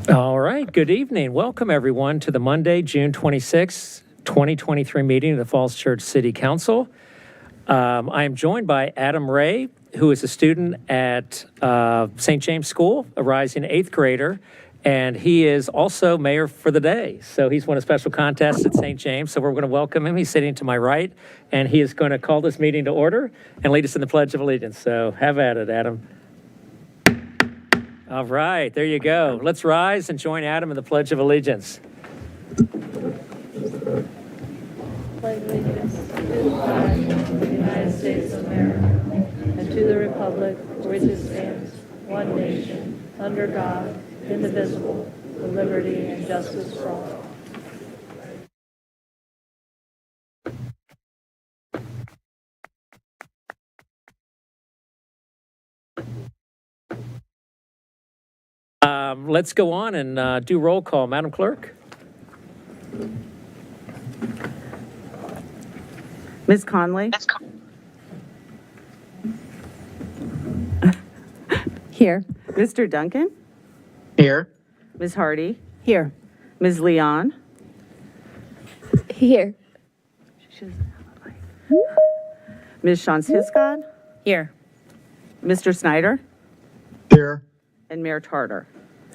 All right, good evening. Welcome, everyone, to the Monday, June 26, 2023 meeting of the Falls Church City Council. I am joined by Adam Ray, who is a student at St. James School, a rising 8th grader, and he is also mayor for the day. So he's won a special contest at St. James, so we're going to welcome him. He's sitting to my right, and he is going to call this meeting to order and lead us in the Pledge of Allegiance. So have at it, Adam. All right, there you go. Let's rise and join Adam in the Pledge of Allegiance. Pledge allegiance to the flag of the United States of America and to the republic for which it stands, one nation, under God, indivisible, with liberty and justice for all. Let's go on and do roll call. Madam Clerk? Ms. Conley? Here. Mr. Duncan? Here. Ms. Hardy? Here. Ms. Leon? Here. Ms. Shantz-Hiscod? Here. Mr. Snyder? Here. And Mayor Tarter.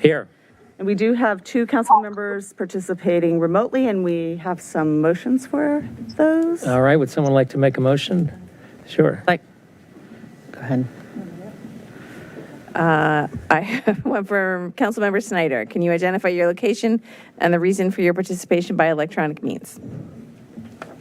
Here. And we do have 2 council members participating remotely, and we have some motions for those. All right, would someone like to make a motion? Sure. Go ahead. I have one from Councilmember Snyder. Can you identify your location and the reason for your participation by electronic means?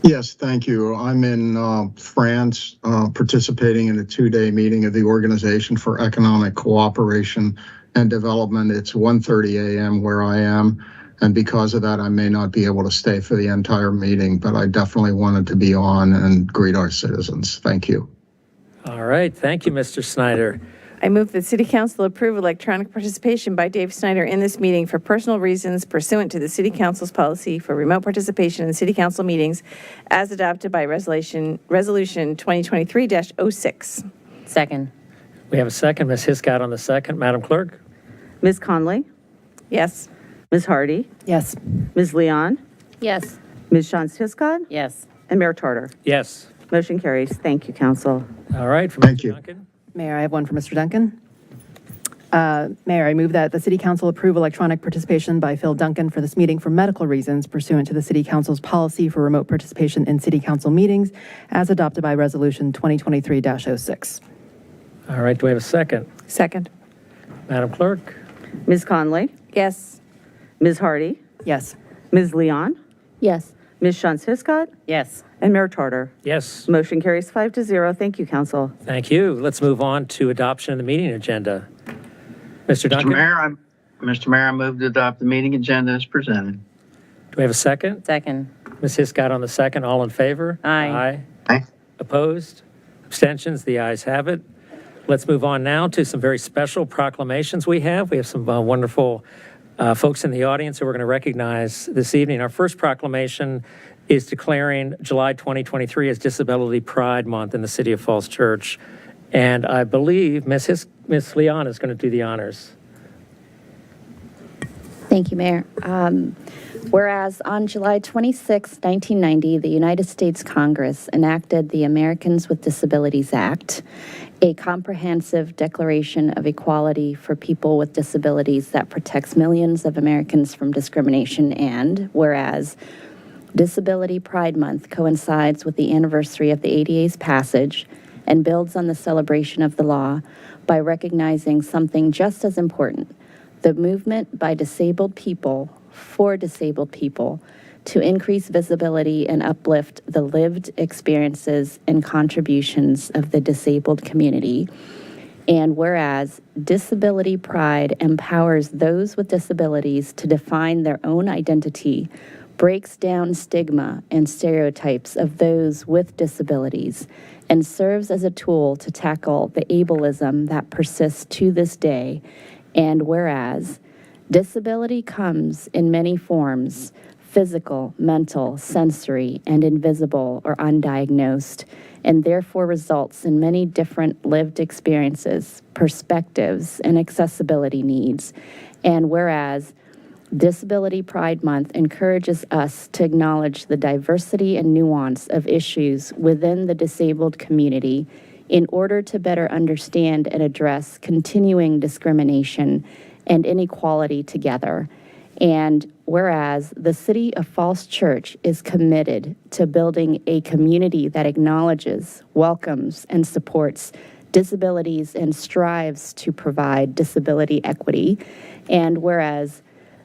Yes, thank you. I'm in France participating in a 2-day meeting of the Organization for Economic Cooperation and Development. It's 1:30 a.m. where I am, and because of that, I may not be able to stay for the entire meeting, but I definitely wanted to be on and greet our citizens. Thank you. All right, thank you, Mr. Snyder. I move that City Council approve electronic participation by Dave Snyder in this meeting for personal reasons pursuant to the City Council's policy for remote participation in City Council meetings as adopted by Resolution 2023-06. Second. We have a second. Ms. Hiscott on the second. Madam Clerk? Ms. Conley? Yes. Ms. Hardy? Yes. Ms. Leon? Yes. Ms. Shantz-Hiscod? Yes. And Mayor Tarter. Yes. Motion carries. Thank you, council. All right, for Thank Mr. you. Duncan? Mayor, I have one for Mr. Duncan. Mayor, I move that the City Council approve electronic participation by Phil Duncan for this meeting for medical reasons pursuant to the City Council's policy for remote participation in City Council meetings as adopted by Resolution 2023-06. All right, do we have a second? Second. Madam Clerk? Ms. Conley? Yes. Ms. Hardy? Yes. Ms. Leon? Yes. Ms. Shantz-Hiscod? Yes. And Mayor Tarter. Yes. Motion carries 5-0. Thank you, council. Thank you. Let's move on to adoption of the meeting agenda. Mr. Duncan? Mr. Mayor, I move to adopt the meeting agenda as presented. Do we have a second? Second. Ms. Hiscott on the second. All in favor? Aye. Aye. Opposed? Abstentions? The ayes have it. Let's move on now to some very special proclamations we have. We have some wonderful folks in the audience who we're going to recognize this evening. Our first proclamation is declaring July 2023 as Disability Pride Month in the City of Falls Church. And I believe Ms. Leon is going to do the honors. Thank you, Mayor. Whereas on July 26, 1990, the United States Congress enacted the Americans with Disabilities Act, a comprehensive declaration of equality for people with disabilities that protects millions of Americans from discrimination. And whereas Disability Pride Month coincides with the anniversary of the ADA's passage and builds on the celebration of the law by recognizing something just as important, the movement by disabled people for disabled people to increase visibility and uplift the lived experiences and contributions of the disabled community. And whereas Disability Pride empowers those with disabilities to define their own identity, breaks down stigma and stereotypes of those with disabilities, and serves as a tool to tackle the ableism that persists to this day. And whereas disability comes in many forms: physical, mental, sensory, and invisible or undiagnosed, and therefore results in many different lived experiences, perspectives, and accessibility needs. And whereas Disability Pride Month encourages us to acknowledge the diversity and nuance of issues within the disabled community in order to better understand and address continuing discrimination and inequality together. And whereas the City of Falls Church is committed to building a community that acknowledges, welcomes, and supports disabilities and strives to provide disability equity. And whereas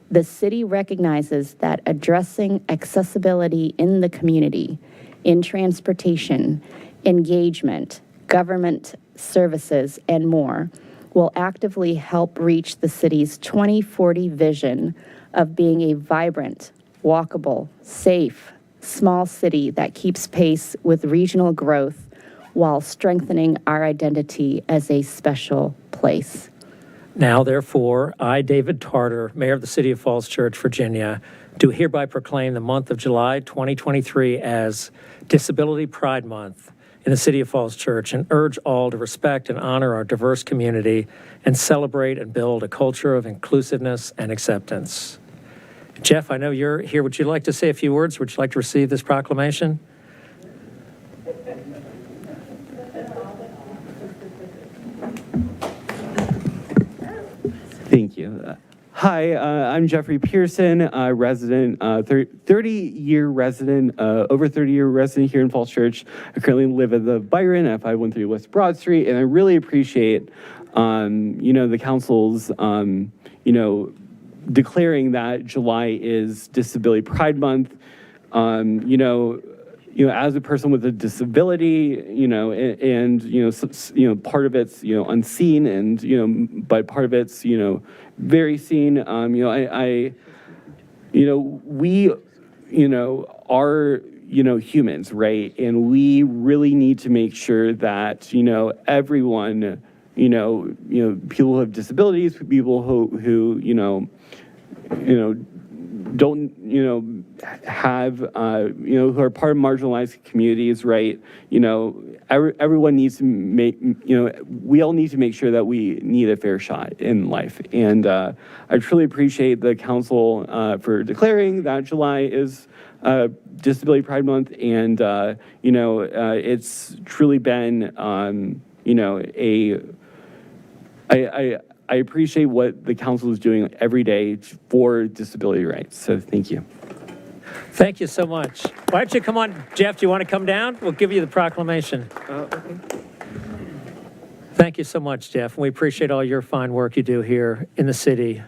the city recognizes that addressing accessibility in the community, in transportation, engagement, government services, and more will actively help reach the city's 2040 vision of being a vibrant, walkable, safe, small city that keeps pace with regional growth while strengthening our identity as a special place. Now, therefore, I, David Tarter, Mayor of the City of Falls Church, Virginia, do hereby proclaim the month of July 2023 as Disability Pride Month in the City of Falls Church and urge all to respect and honor our diverse community and celebrate and build a culture of inclusiveness and acceptance. Jeff, I know you're here. Would you like to say a few words? Would you like to receive this proclamation? Thank you. Hi, I'm Jeffrey Pearson, resident, 30-year resident, over 30-year resident here in Falls Church. I currently live at the Byron at 513 West Broad Street, and I really appreciate, the council's, declaring that July is Disability Pride Month. As a person with a disability, part of it's, unseen and, but part of it's, very seen. We, are, humans, right? And we really need to make sure that, everyone, people who have disabilities, people who don't, have, who are part of marginalized communities, right? Everyone needs to make, we all need to make sure that we need a fair shot in life. And I truly appreciate the council for declaring that July is Disability Pride Month. And, it's truly been, I appreciate what the council is doing every day for disability rights. So thank you. Thank you so much. Why don't you come on, Jeff? Do you want to come down? We'll give you the proclamation. Okay. Thank you so much, Jeff. We appreciate all your fine work you do here in the city.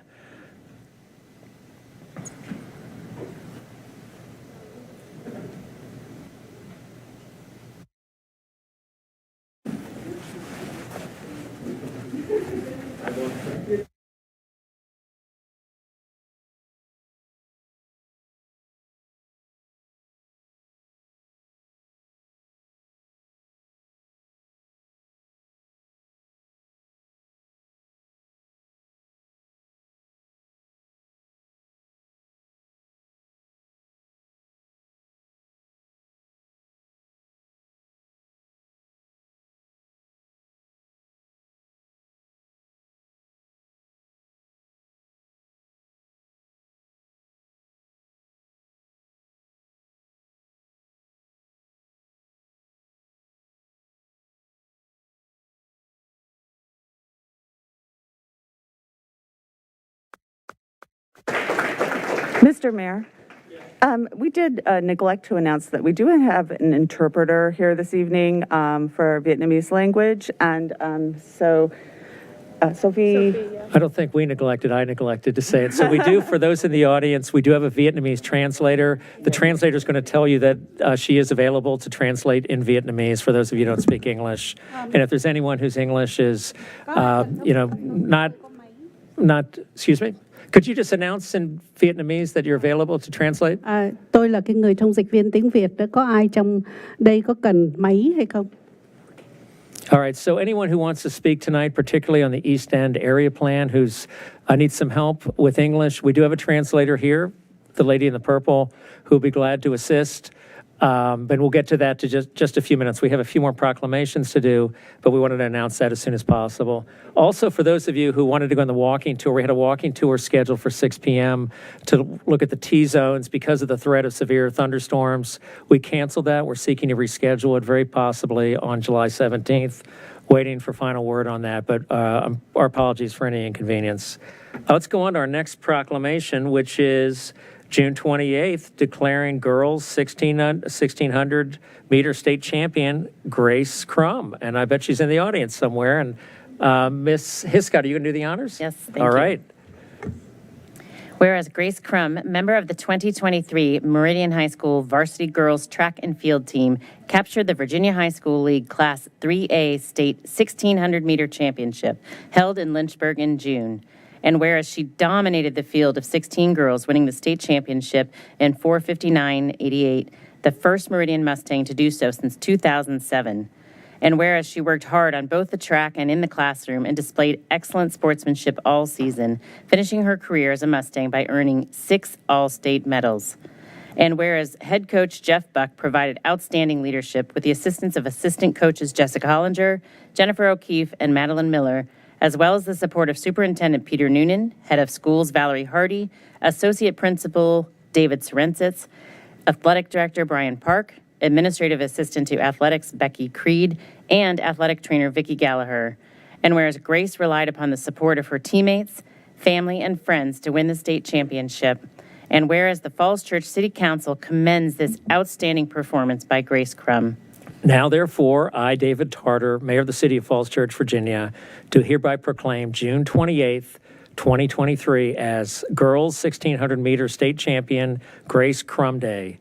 Mr. Mayor, we did neglect to announce that we do have an interpreter here this evening for Vietnamese language. And Sophie. I don't think we neglected, I neglected to say it. So we do, for those in the audience, we do have a Vietnamese translator. The translator is going to tell you that she is available to translate in Vietnamese for those of you who don't speak English. And if there's anyone whose English is, not, excuse me? Could you just announce in Vietnamese that you're available to translate? Tôi là cái người thông dịch viên tiếng Việt đó. Có ai trong đây có cần máy hay không? All right, so anyone who wants to speak tonight, particularly on the East End area plan, who's needs some help with English, we do have a translator here, the lady in the purple, who will be glad to assist. But we'll get to that to just a few minutes. We have a few more proclamations to do, but we wanted to announce that as soon as possible. Also, for those of you who wanted to go on the walking tour, we had a walking tour scheduled for 6 p.m. to look at the T-zones because of the threat of severe thunderstorms. We canceled that. We're seeking to reschedule it very possibly on July 17th. Waiting for final word on that, but our apologies for any inconvenience. Let's go on to our next proclamation, which is June 28th, declaring girls 1600 meter state champion Grace Crum. And I bet she's in the audience somewhere. And Miss Hiscott, are you going to do the honors? Yes, thank All you. right. Whereas Grace Crum, member of the 2023 Meridian High School varsity girls track and field team, captured the Virginia High School League Class 3A State 1600 meter championship held in Lynchburg in June. And whereas she dominated the field of 16 girls, winning the state championship in 4:59.88, the first Meridian Mustang to do so since 2007. And whereas she worked hard on both the track and in the classroom and displayed excellent sportsmanship all season, finishing her career as a Mustang by earning 6 All-State medals. And whereas head coach Jeff Buck provided outstanding leadership with the assistance of assistant coaches Jessica Hollinger, Jennifer O'Keefe, and Madeline Miller, as well as the support of Superintendent Peter Noonan, head of schools Valerie Hardy, Associate Principal David Sorensitz, Athletic Director Brian Park, Administrative Assistant to Athletics Becky Creed, and Athletic Trainer Vicki Gallagher. And whereas Grace relied upon the support of her teammates, family, and friends to win the state championship, and whereas the Falls Church City Council commends this outstanding performance by Grace Crum. Now, therefore, I, David Tarter, Mayor of the City of Falls Church, Virginia, do hereby proclaim June 28th, 2023 as Girls 1600 Meter State Champion Grace Crum Day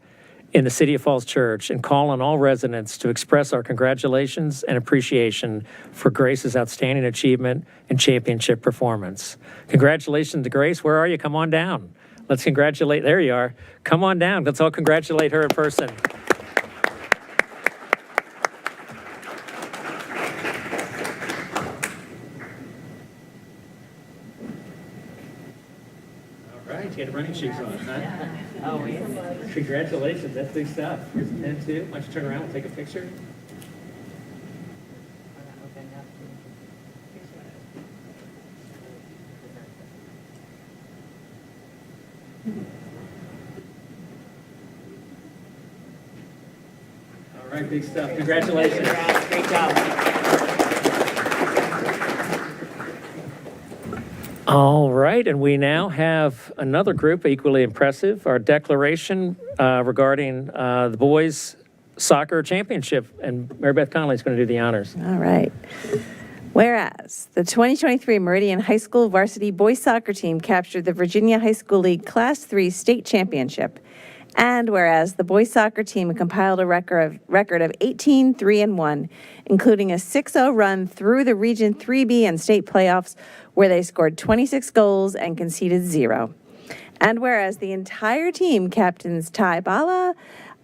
in the City of Falls Church, and call on all residents to express our congratulations and appreciation for Grace's outstanding achievement and championship performance. Congratulations to Grace. Where are you? Come on down. Let's congratulate. There you are. Come on down. Let's all congratulate her in person. All right, you had running shoes on, huh? Oh, yeah. Congratulations, that's big stuff. Here's a pen too. Why don't you turn around and take a picture? All right, big stuff. Congratulations. Great job. All right, and we now have another group equally impressive, our declaration regarding the boys soccer championship, and Mary Beth Connolly is going to do the honors. All right. Whereas the 2023 Meridian High School varsity boys soccer team captured the Virginia High School League Class 3 state championship. And whereas the boys soccer team compiled a record of 18-3-1, including a 6-0 run through the Region 3B and state playoffs, where they scored 26 goals and conceded 0. And whereas the entire team, captains Ty Bala,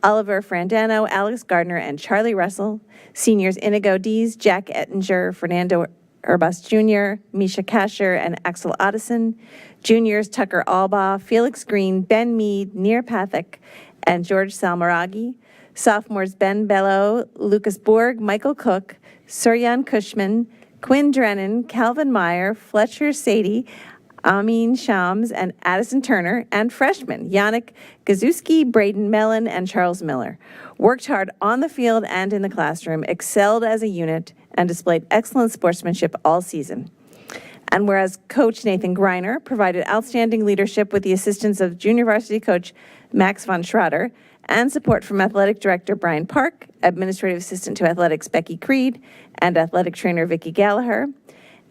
Oliver Frandano, Alex Gardner, and Charlie Russell, seniors Inigo Dees, Jack Ettinger, Fernando Urbas Jr., Misha Kasher, and Axel Ottesen, juniors Tucker Albaugh, Felix Green, Ben Mead, Nir Pathak, and George Salmaragi, sophomores Ben Bello, Lucas Borg, Michael Cook, Suryan Cushman, Quinn Drennan, Calvin Meyer, Fletcher Sadie, Amin Shams, and Addison Turner, and freshmen Yannick Gazuski, Braden Mellon, and Charles Miller worked hard on the field and in the classroom, excelled as a unit, and displayed excellent sportsmanship all season. And whereas Coach Nathan Greiner provided outstanding leadership with the assistance of junior varsity coach Max von Schroeder and support from athletic director Brian Park, administrative assistant to athletics Becky Creed, and athletic trainer Vicki Gallagher.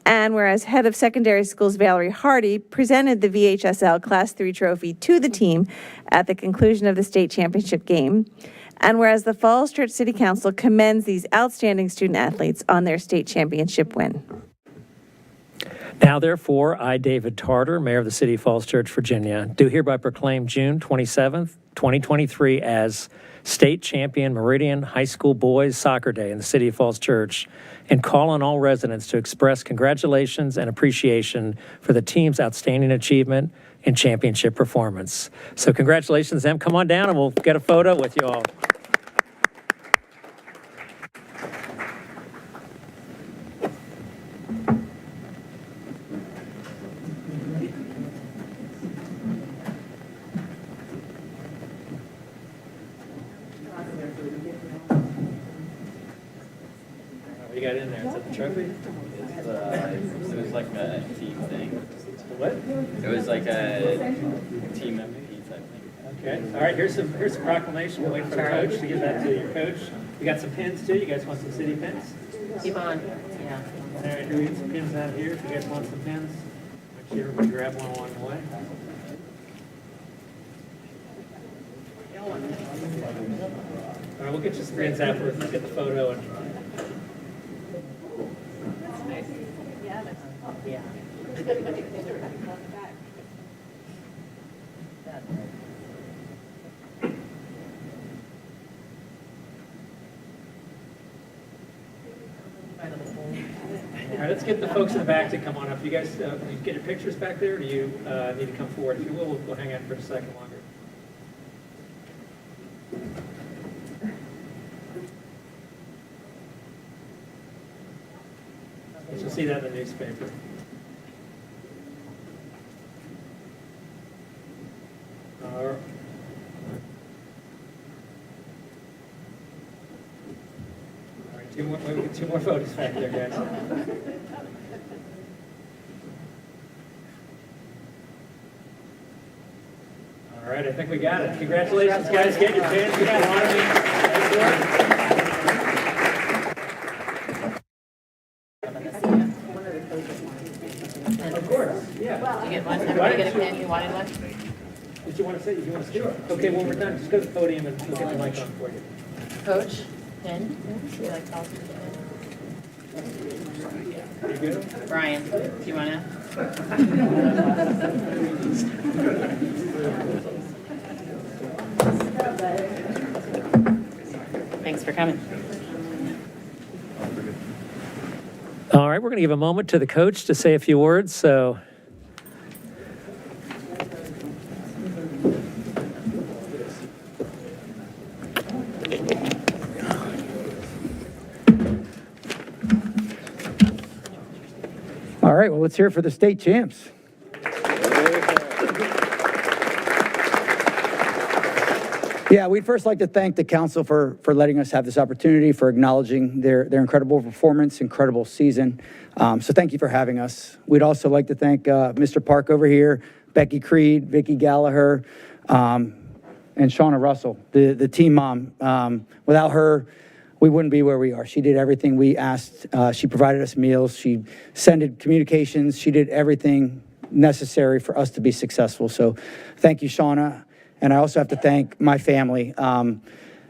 And whereas head of secondary schools Valerie Hardy presented the VHSL Class 3 trophy to the team at the conclusion of the state championship game. And whereas the Falls Church City Council commends these outstanding student athletes on their state championship win. Now, therefore, I, David Tarter, Mayor of the City of Falls Church, Virginia, do hereby proclaim June 27th, 2023 as State Champion Meridian High School Boys Soccer Day in the City of Falls Church, and call on all residents to express congratulations and appreciation for the team's outstanding achievement and championship performance. So congratulations, them. Come on down and we'll get a photo with you all. What you got in there? Is that the trophy? It was like a team thing. What? It was like a team MVP type thing. Okay. All right. Here's a proclamation. We'll wait for the coach to get that to your coach. We got some pins too. You guys want some city pins? Keep on. Yeah. All right. We got some pins out here. If you guys want some pins, make sure everybody grab one along the way. All right. We'll get you some pins afterwards. Let's get the photo and. Yeah. All right, let's get the folks in the back to come on up. You guys, you get your pictures back there, or do you need to come forward? If you will, we'll hang out for a second longer. You'll see that in the newspaper. All right. All right, two more photos back there, guys. All right, I think we got it. Congratulations, guys. Get your pins. We got a lot of you. Nice work. Of course, yeah. You get one? Everybody get a pin? You wanted one? Did you want to say? Did you want to speak? Sure. Okay, when we're done, just go to the podium and we'll get the mic on for you. Coach, pin? You like toss the pin? You good? Brian, do you want to? Thanks for coming. All right, we're going to give a moment to the coach to say a few words. So, all right, well, let's hear it for the state champs. Yeah, we'd first like to thank the council for letting us have this opportunity, for acknowledging their incredible performance, incredible season. So thank you for having us. We'd also like to thank Mr. Park over here, Becky Creed, Vicki Gallagher, and Shauna Russell, the team mom. Without her, we wouldn't be where we are. She did everything we asked. She provided us meals. She sent communications. She did everything necessary for us to be successful. So thank you, Shauna. And I also have to thank my family.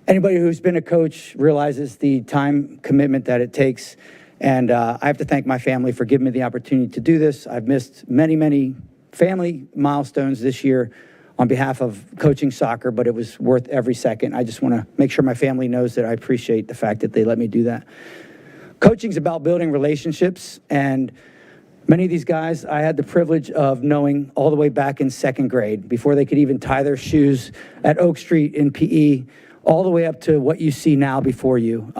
Anybody who's been a coach realizes the time commitment that it takes. And I have to thank my family for giving me the opportunity to do this. I've missed many, many family milestones this year on behalf of coaching soccer, but it was worth every second. I just want to make sure my family knows that I appreciate the fact that they let me do that. Coaching's about building relationships, and many of these guys I had the privilege of knowing all the way back in second grade, before they could even tie their shoes at Oak Street in PE, all the way up to what you see now before you.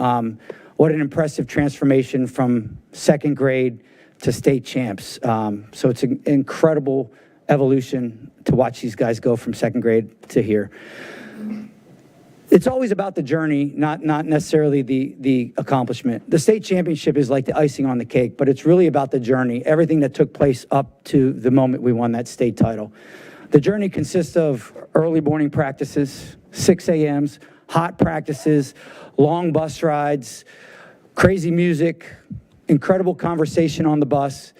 What an impressive transformation from second grade to state champs. So it's an incredible evolution to watch these guys go from second grade to here. It's always about the journey, not necessarily the accomplishment. The state championship is like the icing on the cake, but it's really about the journey, everything that took place up to the moment we won that state title. The journey consists of early morning practices, 6 a.m.s, hot practices, long bus rides, crazy music, incredible conversation on the bus.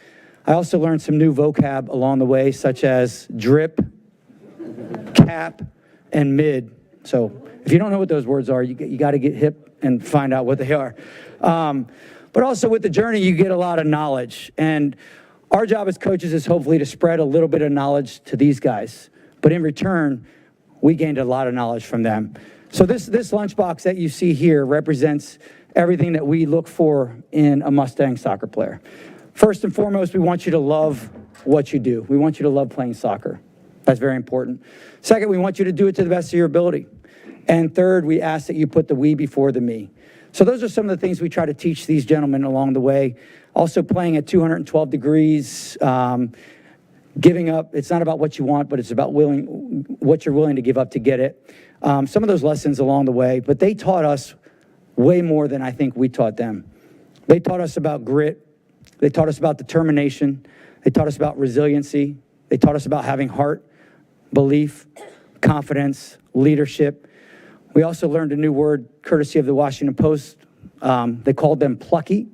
I also learned some new vocab along the way, such as drip, cap, and mid. So if you don't know what those words are, you got to get hip and find out what they are. But also with the journey, you get a lot of knowledge. And our job as coaches is hopefully to spread a little bit of knowledge to these guys. But in return, we gained a lot of knowledge from them. So this lunchbox that you see here represents everything that we look for in a Mustang soccer player. First and foremost, we want you to love what you do. We want you to love playing soccer. That's very important. Second, we want you to do it to the best of your ability. And third, we ask that you put the we before the me. So those are some of the things we try to teach these gentlemen along the way. Also playing at 212 degrees, giving up. It's not about what you want, but it's about what you're willing to give up to get it. Some of those lessons along the way, but they taught us way more than I think we taught them. They taught us about grit. They taught us about determination. They taught us about resiliency. They taught us about having heart, belief, confidence, leadership. We also learned a new word courtesy of the Washington Post. They called them plucky,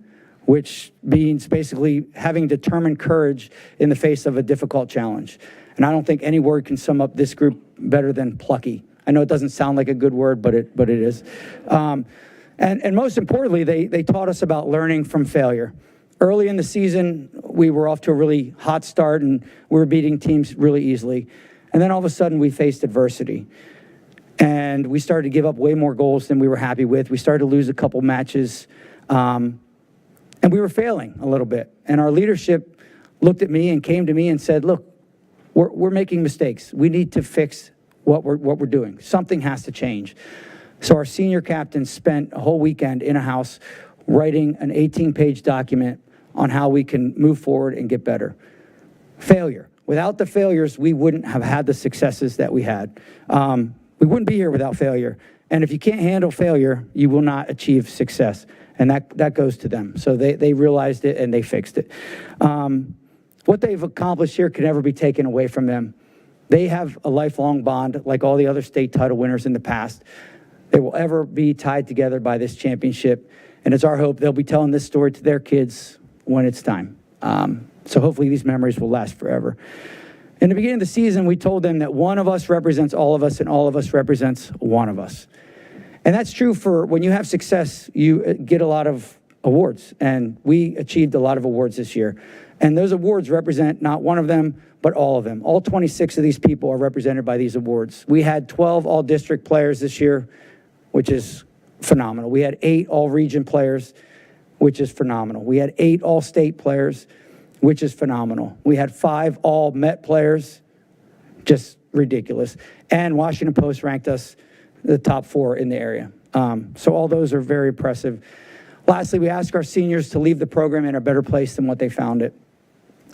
which means basically having determined courage in the face of a difficult challenge. And I don't think any word can sum up this group better than plucky. I know it doesn't sound like a good word, but it is. And most importantly, they taught us about learning from failure. Early in the season, we were off to a really hot start and we were beating teams really easily. And then all of a sudden we faced adversity. And we started to give up way more goals than we were happy with. We started to lose a couple matches. And we were failing a little bit. And our leadership looked at me and came to me and said, look, we're making mistakes. We need to fix what we're doing. Something has to change. So our senior captain spent a whole weekend in a house writing an 18-page document on how we can move forward and get better. Failure. Without the failures, we wouldn't have had the successes that we had. We wouldn't be here without failure. And if you can't handle failure, you will not achieve success. And that goes to them. So they realized it and they fixed it. What they've accomplished here can never be taken away from them. They have a lifelong bond like all the other state title winners in the past. They will ever be tied together by this championship. And it's our hope they'll be telling this story to their kids when it's time. So hopefully these memories will last forever. In the beginning of the season, we told them that one of us represents all of us and all of us represents one of us. And that's true for when you have success, you get a lot of awards. And we achieved a lot of awards this year. And those awards represent not one of them, but all of them. All 26 of these people are represented by these awards. We had 12 all-district players this year, which is phenomenal. We had 8 all-region players, which is phenomenal. We had 8 all-state players, which is phenomenal. We had 5 all-Met players, just ridiculous. And Washington Post ranked us the top 4 in the area. So all those are very impressive. Lastly, we ask our seniors to leave the program in a better place than what they found it.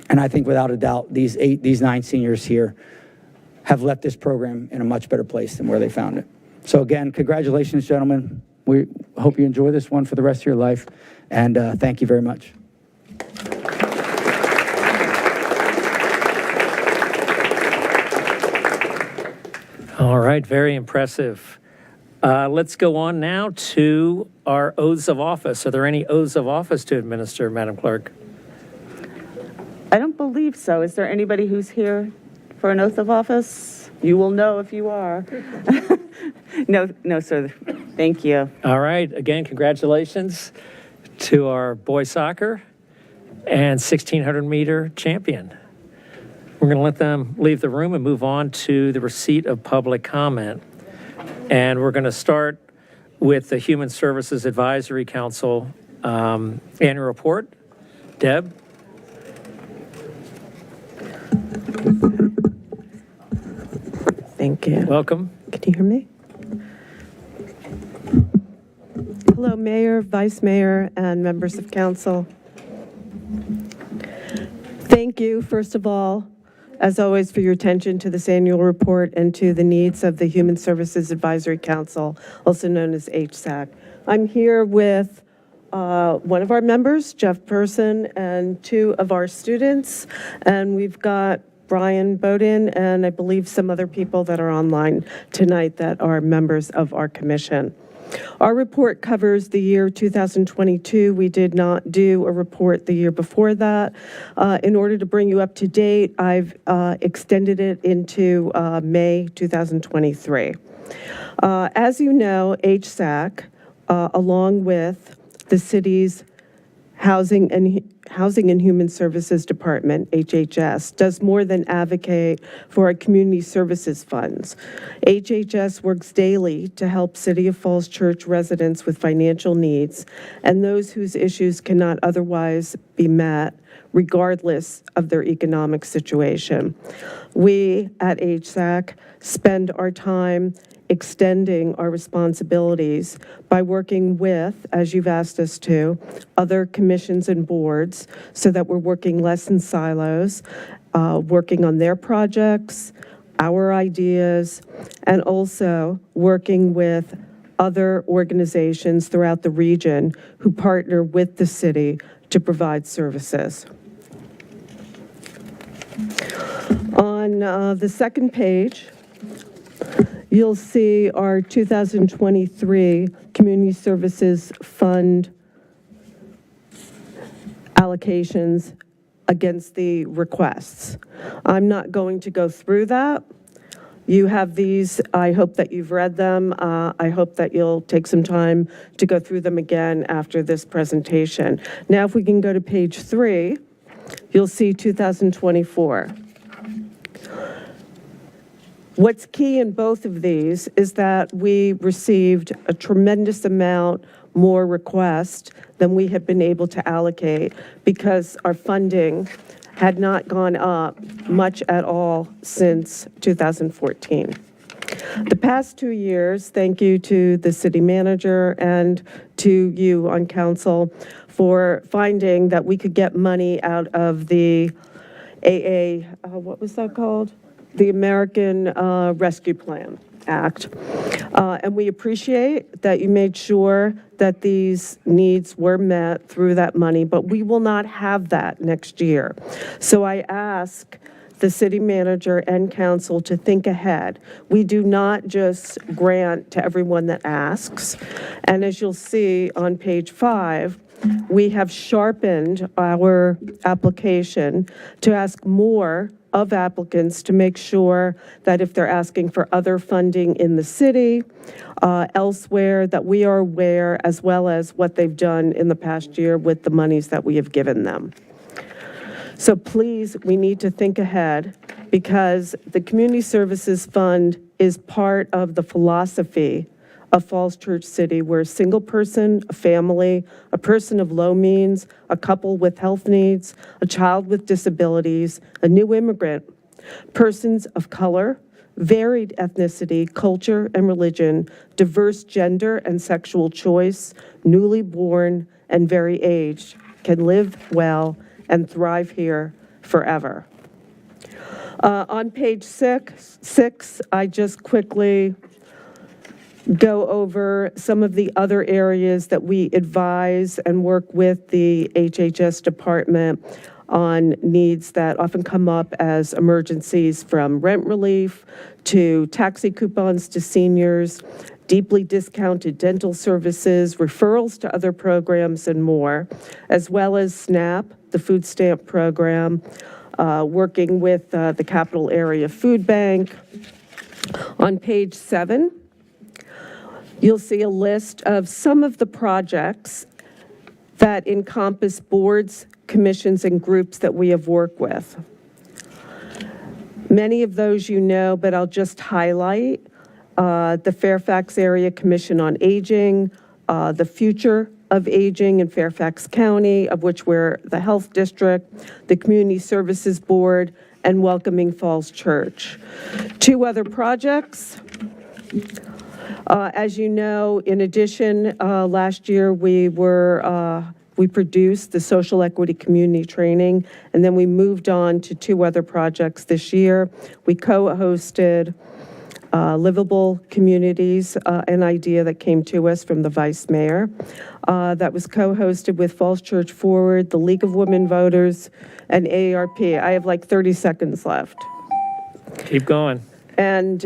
And I think without a doubt, these 9 seniors here have left this program in a much better place than where they found it. So again, congratulations, gentlemen. We hope you enjoy this one for the rest of your life. And thank you very much. All right, very impressive. Let's go on now to our oaths of office. Are there any oaths of office to administer, Madam Clerk? I don't believe so. Is there anybody who's here for an oath of office? You will know if you are. No, sir. Thank you. All right, again, congratulations to our boys soccer and 1,600-meter champion. We're going to let them leave the room and move on to the receipt of public comment. And we're going to start with the Human Services Advisory Council annual report. Deb? Thank you. Welcome. Can you hear me? Hello, Mayor, Vice Mayor, and members of council. Thank you, first of all, as always, for your attention to this annual report and to the needs of the Human Services Advisory Council, also known as HSAC. I'm here with one of our members, Jeff Person, and 2 of our students, and we've got Brian Bowden and I believe some other people that are online tonight that are members of our commission. Our report covers the year 2022. We did not do a report the year before that. In order to bring you up to date, I've extended it into May 2023. As you know, HSAC, along with the city's Housing and Human Services Department, HHS, does more than advocate for our community services funds. HHS works daily to help City of Falls Church residents with financial needs and those whose issues cannot otherwise be met regardless of their economic situation. We at HSAC spend our time extending our responsibilities by working with, as you've asked us to, other commissions and boards so that we're working less in silos, working on their projects, our ideas, and also working with other organizations throughout the region who partner with the city to provide services. On the second page, you'll see our 2023 Community Services Fund allocations against the requests. I'm not going to go through that. You have these. I hope that you've read them. I hope that you'll take some time to go through them again after this presentation. Now, if we can go to page 3, you'll see 2024. What's key in both of these is that we received a tremendous amount more requests than we have been able to allocate because our funding had not gone up much at all since 2014. The past 2 years, thank you to the city manager and to you on council for finding that we could get money out of the what was that called? The American Rescue Plan Act. And we appreciate that you made sure that these needs were met through that money, but we will not have that next year. So I ask the city manager and council to think ahead. We do not just grant to everyone that asks. And as you'll see on page 5, we have sharpened our application to ask more of applicants to make sure that if they're asking for other funding in the city, elsewhere, that we are aware, as well as what they've done in the past year with the monies that we have given them. So please, we need to think ahead because the Community Services Fund is part of the philosophy of Falls Church City, where a single person, a family, a person of low means, a couple with health needs, a child with disabilities, a new immigrant, persons of color, varied ethnicity, culture and religion, diverse gender and sexual choice, newly born and very aged, can live well and thrive here forever. On page 6, I just quickly go over some of the other areas that we advise and work with the HHS department on needs that often come up as emergencies, from rent relief to taxi coupons to seniors, deeply discounted dental services, referrals to other programs, and more, as well as SNAP, the food stamp program, working with the Capital Area Food Bank. On page 7, you'll see a list of some of the projects that encompass boards, commissions, and groups that we have worked with. Many of those you know, but I'll just highlight the Fairfax Area Commission on Aging, the Future of Aging in Fairfax County, of which we're the Health District, the Community Services Board, and Welcoming Falls Church. 2 other projects. As you know, in addition, last year we produced the Social Equity Community Training, and then we moved on to 2 other projects this year. We co-hosted Livable Communities, an idea that came to us from the Vice Mayor. That was co-hosted with Falls Church Forward, the League of Women Voters, and AARP. I have like 30 seconds left. Keep going. And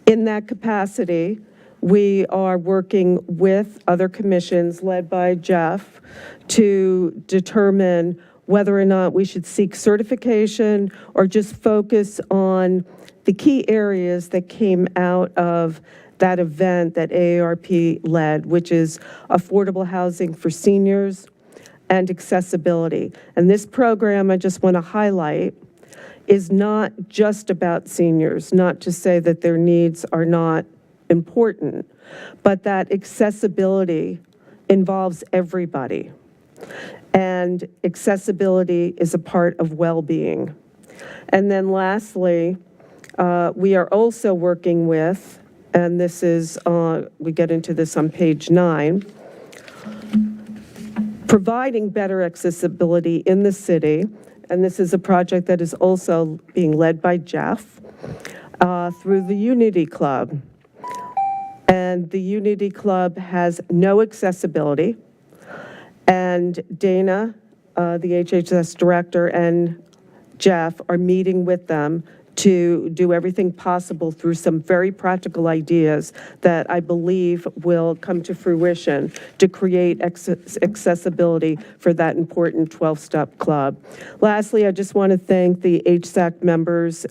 in that capacity, we are working with other commissions led by Jeff to determine whether or not we should seek certification or just focus on the key areas that came out of that event that AARP led, which is affordable housing for seniors and accessibility. And this program, I just want to highlight, is not just about seniors, not to say that their needs are not important, but that accessibility involves everybody. And accessibility is a part of well-being. And then lastly, we are also working with, and this is, we get into this on page 9, providing better accessibility in the city. And this is a project that is also being led by Jeff through the Unity Club. and the Unity Club has no accessibility. And Dana, the HHS director, and Jeff are meeting with them to do everything possible through some very practical ideas that I believe will come to fruition to create accessibility for that important 12-step club. Lastly, I just want to thank the HSAC members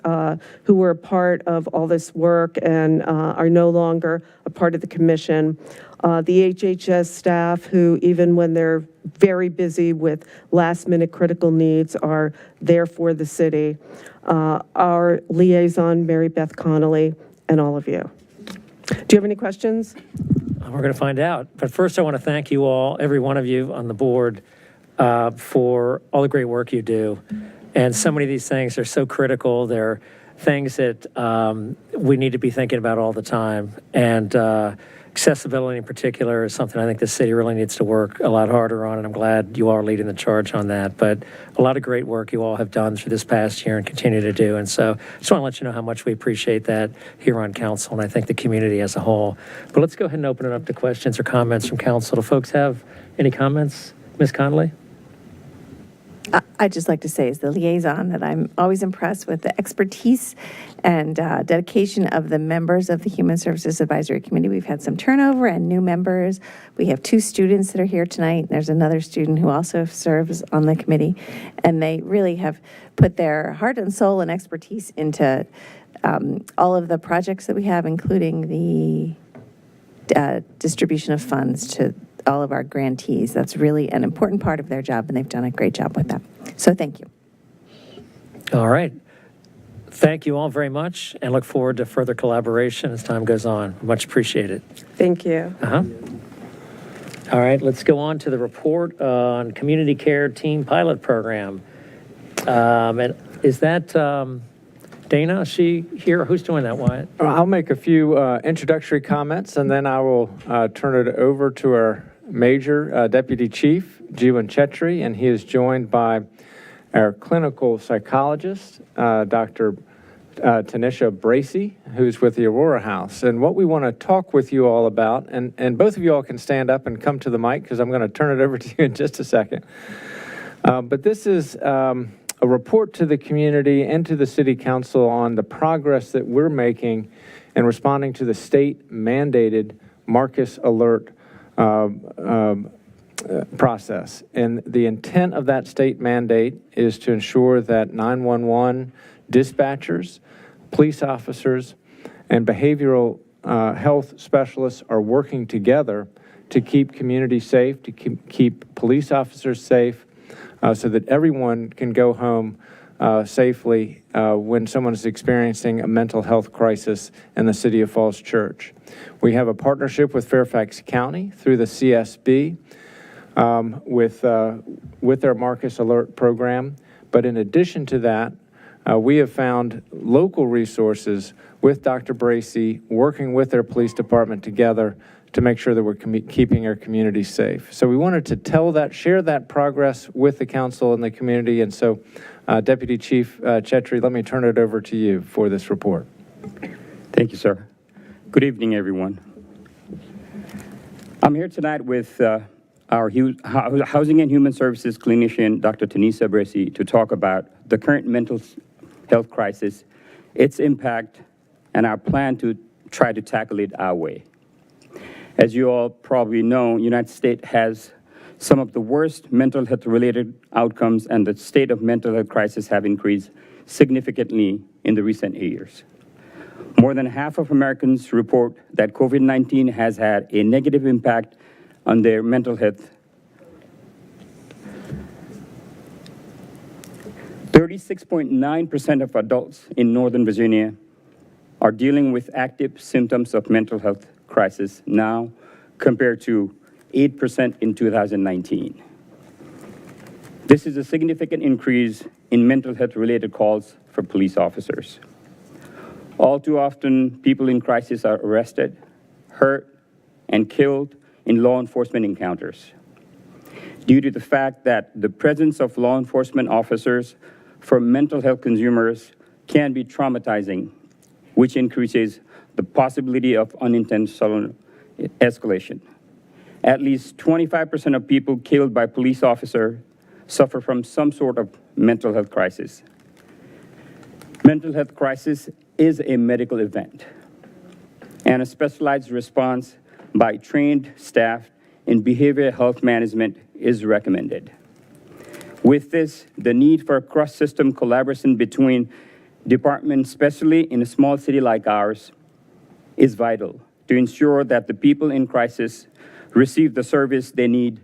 who were a part of all this work and are no longer a part of the commission. The HHS staff who, even when they're very busy with last-minute critical needs, are there for the city. Our liaison, Mary Beth Connolly, and all of you. Do you have any questions? We're going to find out. But first, I want to thank you all, every one of you on the board, for all the great work you do. And so many of these things are so critical. They're things that we need to be thinking about all the time. And accessibility in particular is something I think the city really needs to work a lot harder on, and I'm glad you all are leading the charge on that. But a lot of great work you all have done through this past year and continue to do. And so I just want to let you know how much we appreciate that here on council, and I think the community as a whole. But let's go ahead and open it up to questions or comments from council. Do folks have any comments? Ms. Connolly? I'd just like to say, as the liaison, that I'm always impressed with the expertise and dedication of the members of the Human Services Advisory Committee. We've had some turnover and new members. We have 2 students that are here tonight. There's another student who also serves on the committee, and they really have put their heart and soul and expertise into all of the projects that we have, including the distribution of funds to all of our grantees. That's really an important part of their job, and they've done a great job with that. So thank you. All right. Thank you all very much, and look forward to further collaboration as time goes on. Much appreciated. Thank you. All right, let's go on to the report on Community Care Team Pilot Program. And is that Dana? Is she here? Who's doing that, Wyatt? I'll make a few introductory comments, and then I will turn it over to our Major Deputy Chief, Jiwan Chetri, and he is joined by our clinical psychologist, Dr. Tanisha Bracey, who's with the Aurora House. And what we want to talk with you all about, and both of you all can stand up and come to the mic because I'm going to turn it over to you in just a second. But this is a report to the community and to the City Council on the progress that we're making in responding to the state-mandated Marcus Alert process. And the intent of that state mandate is to ensure that 911 dispatchers, police officers, and behavioral health specialists are working together to keep communities safe, to keep police officers safe, so that everyone can go home safely when someone is experiencing a mental health crisis in the City of Falls Church. We have a partnership with Fairfax County through the CSB with our Marcus Alert program. But in addition to that, we have found local resources with Dr. Bracey working with their police department together to make sure that we're keeping our community safe. So we wanted to share that progress with the council and the community. And so, Deputy Chief Chetri, let me turn it over to you for this report. Thank you, sir. Good evening, everyone. I'm here tonight with our Housing and Human Services clinician, Dr. Tanisha Bracey, to talk about the current mental health crisis, its impact, and our plan to try to tackle it our way. As you all probably know, the United States has some of the worst mental health-related outcomes, and the state of mental health crisis have increased significantly in the recent years. More than half of Americans report that COVID-19 has had a negative impact on their mental health. 36.9% of adults in Northern Virginia are dealing with active symptoms of mental health crisis now, compared to 8% in 2019. This is a significant increase in mental health-related calls for police officers. All too often, people in crisis are arrested, hurt, and killed in law enforcement encounters. Due to the fact that the presence of law enforcement officers for mental health consumers can be traumatizing, which increases the possibility of unintentional escalation. At least 25% of people killed by police officers suffer from some sort of mental health crisis. Mental health crisis is a medical event, and a specialized response by trained staff in behavioral health management is recommended. With this, the need for cross-system collaboration between departments, especially in a small city like ours, is vital to ensure that the people in crisis receive the service they need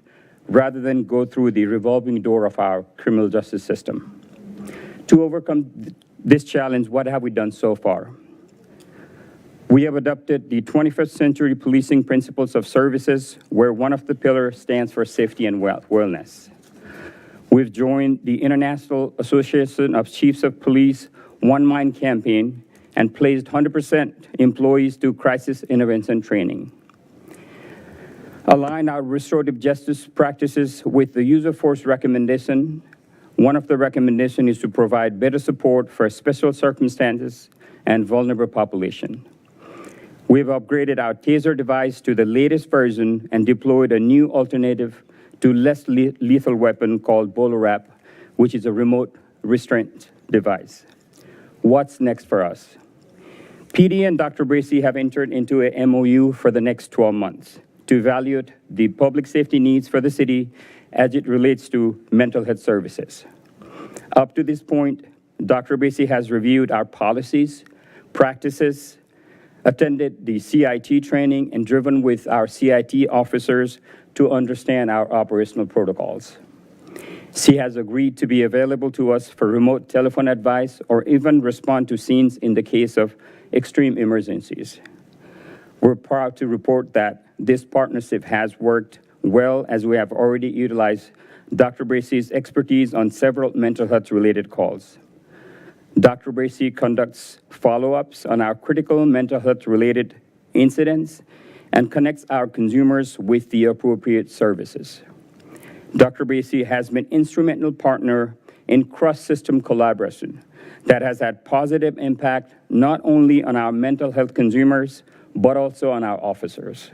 rather than go through the revolving door of our criminal justice system. To overcome this challenge, what have we done so far? We have adopted the 21st century policing principles of services, where one of the pillars stands for safety and wellness. We've joined the International Association of Chiefs of Police One Mind campaign and placed 100% employees to crisis intervention training. Align our restorative justice practices with the use of force recommendation. One of the recommendations is to provide better support for special circumstances and vulnerable population. We've upgraded our TASER device to the latest version and deployed a new alternative to less lethal weapon called BolaWrap, which is a remote restraint device. What's next for us? PD and Dr. Bracey have entered into a MOU for the next 12 months to evaluate the public safety needs for the city as it relates to mental health services. Up to this point, Dr. Bracey has reviewed our policies, practices, attended the CIT training, and driven with our CIT officers to understand our operational protocols. She has agreed to be available to us for remote telephone advice or even respond to scenes in the case of extreme emergencies. We're proud to report that this partnership has worked well, as we have already utilized Dr. Bracey's expertise on several mental health-related calls. Dr. Bracey conducts follow-ups on our critical mental health-related incidents and connects our consumers with the appropriate services. Dr. Bracey has been an instrumental partner in cross-system collaboration that has had positive impact not only on our mental health consumers, but also on our officers.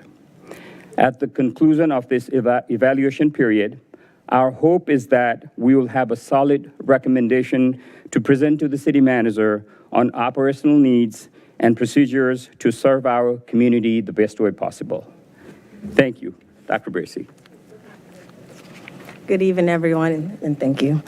At the conclusion of this evaluation period, our hope is that we will have a solid recommendation to present to the city manager on operational needs and procedures to serve our community the best way possible. Thank you, Dr. Bracey. Good evening, everyone, and thank you.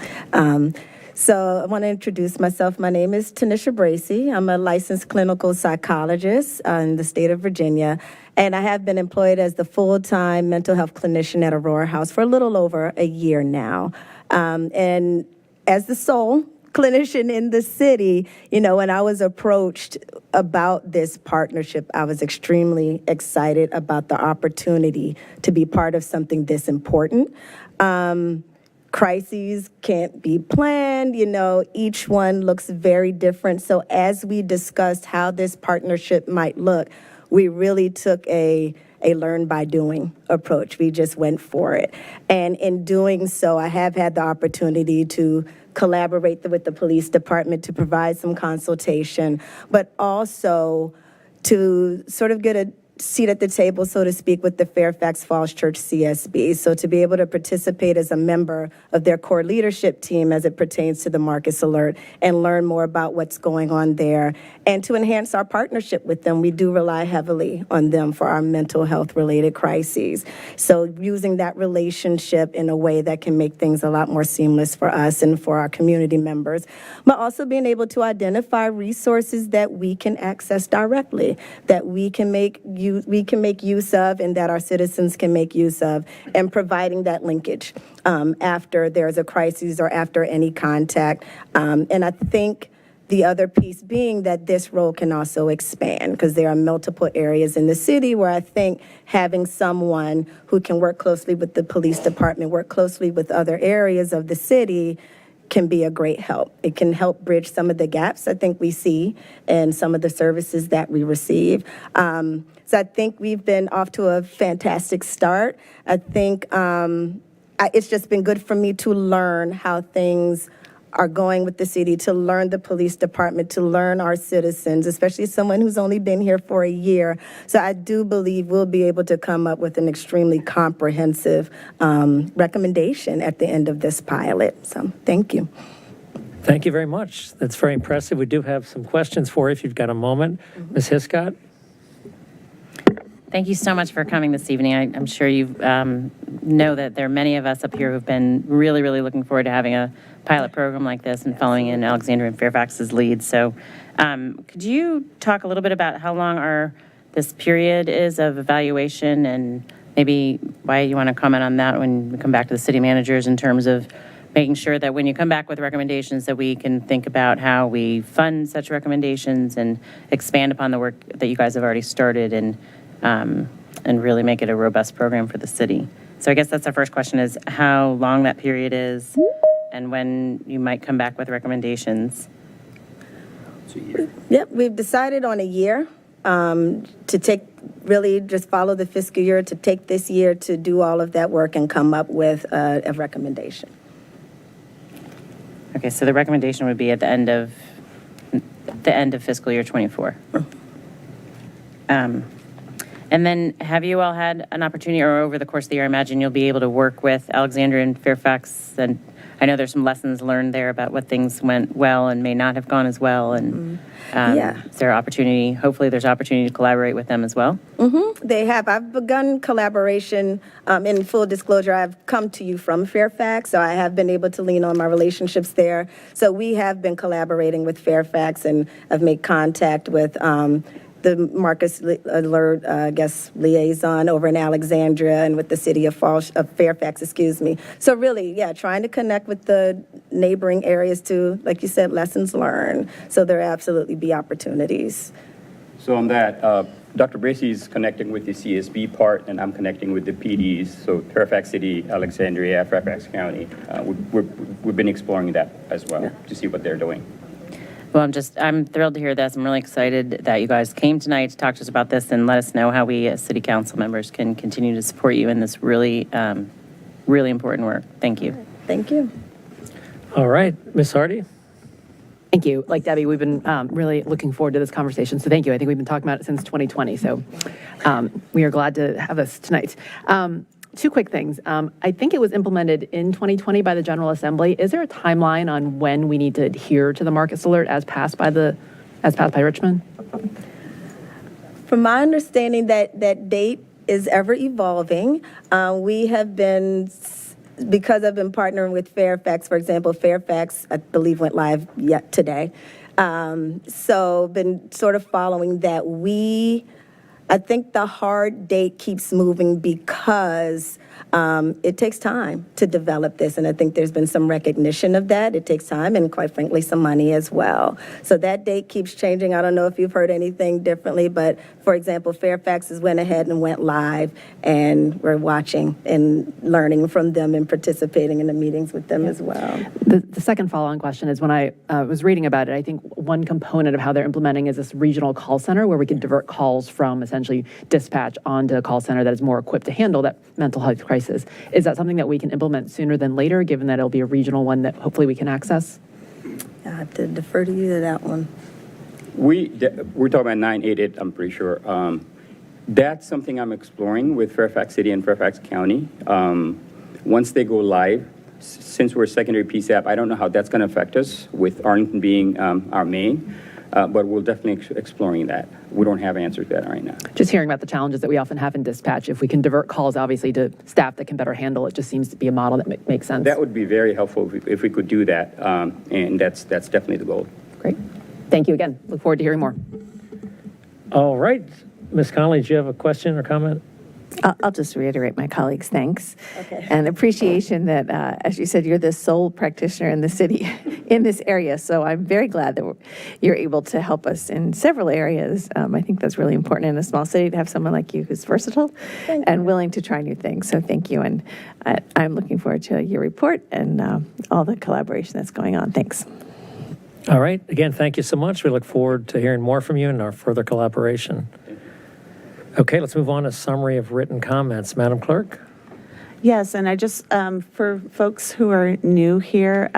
So I want to introduce myself. My name is Tanisha Bracey. I'm a licensed clinical psychologist in the state of Virginia, and I have been employed as the full-time mental health clinician at Aurora House for a little over a year now. And as the sole clinician in the city, you know, when I was approached about this partnership, I was extremely excited about the opportunity to be part of something this important. Crises can't be planned, you know, each one looks very different. So as we discussed how this partnership might look, we really took a learn by doing approach. We just went for it. And in doing so, I have had the opportunity to collaborate with the police department to provide some consultation, but also to sort of get a seat at the table, so to speak, with the Fairfax Falls Church CSB. So to be able to participate as a member of their core leadership team as it pertains to the Marcus Alert and learn more about what's going on there. And to enhance our partnership with them, we do rely heavily on them for our mental health related crises. So using that relationship in a way that can make things a lot more seamless for us and for our community members, but also being able to identify resources that we can access directly, that we can make use of and that our citizens can make use of, and providing that linkage after there's a crisis or after any contact. And I think the other piece being that this role can also expand, because there are multiple areas in the city where I think having someone who can work closely with the police department, work closely with other areas of the city, can be a great help. It can help bridge some of the gaps I think we see in some of the services that we receive. So I think we've been off to a fantastic start. I think it's just been good for me to learn how things are going with the city to learn the police department, to learn our citizens, especially someone who's only been here for a year. So I do believe we'll be able to come up with an extremely comprehensive recommendation at the end of this pilot. So thank you. Thank you very much. That's very impressive. We do have some questions for you if you've got a moment. Ms. Hiscott? Thank you so much for coming this evening. I'm sure you know that there are many of us up here who've been really, really looking forward to having a pilot program like this and following in Alexandria and Fairfax's lead. So could you talk a little bit about how long this period is of evaluation, and maybe why you want to comment on that when we come back to the city managers, in terms of making sure that when you come back with recommendations that we can think about how we fund such recommendations and expand upon the work that you guys have already started, and really make it a robust program for the city. So I guess that's our first question, is how long that period is and when you might come back with recommendations. Yep, we've decided on a year to really just follow the fiscal year, to take this year to do all of that work and come up with a recommendation. Okay, so the recommendation would be at the end of fiscal year 24. And then have you all had an opportunity, or over the course of the year, I imagine you'll be able to work with Alexandria and Fairfax, and I know there's some lessons learned there about what things went well and may not have gone as well, and is there opportunity, hopefully there's opportunity to collaborate with them as well? They have. I've begun collaboration. In full disclosure, I've come to you from Fairfax, so I have been able to lean on my relationships there. So we have been collaborating with Fairfax, and I've made contact with the Marcus Alert, liaison over in Alexandria, and with the city of Fairfax, So really, trying to connect with the neighboring areas to, like you said, lessons learned. So there absolutely be opportunities. So on that, Dr. Bracey's connecting with the CSB part, and I'm connecting with the PDs, so Fairfax City, Alexandria, Fairfax County. We've been exploring that as well to see what they're doing. Well, I'm thrilled to hear this. I'm really excited that you guys came tonight to talk to us about this and let us know how we as city council members can continue to support you in this really, really important work. Thank you. Thank you. All right, Ms. Hardy? Thank you. Like Debbie, we've been really looking forward to this conversation. So thank you. I think we've been talking about it since 2020. So we are glad to have this tonight. Two quick things. I think it was implemented in 2020 by the General Assembly. Is there a timeline on when we need to adhere to the Marcus Alert as passed by Richmond? From my understanding, that date is ever evolving. We have been, because I've been partnering with Fairfax, for example, Fairfax, I believe, went live today. So been sort of following that. I think the hard date keeps moving because it takes time to develop this, and I think there's been some recognition of that. It takes time and, quite frankly, some money as well. So that date keeps changing. I don't know if you've heard anything differently, but, for example, Fairfax has went ahead and went live, and we're watching and learning from them and participating in the meetings with them as well. The second follow-on question is, when I was reading about it, I think one component of how they're implementing is this regional call center where we can divert calls from essentially dispatch onto a call center that is more equipped to handle that mental health crisis. Is that something that we can implement sooner than later, given that it'll be a regional one that hopefully we can access? I have to defer to you to that one. We're talking about 988, I'm pretty sure. That's something I'm exploring with Fairfax City and Fairfax County. Once they go live, since we're a secondary PSAP, I don't know how that's going to affect us, with Arlington being our main, but we'll definitely exploring that. We don't have answers to that right now. Just hearing about the challenges that we often have in dispatch, if we can divert calls, obviously, to staff that can better handle it, just seems to be a model that makes sense. That would be very helpful if we could do that, and that's definitely the goal. Great. Thank you again. Look forward to hearing more. All right. Ms. Connolly, do you have a question or comment? I'll just reiterate my colleagues' thanks and appreciation that, as you said, you're the sole practitioner in the city in this area. So I'm very glad that you're able to help us in several areas. I think that's really important in a small city to have someone like you who's versatile and willing to try new things. So thank you. And I'm looking forward to your report and all the collaboration that's going on. Thanks. All right. Again, thank you so much. We look forward to hearing more from you and our further collaboration. Okay, let's move on to summary of written comments. Madam Clerk? Yes, and I just, for folks who are new here,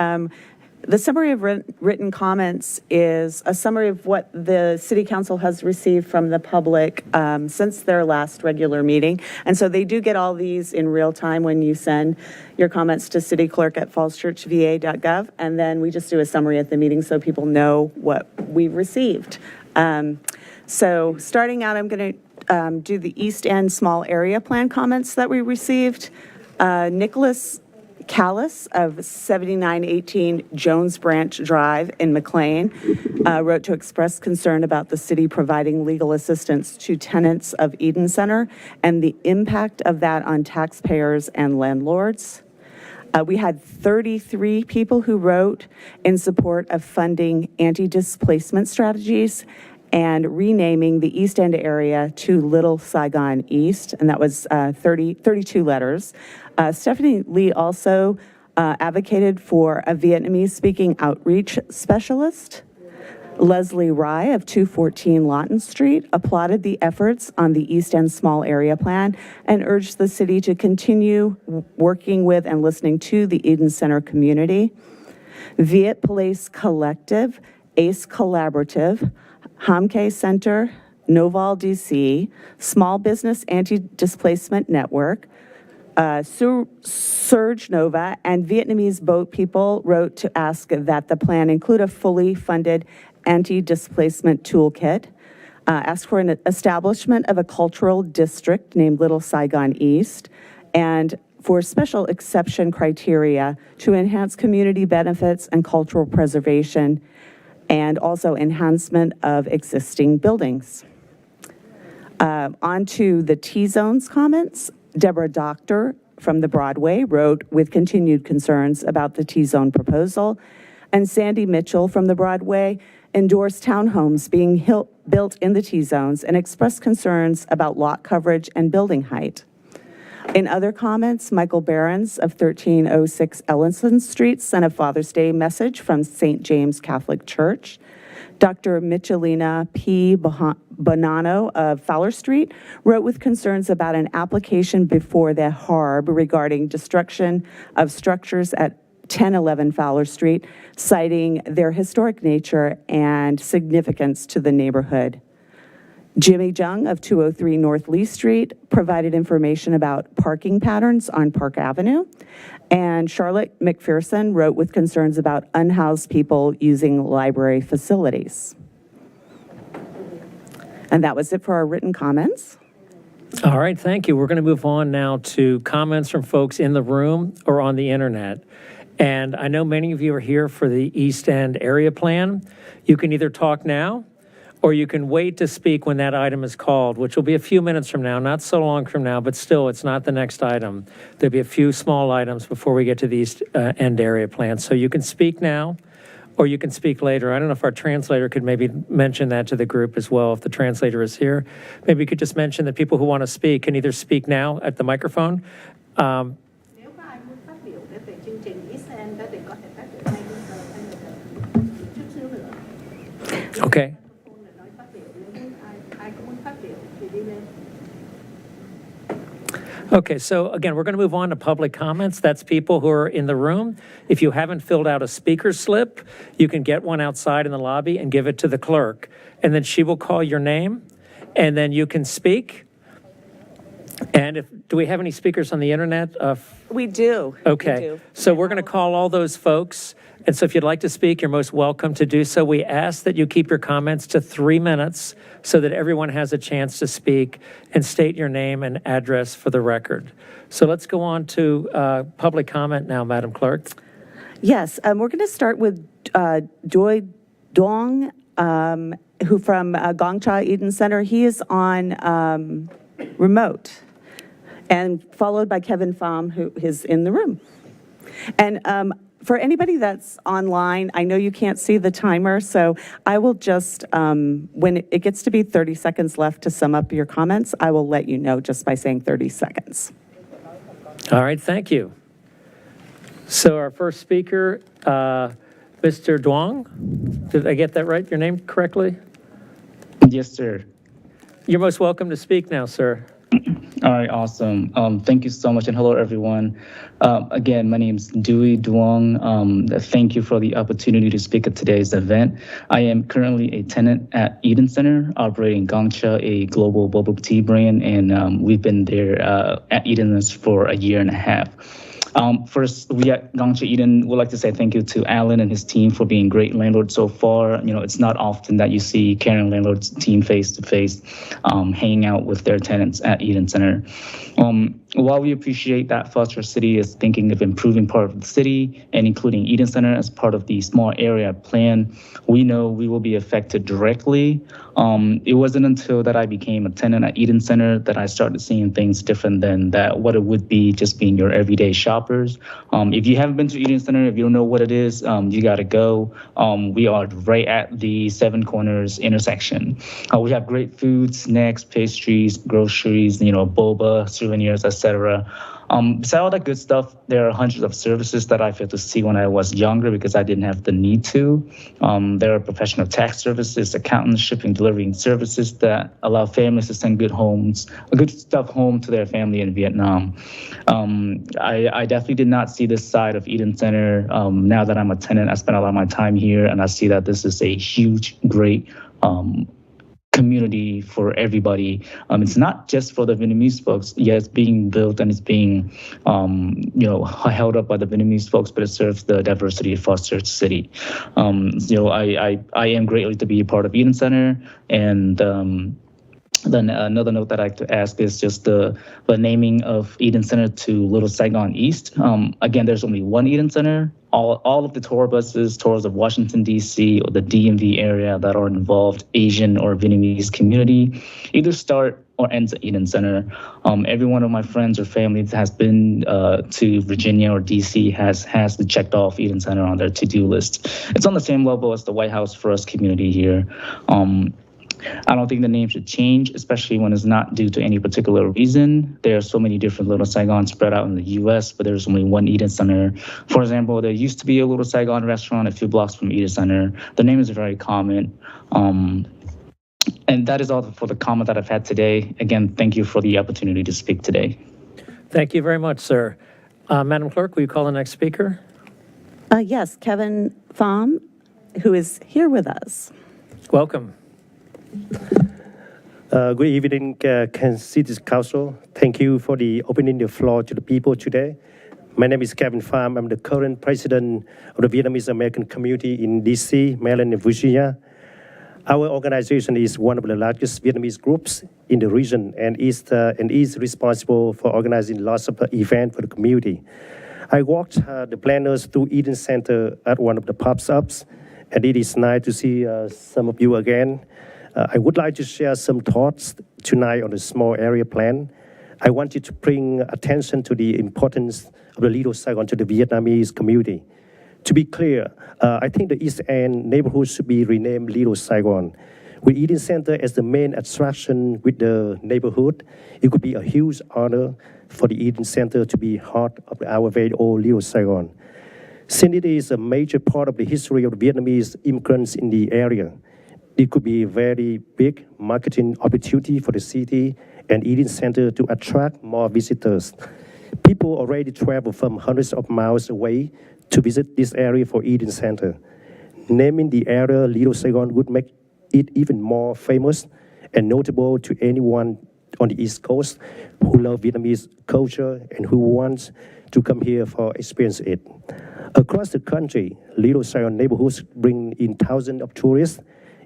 The summary of written comments is a summary of what the City Council has received from the public since their last regular meeting. And so they do get all these in real time when you send your comments to cityclerk@fallschurchva.gov. And then we just do a summary at the meeting so people know what we've received. So starting out, I'm going to do the East End Small Area Plan comments that we received. Nicholas Callis of 7918 Jones Branch Drive in McLean wrote to express concern about the city providing legal assistance to tenants of Eden Center and the impact of that on taxpayers and landlords. We had 33 people who wrote in support of funding anti-displacement strategies and renaming the East End area to Little Saigon East, and that was 32 letters. Stephanie Lee also advocated for a Vietnamese-speaking outreach specialist. Leslie Rye of 214 Lawton Street applauded the efforts on the East End Small Area Plan and urged the city to continue working with and listening to the Eden Center community. Viet Police Collective, ACE Collaborative, Hamke Center, Noval DC, Small Business Anti-Displacement Network, Surge Nova, and Vietnamese boat people wrote to ask that the plan include a fully funded anti-displacement toolkit, asked for an establishment of a cultural district named Little Saigon East, and for special exception criteria to enhance community benefits and cultural preservation, and also enhancement of existing buildings. On to the T-Zones comments. Deborah Doctor from the Broadway wrote with continued concerns about the T-Zone proposal, and Sandy Mitchell from the Broadway endorsed townhomes being built in the T-Zones and expressed concerns about lot coverage and building height. In other comments, Michael Behrens of 1306 Ellison Street sent a Father's Day message from St. James Catholic Church. Dr. Michelina P. Bonanno of Fowler Street wrote with concerns about an application before the HARB regarding destruction of structures at 1011 Fowler Street, citing their historic nature and significance to the neighborhood. Jimmy Jung of 203 North Lee Street provided information about parking patterns on Park Avenue. And Charlotte McPherson wrote with concerns about unhoused people using library facilities. And that was it for our written comments. All right, thank you. We're going to move on now to comments from folks in the room or on the internet. And I know many of you are here for the East End Area Plan. You can either talk now, or you can wait to speak when that item is called, which will be a few minutes from now, not so long from now, but still, it's not the next item. There'll be a few small items before we get to the East End Area Plan. So you can speak now, or you can speak later. I don't know if our translator could maybe mention that to the group as well, if the translator is here. Maybe you could just mention that people who want to speak can either speak now at the microphone. Okay. Okay, so again, we're going to move on to public comments. That's people who are in the room. If you haven't filled out a speaker slip, you can get one outside in the lobby and give it to the clerk. And then she will call your name, and then you can speak. And do we have any speakers on the internet? We do. Okay, We do. so we're going to call all those folks. And so if you'd like to speak, you're most welcome to do so. We ask that you keep your comments to 3 minutes so that everyone has a chance to speak, and state your name and address for the record. So let's go on to public comment now, Madam Clerk. Yes, we're going to start with Doi Dong, who from Gongcha Eden Center. He is on remote, and followed by Kevin Pham, who is in the room. And for anybody that's online, I know you can't see the timer, so I will just, when it gets to be 30 seconds left to sum up your comments, I will let you know just by saying 30 seconds. All right, thank you. So our first speaker, Mr. Duong, did I get that right, your name correctly? Yes, sir. You're most welcome to speak now, sir. All right, awesome. Thank you so much, and hello, everyone. Again, my name is Dewey Duong. Thank you for the opportunity to speak at today's event. I am currently a tenant at Eden Center, operating Gongcha, a global boba tea brand, and we've been there at Eden for a year and a half. First, we at Gongcha Eden would like to say thank you to Alan and his team for being great landlords so far. You know, it's not often that you see caring landlords team face to face, hanging out with their tenants at Eden Center. While we appreciate that Foster City is thinking of improving part of the city and including Eden Center as part of the small area plan, we know we will be affected directly. It wasn't until that I became a tenant at Eden Center that I started seeing things different than that what it would be just being your everyday shoppers. If you haven't been to Eden Center, if you don't know what it is, you gotta go. We are right at the Seven Corners intersection. We have great food, snacks, pastries, groceries, boba, souvenirs, etc. Besides all that good stuff, there are hundreds of services that I failed to see when I was younger because I didn't have the need to. There are professional tax services, accountants, shipping, delivering services that allow families to send good stuff home to their family in Vietnam. I definitely did not see this side of Eden Center. Now that I'm a tenant, I spend a lot of my time here, and I see that this is a huge, great community for everybody. It's not just for the Vietnamese folks. Yeah, it's being built and it's being, held up by the Vietnamese folks, but it serves the diversity of Foster City. I am greatly to be a part of Eden Center, and then another note that I like to ask is just the naming of Eden Center to Little Saigon East. Again, there's only one Eden Center. All of the tour buses, tours of Washington, D.C., or the DMV area that are involved Asian or Vietnamese community either start or ends at Eden Center. Every one of my friends or family that has been to Virginia or D.C. has checked off Eden Center on their to-do list. It's on the same level as the White House for Us community here. I don't think the name should change, especially when it's not due to any particular reason. There are so many different Little Saigon spread out in the U.S., but there's only one Eden Center. For example, there used to be a Little Saigon restaurant a few blocks from Eden Center. The name is very common. And that is all for the comment that I've had today. Again, thank you for the opportunity to speak today. Thank you very much, sir. Madam Clerk, will you call the next speaker? Yes, Kevin Pham, who is here with us. Welcome. Good evening, Kansas City Council. Thank you for the opening the floor to the people today. My name is Kevin Pham. I'm the current president of the Vietnamese American community in D.C., Maryland, and Virginia. Our organization is one of the largest Vietnamese groups in the region and is responsible for organizing lots of events for the community. I walked the planners through Eden Center at one of the pop-ups, and it is nice to see some of you again. I would like to share some thoughts tonight on the small area plan. I wanted to bring attention to the importance of the Little Saigon to the Vietnamese community. To be clear, I think the East End neighborhood should be renamed Little Saigon. With Eden Center as the main attraction with the neighborhood, it could be a huge honor for the Eden Center to be heart of our very own Little Saigon. Since it is a major part of the history of the Vietnamese immigrants in the area, it could be a very big marketing opportunity for the city and Eden Center to attract more visitors. People already travel from hundreds of miles away to visit this area for Eden Center. Naming the area Little Saigon would make it even more famous and notable to anyone on the East Coast who love Vietnamese culture and who wants to come here for experience it. Across the country, Little Saigon neighborhoods bring in thousands of tourists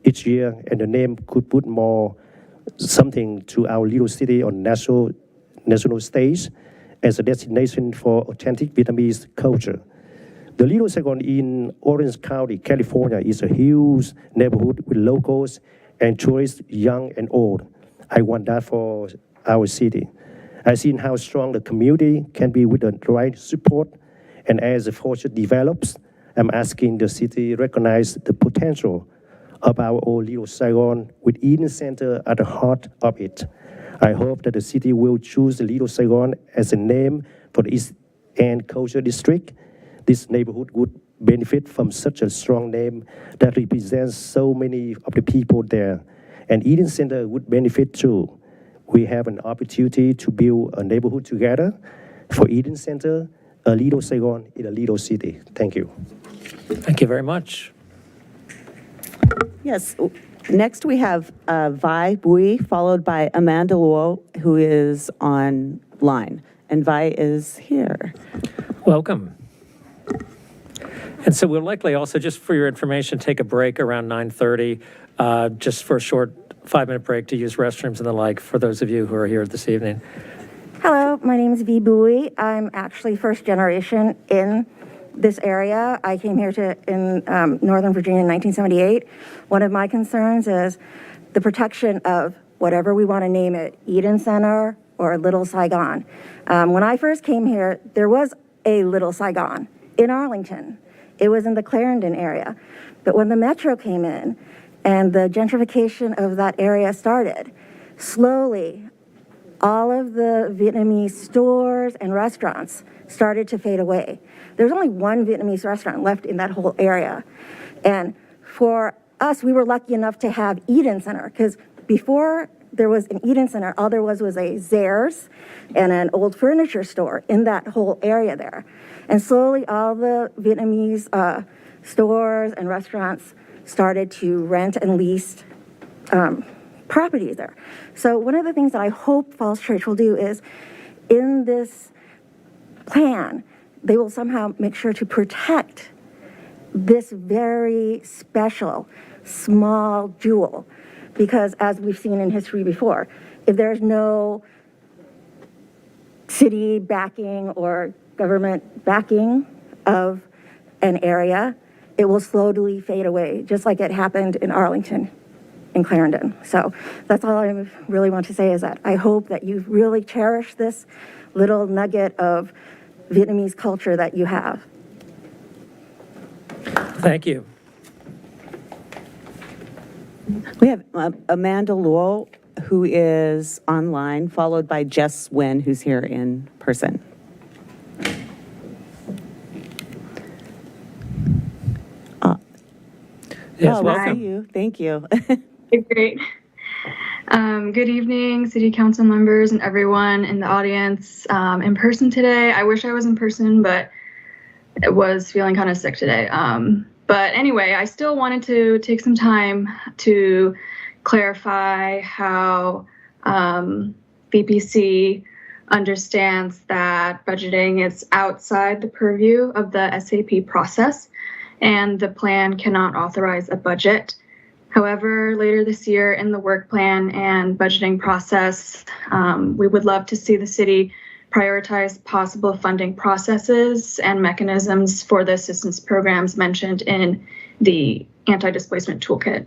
each year, and the name could put more something to our little city on national stage as a destination for authentic Vietnamese culture. The Little Saigon in Orange County, California is a huge neighborhood with locals and tourists, young and old. I want that for our city. I've seen how strong the community can be with the right support, and as the future develops, I'm asking the city recognize the potential of our old Little Saigon with Eden Center at the heart of it. I hope that the city will choose the Little Saigon as a name for the East End Culture District. This neighborhood would benefit from such a strong name that represents so many of the people there. And Eden Center would benefit too. we have an opportunity to build a neighborhood together for Eden Center, a little Saigon in a little city. Thank you. Thank you very much. Yes. Next, we have Vi Bui, followed by Amanda Luo, who is online. And Vi is here. Welcome. And so we'll likely also, just for your information, take a break around 9:30, just for a short 5-minute break to use restrooms and the like for those of you who are here this evening. Hello, my name is Vi Bui. I'm actually first generation in this area. I came here in Northern Virginia in 1978. One of my concerns is the protection of whatever we want to name it, Eden Center or Little Saigon. When I first came here, there was a Little Saigon in Arlington. It was in the Clarendon area. But when the metro came in and the gentrification of that area started, slowly, all of the Vietnamese stores and restaurants started to fade away. There's only one Vietnamese restaurant left in that whole area. And for us, we were lucky enough to have Eden Center, because before there was an Eden Center, all there was a Zehrs and an old furniture store in that whole area there. And slowly all the Vietnamese stores and restaurants started to rent and lease properties there. So one of the things that I hope Falls Church will do is, in this plan, they will somehow make sure to protect this very special, small jewel. Because as we've seen in history before, if there's no city backing or government backing of an area, it will slowly fade away, just like it happened in Arlington and Clarendon. So that's all I really want to say, is that I hope that you really cherish this little nugget of Vietnamese culture that you have. Thank you. We have Amanda Luo, who is online, followed by Jess Nguyen, who's here in person. Yes, oh, welcome. You. Thank you. Great. Good evening, City Council members and everyone in the audience in person today. I wish I was in person, but I was feeling kind of sick today. But anyway, I still wanted to take some time to clarify how VPC understands that budgeting is outside the purview of the SAP process, and the plan cannot authorize a budget. However, later this year in the work plan and budgeting process, we would love to see the city prioritize possible funding processes and mechanisms for the assistance programs mentioned in the anti-displacement toolkit.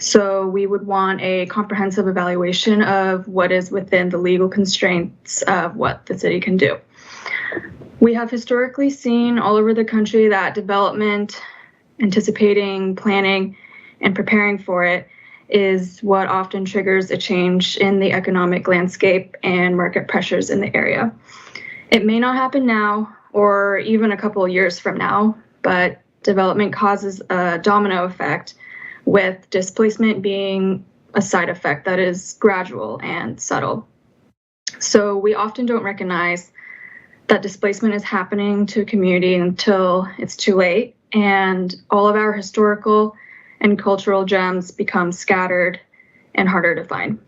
So we would want a comprehensive evaluation of what is within the legal constraints of what the city can do. We have historically seen all over the country that development, anticipating, planning, and preparing for it is what often triggers a change in the economic landscape and market pressures in the area. It may not happen now or even a couple of years from now, but development causes a domino effect, with displacement being a side effect that is gradual and subtle. So we often don't recognize that displacement is happening to a community until it's too late, and all of our historical and cultural gems become scattered and harder to find.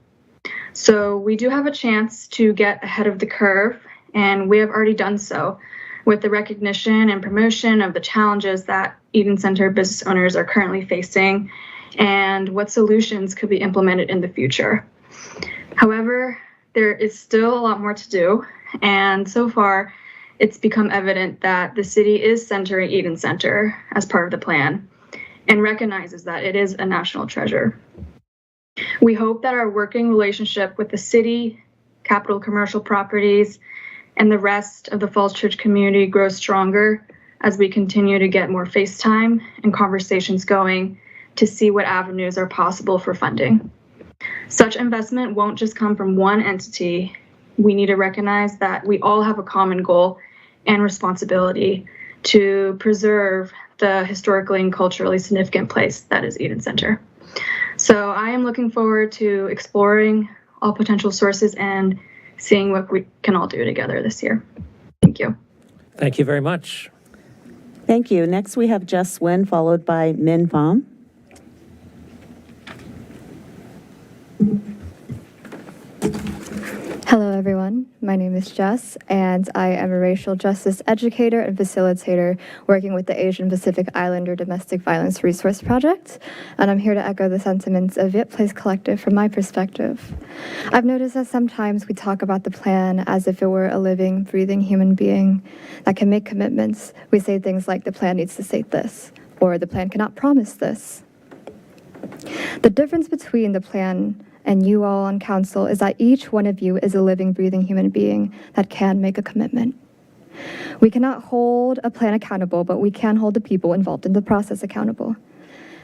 So we do have a chance to get ahead of the curve, and we have already done so with the recognition and promotion of the challenges that Eden Center business owners are currently facing and what solutions could be implemented in the future. However, there is still a lot more to do, and so far it's become evident that the city is centering Eden Center as part of the plan and recognizes that it is a national treasure. We hope that our working relationship with the city, Capital Commercial Properties, and the rest of the Falls Church community grows stronger as we continue to get more face time and conversations going to see what avenues are possible for funding. Such investment won't just come from one entity. We need to recognize that we all have a common goal and responsibility to preserve the historically and culturally significant place that is Eden Center. So I am looking forward to exploring all potential sources and seeing what we can all do together this year. Thank you. Thank you very much. Thank you. Next, we have Jess Nguyen, followed by Min Pham. Hello, everyone. My name is Jess, and I am a racial justice educator and facilitator working with the Asian Pacific Islander Domestic Violence Resource Project, and I'm here to echo the sentiments of Viet Place Collective from my perspective. I've noticed that sometimes we talk about the plan as if it were a living, breathing human being that can make commitments. We say things like the plan needs to say this, or the plan cannot promise this. The difference between the plan and you all on council is that each one of you is a living, breathing human being that can make a commitment. We cannot hold a plan accountable, but we can hold the people involved in the process accountable.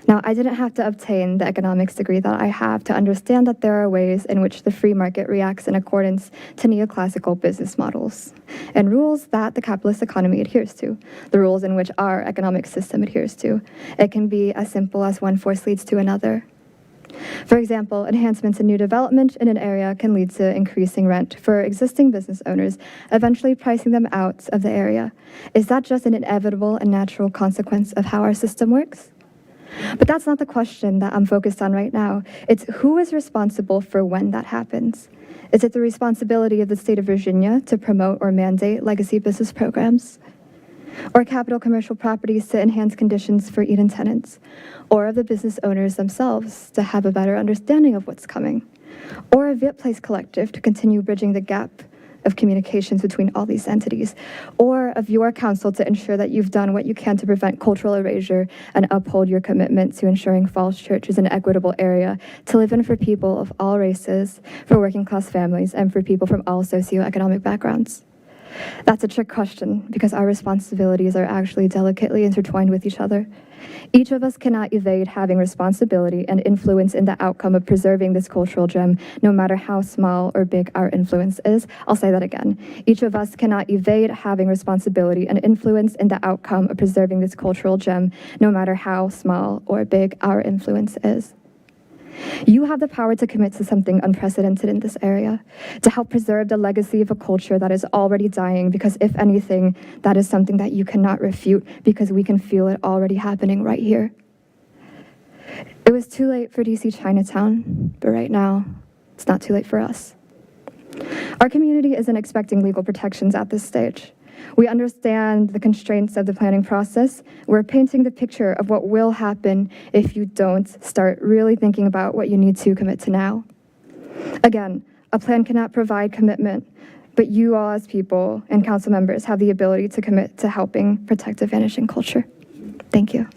Now, I didn't have to obtain the economics degree that I have to understand that there are ways in which the free market reacts in accordance to neoclassical business models and rules that the capitalist economy adheres to, the rules in which our economic system adheres to. It can be as simple as one force leads to another. For example, enhancements in new development in an area can lead to increasing rent for existing business owners, eventually pricing them out of the area. Is that just an inevitable and natural consequence of how our system works? But that's not the question that I'm focused on right now. It's who is responsible for when that happens. Is it the responsibility of the state of Virginia to promote or mandate legacy business programs? Or capital commercial properties to enhance conditions for Eden tenants? Or of the business owners themselves to have a better understanding of what's coming? Or a Viet Place Collective to continue bridging the gap of communications between all these entities? Or of your council to ensure that you've done what you can to prevent cultural erasure and uphold your commitment to ensuring Falls Church is an equitable area to live in for people of all races, for working class families, and for people from all socioeconomic backgrounds? That's a trick question because our responsibilities are actually delicately intertwined with each other. Each of us cannot evade having responsibility and influence in the outcome of preserving this cultural gem, no matter how small or big our influence is. I'll say that again. Each of us cannot evade having responsibility and influence in the outcome of preserving this cultural gem, no matter how small or big our influence is. You have the power to commit to something unprecedented in this area, to help preserve the legacy of a culture that is already dying, because if anything, that is something that you cannot refute because we can feel it already happening right here. It was too late for DC Chinatown, but right now, it's not too late for us. Our community isn't expecting legal protections at this stage. We understand the constraints of the planning process. We're painting the picture of what will happen if you don't start really thinking about what you need to commit to now. Again, a plan cannot provide commitment, but you all as people and council members have the ability to commit to helping protect a vanishing culture. Thank you.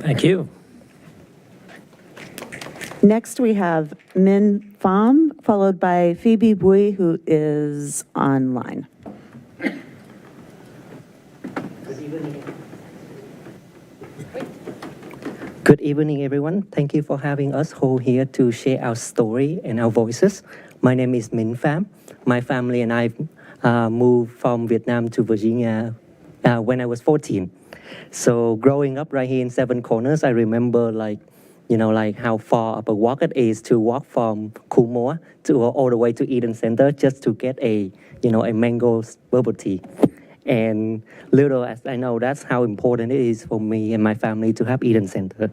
Thank you. Next, we have Min Pham, followed by Phoebe Bui, who is online. Good evening, everyone. Thank you for having us all here to share our story and our voices. My name is Min Pham. My family and I moved from Vietnam to Virginia when I was 14. So growing up right here in Seven Corners, I remember how far of a walk it is to walk from Khu Mua to all the way to Eden Center just to get a mango bubble tea. And little as I know, that's how important it is for me and my family to have Eden Center.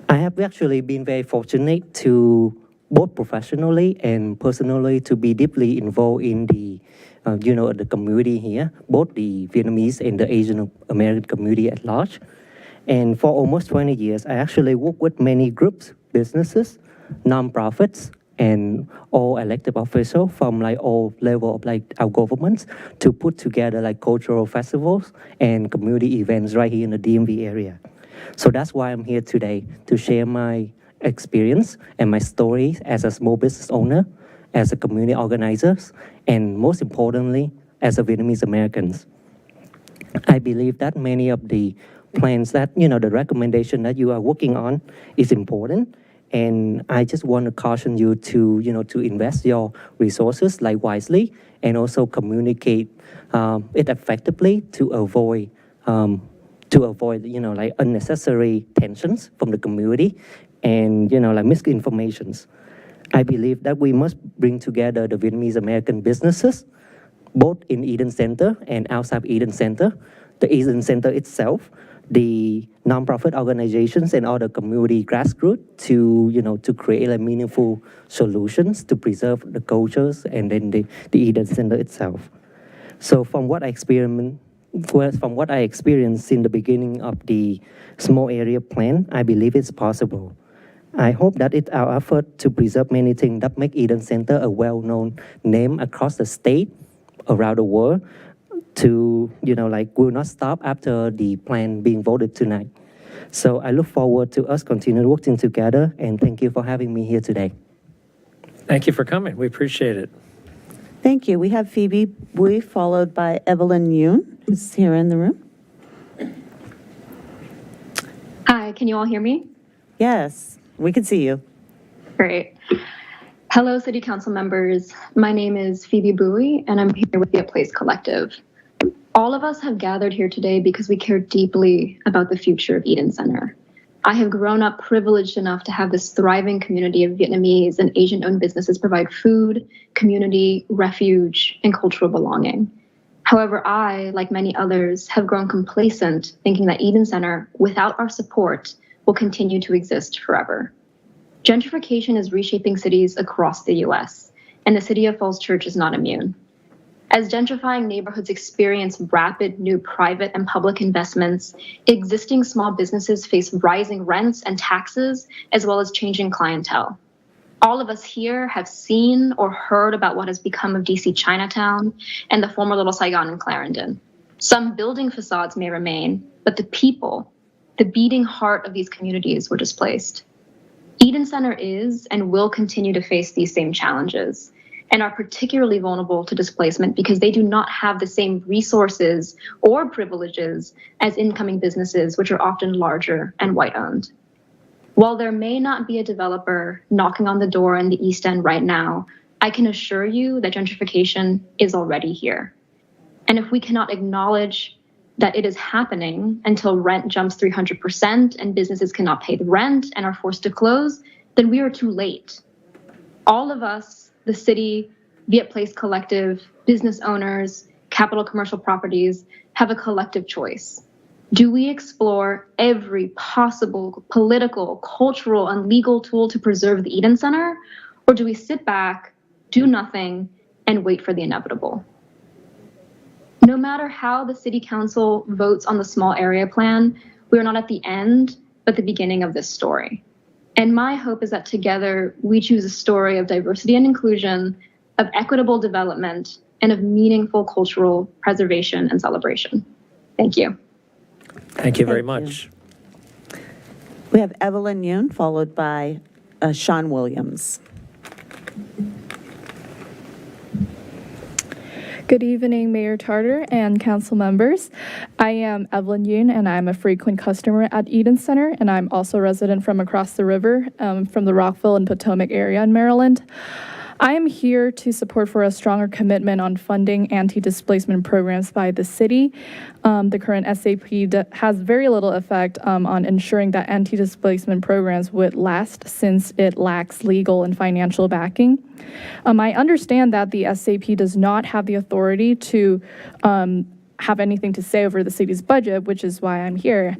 I have actually been very fortunate to both professionally and personally to be deeply involved in the community here, both the Vietnamese and the Asian American community at large. And for almost 20 years, I actually work with many groups, businesses, nonprofits, and all elected officials from all level of our governments to put together cultural festivals and community events right here in the DMV area. So that's why I'm here today, to share my experience and my story as a small business owner, as a community organizer, and most importantly, as a Vietnamese Americans. I believe that many of the plans that, the recommendation that you are working on is important. And I just want to caution you to, to invest your resources wisely and also communicate it effectively to avoid unnecessary tensions from the community and, misinformations. I believe that we must bring together the Vietnamese American businesses, both in Eden Center and outside Eden Center, the Eden Center itself, the nonprofit organizations and other community grassroots to create a meaningful solutions to preserve the cultures and then the Eden Center itself. So from what I experienced in the beginning of the small area plan, I believe it's possible. I hope that it's our effort to preserve many things that make Eden Center a well-known name across the state, around the world, to, will not stop after the plan being voted tonight. So I look forward to us continue working together, and thank you for having me here today. Thank you for coming. We appreciate it. Thank you. We have Phoebe Bui, followed by Evelyn Yoon, who's here in the room. Hi, can you all hear me? Yes, we can see you. Great. Hello, City Council members. My name is Phoebe Bowie, and I'm here with the Viet Place Collective. All of us have gathered here today because we care deeply about the future of Eden Center. I have grown up privileged enough to have this thriving community of Vietnamese and Asian-owned businesses provide food, community, refuge, and cultural belonging. However, I, like many others, have grown complacent thinking that Eden Center, without our support, will continue to exist forever. Gentrification is reshaping cities across the US, and the city of Falls Church is not immune. As gentrifying neighborhoods experience rapid new private and public investments, existing small businesses face rising rents and taxes, as well as changing clientele. All of us here have seen or heard about what has become of DC Chinatown and the former Little Saigon in Clarendon. Some building facades may remain, but the people, the beating heart of these communities, were displaced. Eden Center is and will continue to face these same challenges and are particularly vulnerable to displacement because they do not have the same resources or privileges as incoming businesses, which are often larger and white-owned. While there may not be a developer knocking on the door in the East End right now, I can assure you that gentrification is already here. And if we cannot acknowledge that it is happening until rent jumps 300% and businesses cannot pay the rent and are forced to close, then we are too late. All of us, the city, Viet Place Collective, business owners, Capital Commercial Properties, have a collective choice. Do we explore every possible political, cultural, and legal tool to preserve the Eden Center? Or do we sit back, do nothing, and wait for the inevitable? No matter how the City Council votes on the small area plan, we are not at the end, but the beginning of this story. And my hope is that together we choose a story of diversity and inclusion, of equitable development, and of meaningful cultural preservation and celebration. Thank you. Thank you very much. We have Evelyn Yoon, followed by Sean Williams. Good evening, Mayor Tarter and council members. I am Evelyn Yoon, and I'm a frequent customer at Eden Center, and I'm also a resident from across the river, from the Rockville and Potomac area in Maryland. I am here to support for a stronger commitment on funding anti-displacement programs by the city. The current SAP has very little effect on ensuring that anti-displacement programs would last since it lacks legal and financial backing. I understand that the SAP does not have the authority to have anything to say over the city's budget, which is why I'm here,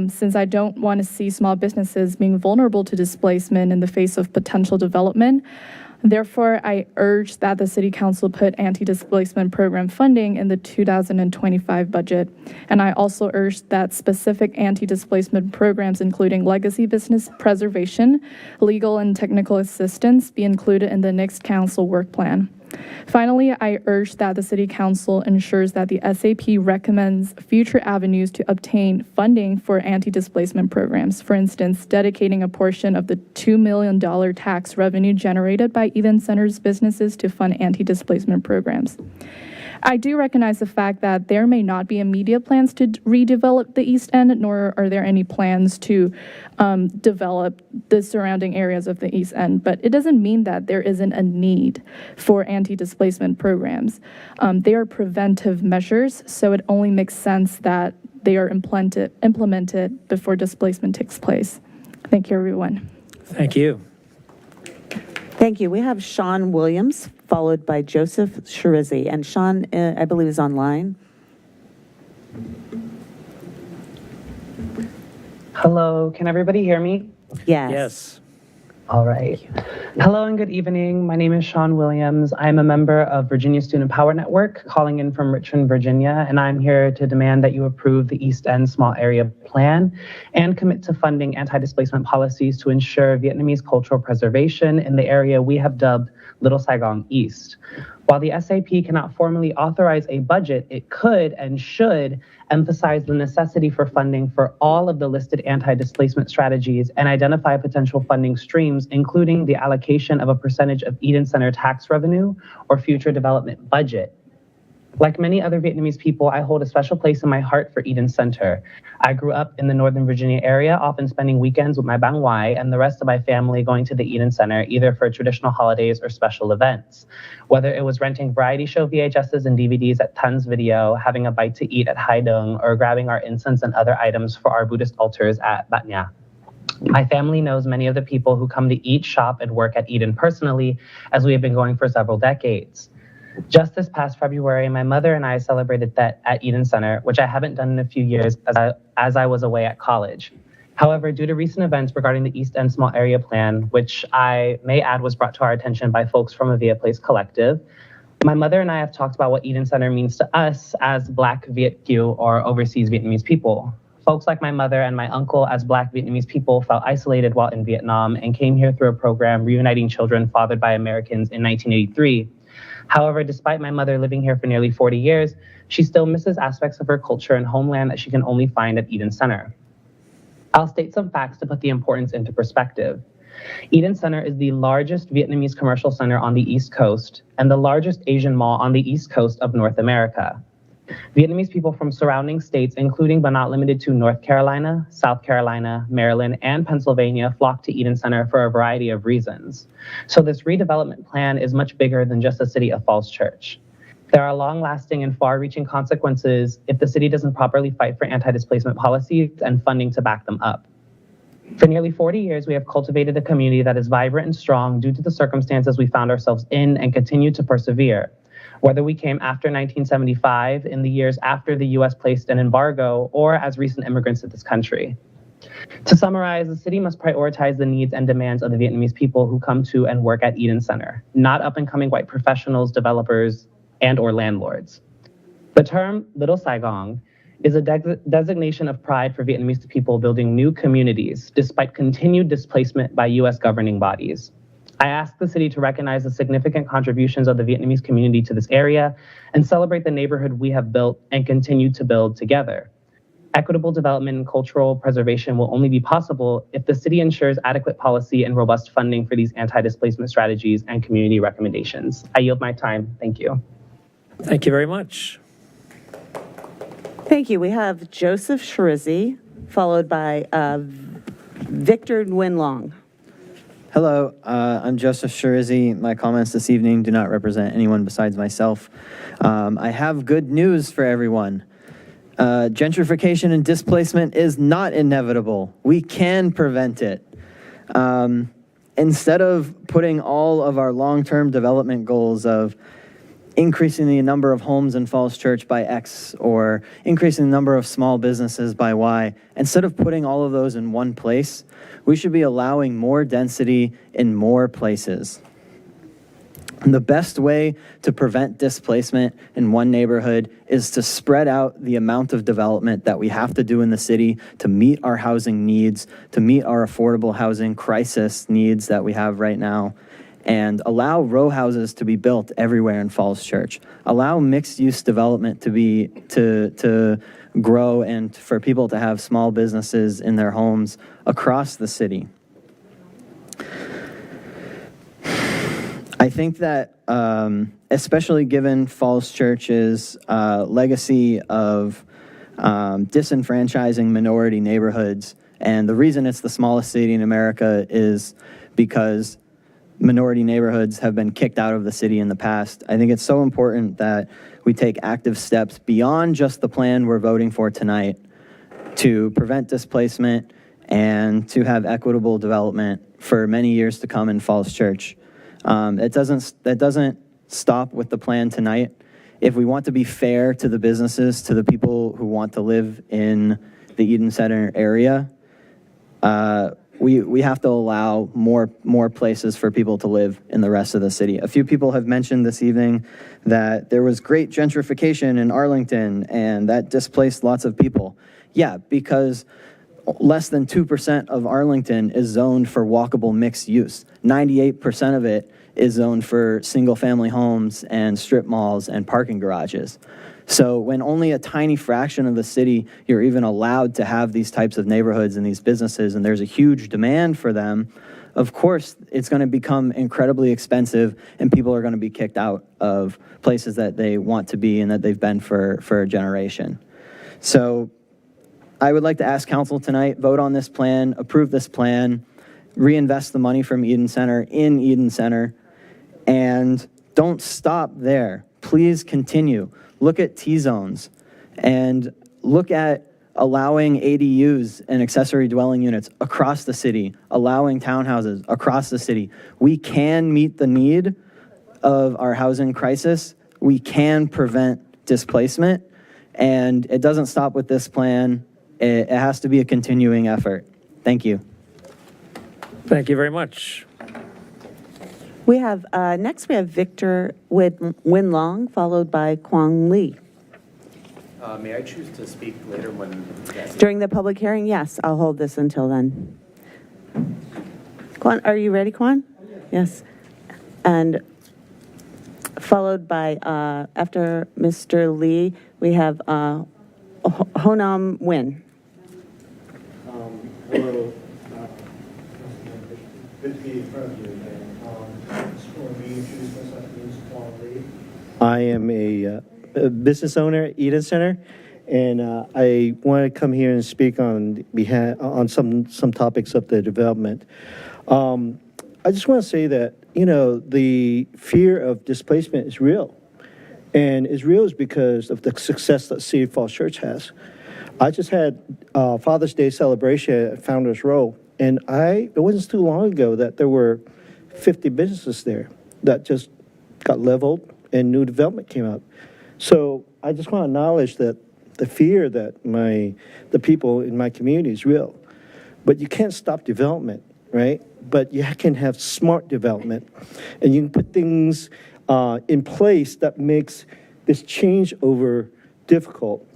since I don't want to see small businesses being vulnerable to displacement in the face of potential development. Therefore, I urge that the City Council put anti-displacement program funding in the 2025 budget. And I also urge that specific anti-displacement programs, including legacy business preservation, legal and technical assistance, be included in the next council work plan. Finally, I urge that the City Council ensures that the SAP recommends future avenues to obtain funding for anti-displacement programs. For instance, dedicating a portion of the $2 million tax revenue generated by Eden Center's businesses to fund anti-displacement programs. I do recognize the fact that there may not be immediate plans to redevelop the East End, nor are there any plans to develop the surrounding areas of the East End, but it doesn't mean that there isn't a need for anti-displacement programs. They are preventive measures, so it only makes sense that they are implemented before displacement takes place. Thank you, everyone. Thank you. Thank you. We have Sean Williams, followed by Joseph Shirizi. And Sean, I believe, is online. Hello, can everybody hear me? Yes. Yes. All right. Hello and good evening. My name is Sean Williams. I'm a member of Virginia Student Power Network, calling in from Richmond, Virginia, and I'm here to demand that you approve the East End Small Area Plan and commit to funding anti-displacement policies to ensure Vietnamese cultural preservation in the area we have dubbed Little Saigon East. While the SAP cannot formally authorize a budget, it could and should emphasize the necessity for funding for all of the listed anti-displacement strategies and identify potential funding streams, including the allocation of a percentage of Eden Center tax revenue or future development budget. Like many other Vietnamese people, I hold a special place in my heart for Eden Center. I grew up in the Northern Virginia area, often spending weekends with my Bang Wai and the rest of my family going to the Eden Center, either for traditional holidays or special events. Whether it was renting variety show VHSs and DVDs at Tans Video, having a bite to eat at Hai Dung, or grabbing our incense and other items for our Buddhist altars at Bat Nha. My family knows many of the people who come to eat, shop, and work at Eden personally, as we have been going for several decades. Just this past February, my mother and I celebrated Tet at Eden Center, which I haven't done in a few years as I was away at college. However, due to recent events regarding the East End Small Area Plan, which I may add was brought to our attention by folks from a Via Place collective, my mother and I have talked about what Eden Center means to us as Black Viet Kieu, or overseas Vietnamese people. Folks like my mother and my uncle as Black Vietnamese people felt isolated while in Vietnam and came here through a program reuniting children fathered by Americans in 1983. However, despite my mother living here for nearly 40 years, she still misses aspects of her culture and homeland that she can only find at Eden Center. I'll state some facts to put the importance into perspective. Eden Center is the largest Vietnamese commercial center on the East Coast and the largest Asian mall on the East Coast of North America. Vietnamese people from surrounding states, including but not limited to North Carolina, South Carolina, Maryland, and Pennsylvania, flock to Eden Center for a variety of reasons. So this redevelopment plan is much bigger than just the city of Falls Church. There are long-lasting and far-reaching consequences if the city doesn't properly fight for anti-displacement policies and funding to back them up. For nearly 40 years, we have cultivated a community that is vibrant and strong due to the circumstances we found ourselves in and continue to persevere. Whether we came after 1975, in the years after the U.S. placed an embargo, or as recent immigrants to this country. To summarize, the city must prioritize the needs and demands of the Vietnamese people who come to and work at Eden Center, not up-and-coming white professionals, developers, and/or landlords. The term Little Saigon is a designation of pride for Vietnamese people building new communities despite continued displacement by U.S. governing bodies. I ask the city to recognize the significant contributions of the Vietnamese community to this area and celebrate the neighborhood we have built and continue to build together. Equitable development and cultural preservation will only be possible if the city ensures adequate policy and robust funding for these anti-displacement strategies and community recommendations. I yield my time. Thank you. Thank you very much. Thank you. We have Joseph Shirizi, followed by Victor Nguyen Long. Hello, I'm Joseph Shirizi. My comments this evening do not represent anyone besides myself. I have good news for everyone. Gentrification and displacement is not inevitable. We can prevent it. Instead of putting all of our long-term development goals of increasing the number of homes in Falls Church by X or increasing the number of small businesses by Y, instead of putting all of those in one place, we should be allowing more density in more places. And the best way to prevent displacement in one neighborhood is to spread out the amount of development that we have to do in the city to meet our housing needs, to meet our affordable housing crisis needs that we have right now, and allow row houses to be built everywhere in Falls Church. Allow mixed-use development to grow and for people to have small businesses in their homes across the city. I think that, especially given Falls Church's legacy of disenfranchising minority neighborhoods, and the reason it's the smallest city in America is because minority neighborhoods have been kicked out of the city in the past. I think it's so important that we take active steps beyond just the plan we're voting for tonight to prevent displacement and to have equitable development for many years to come in Falls Church. That doesn't stop with the plan tonight. If we want to be fair to the businesses, to the people who want to live in the Eden Center area, we have to allow more places for people to live in the rest of the city. A few people have mentioned this evening that there was great gentrification in Arlington and that displaced lots of people. Yeah, because less than 2% of Arlington is zoned for walkable mixed use. 98% of it is zoned for single-family homes and strip malls and parking garages. So when only a tiny fraction of the city you're even allowed to have these types of neighborhoods and these businesses, and there's a huge demand for them, of course it's going to become incredibly expensive and people are going to be kicked out of places that they want to be and that they've been for a generation. So I would like to ask council tonight, vote on this plan, approve this plan, reinvest the money from Eden Center in Eden Center, and don't stop there. Please continue. Look at T-zones and look at allowing ADUs and accessory dwelling units across the city, allowing townhouses across the city. We can meet the need of our housing crisis. We can prevent displacement, and it doesn't stop with this plan. It has to be a continuing effort. Thank you. Thank you very much. We have, next we have Victor Win-Long, followed by Kwang Lee. May I choose to speak later when? During the public hearing, yes, I'll hold this until then. Kwan, are you ready, Kwan? Yes. And followed by, after Mr. Lee, we have Honam Win. Hello. Good to be in front of you again. Just want to reintroduce myself. My name is Kwang Lee. I am a business owner at Eden Center, and I want to come here and speak on some topics of the development. I just want to say that, you know, the fear of displacement is real, and it's real is because of the success that City Falls Church has. I just had Father's Day celebration at Founders Row, and it wasn't too long ago that there were 50 businesses there that just got leveled and new development came up. So I just want to acknowledge that the fear that the people in my community is real. But you can't stop development, right? But you can have smart development, and you can put things in place that makes this changeover difficult.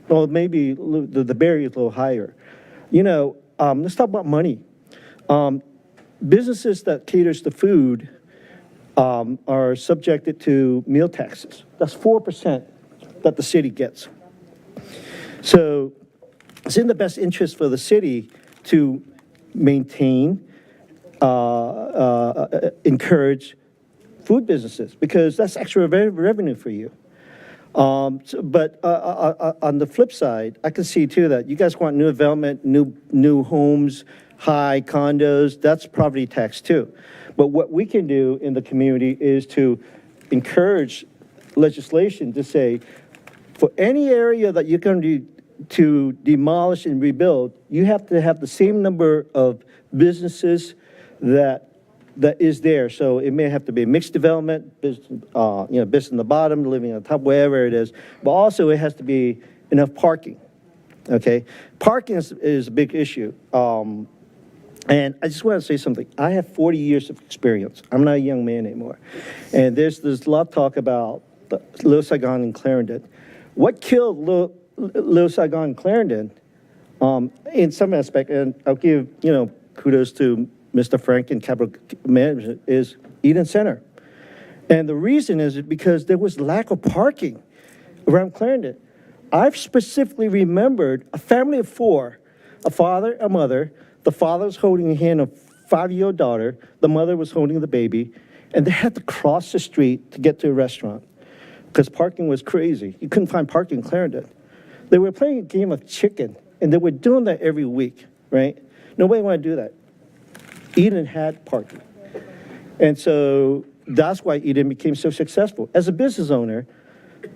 Well, maybe the barrier is a little higher. You know, let's talk about money. Businesses that caters to food are subjected to meal taxes. That's 4% that the city gets. So it's in the best interest for the city to maintain, encourage food businesses, because that's extra revenue for you. But on the flip side, I can see too that you guys want new development, new homes, high condos. That's property tax too. But what we can do in the community is to encourage legislation to say, for any area that you're going to demolish and rebuild, you have to have the same number of businesses that is there. So it may have to be mixed development, business in the bottom, living on top, wherever it is. But also it has to be enough parking, okay? Parking is a big issue. And I just want to say something. I have 40 years of experience. I'm not a young man anymore. And there's a lot of talk about Little Saigon and Clarendon. What killed Little Saigon and Clarendon, in some aspect, and I'll give, kudos to Mr. Frank and Capital Management, is Eden Center. And the reason is because there was lack of parking around Clarendon. I've specifically remembered a family of four, a father, a mother. The father was holding the hand of a 5-year-old daughter. The mother was holding the baby. And they had to cross the street to get to a restaurant because parking was crazy. You couldn't find parking in Clarendon. They were playing a game of chicken, and they were doing that every week, right? Nobody wanted to do that. Eden had parking. And so that's why Eden became so successful. As a business owner,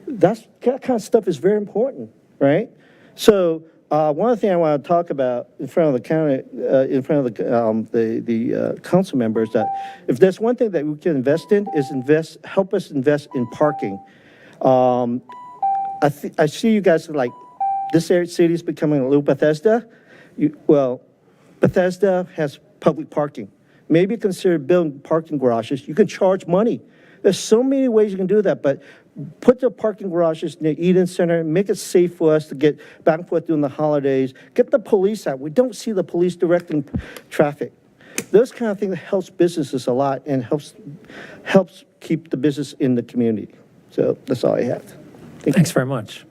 that kind of stuff is very important, right? So One thing I want to talk about in front of the county, in front of the council members, that if there's one thing that we can invest in is help us invest in parking. I see you guys are like, this city is becoming a little Bethesda. Bethesda has public parking. Maybe consider building parking garages. You can charge money. There's so many ways you can do that, but put the parking garages near Eden Center, make it safe for us to get back and forth during the holidays. Get the police out. We don't see the police directing traffic. Those kind of things helps businesses a lot and helps keep the business in the community. So that's all I have. Thanks very much.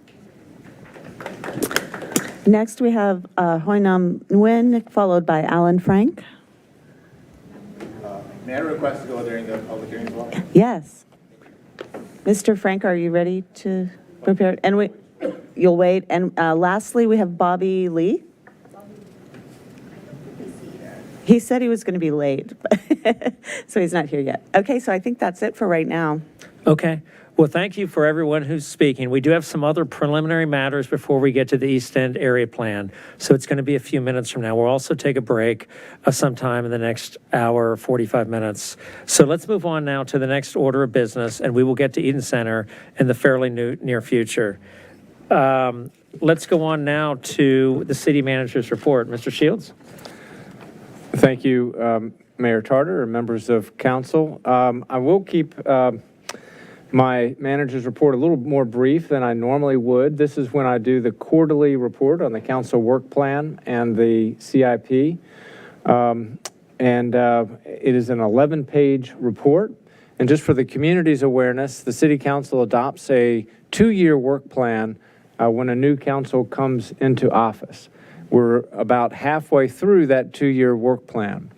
Next, we have Hoinam Nguyen, followed by Alan Frank. May I request to go during the public hearing as well? Yes. Mr. Frank, are you ready to prepare? And you'll wait. And lastly, we have Bobby Lee. He said he was going to be late, so he's not here yet. Okay, so I think that's it for right now. Okay. Well, thank you for everyone who's speaking. We do have some other preliminary matters before we get to the East End area plan. So it's going to be a few minutes from now. We'll also take a break sometime in the next hour, 45 minutes. So let's move on now to the next order of business, and we will get to Eden Center in the fairly near future. Let's go on now to the city manager's report. Mr. Shields? Thank you, Mayor Tarter and members of council. I will keep my manager's report a little more brief than I normally would. This is when I do the quarterly report on the council work plan and the CIP. It is an 11-page report. And just for the community's awareness, the city council adopts a 2-year work plan when a new council comes into office. We're about halfway through that 2-year work plan.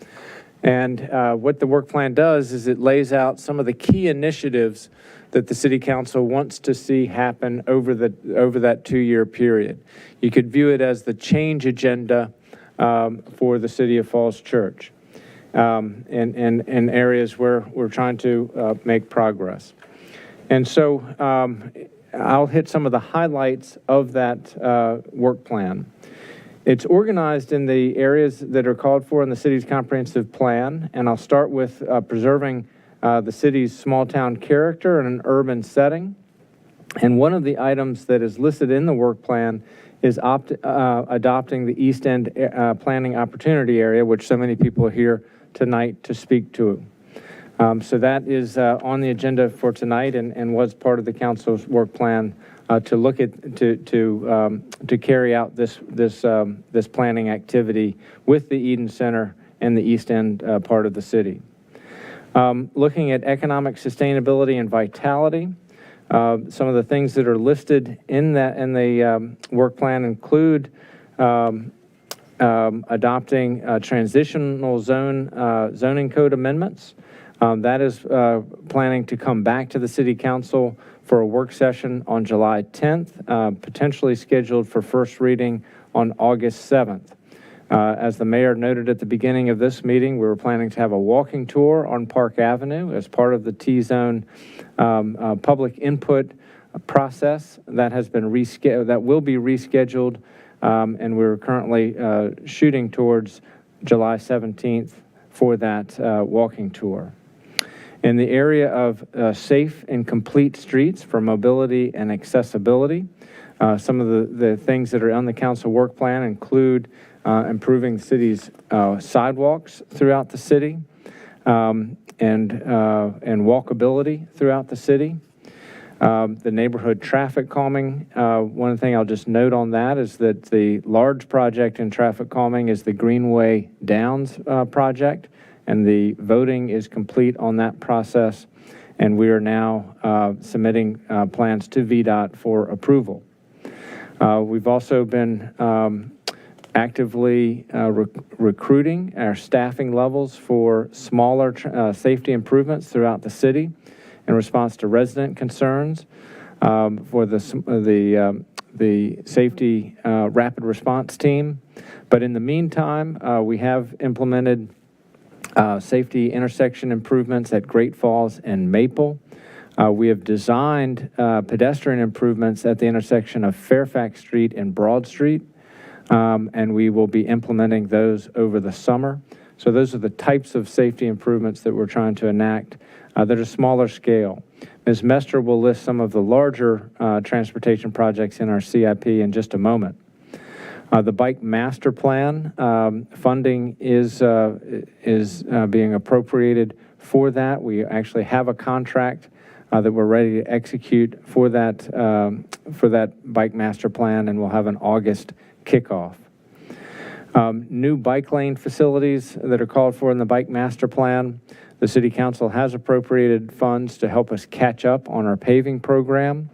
And what the work plan does is it lays out some of the key initiatives that the city council wants to see happen over that 2-year period. You could view it as the change agenda for the city of Falls Church in areas where we're trying to make progress. And so I'll hit some of the highlights of that work plan. It's organized in the areas that are called for in the city's comprehensive plan, and I'll start with preserving the city's small town character in an urban setting. And one of the items that is listed in the work plan is adopting the East End planning opportunity area, which so many people are here tonight to speak to. So that is on the agenda for tonight and was part of the council's work plan to look at to carry out this planning activity with the Eden Center and the East End part of the city. Looking at economic sustainability and vitality, some of the things that are listed in the work plan include adopting transitional zoning code amendments. That is planning to come back to the City Council for a work session on July 10th, potentially scheduled for first reading on August 7th. As the mayor noted at the beginning of this meeting, we were planning to have a walking tour on Park Avenue as part of the T-Zone public input process that has been that will be rescheduled, and we're currently shooting towards July 17th for that walking tour. In the area of safe and complete streets for mobility and accessibility, some of the things that are on the council work plan include improving the city's sidewalks throughout the city and walkability throughout the city. The neighborhood traffic calming, one thing I'll just note on that is that the large project in traffic calming is the Greenway Downs project, and the voting is complete on that process, and we are now submitting plans to VDOT for approval. We've also been actively recruiting our staffing levels for smaller safety improvements throughout the city in response to resident concerns for the safety rapid response team. But in the meantime, we have implemented safety intersection improvements at Great Falls and Maple. We have designed pedestrian improvements at the intersection of Fairfax Street and Broad Street. and we will be implementing those over the summer. So those are the types of safety improvements that we're trying to enact that are smaller scale. Ms. Mester will list some of the larger transportation projects in our CIP in just a moment. The Bike Master Plan funding is being appropriated for that. We actually have a contract that we're ready to execute for that Bike Master Plan, and we'll have an August kickoff. New bike lane facilities that are called for in the Bike Master Plan. The City Council has appropriated funds to help us catch up on our paving program.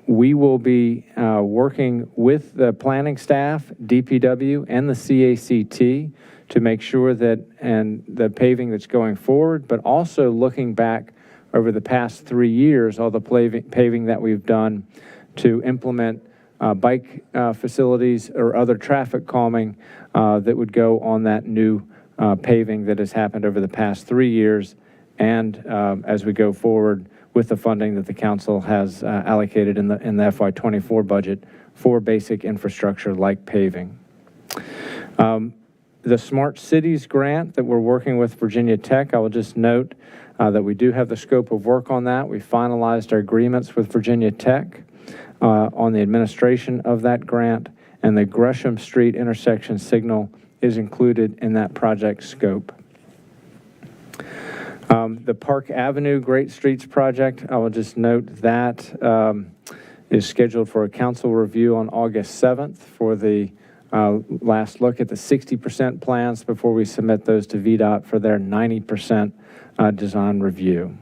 We will be working with the planning staff, DPW, and the CACT to make sure that, and the paving that's going forward, but also looking back over the past 3 years, all the paving that we've done to implement bike facilities or other traffic calming that would go on that new paving that has happened over the past 3 years, and as we go forward with the funding that the council has allocated in the FY24 budget for basic infrastructure like paving. The Smart Cities grant that we're working with Virginia Tech, I will just note that we do have the scope of work on that. We finalized our agreements with Virginia Tech on the administration of that grant, and the Gresham Street intersection signal is included in that project scope. The Park Avenue Great Streets project, I will just note that is scheduled for a council review on August 7th for the last look at the 60% plans before we submit those to VDOT for their 90% design review.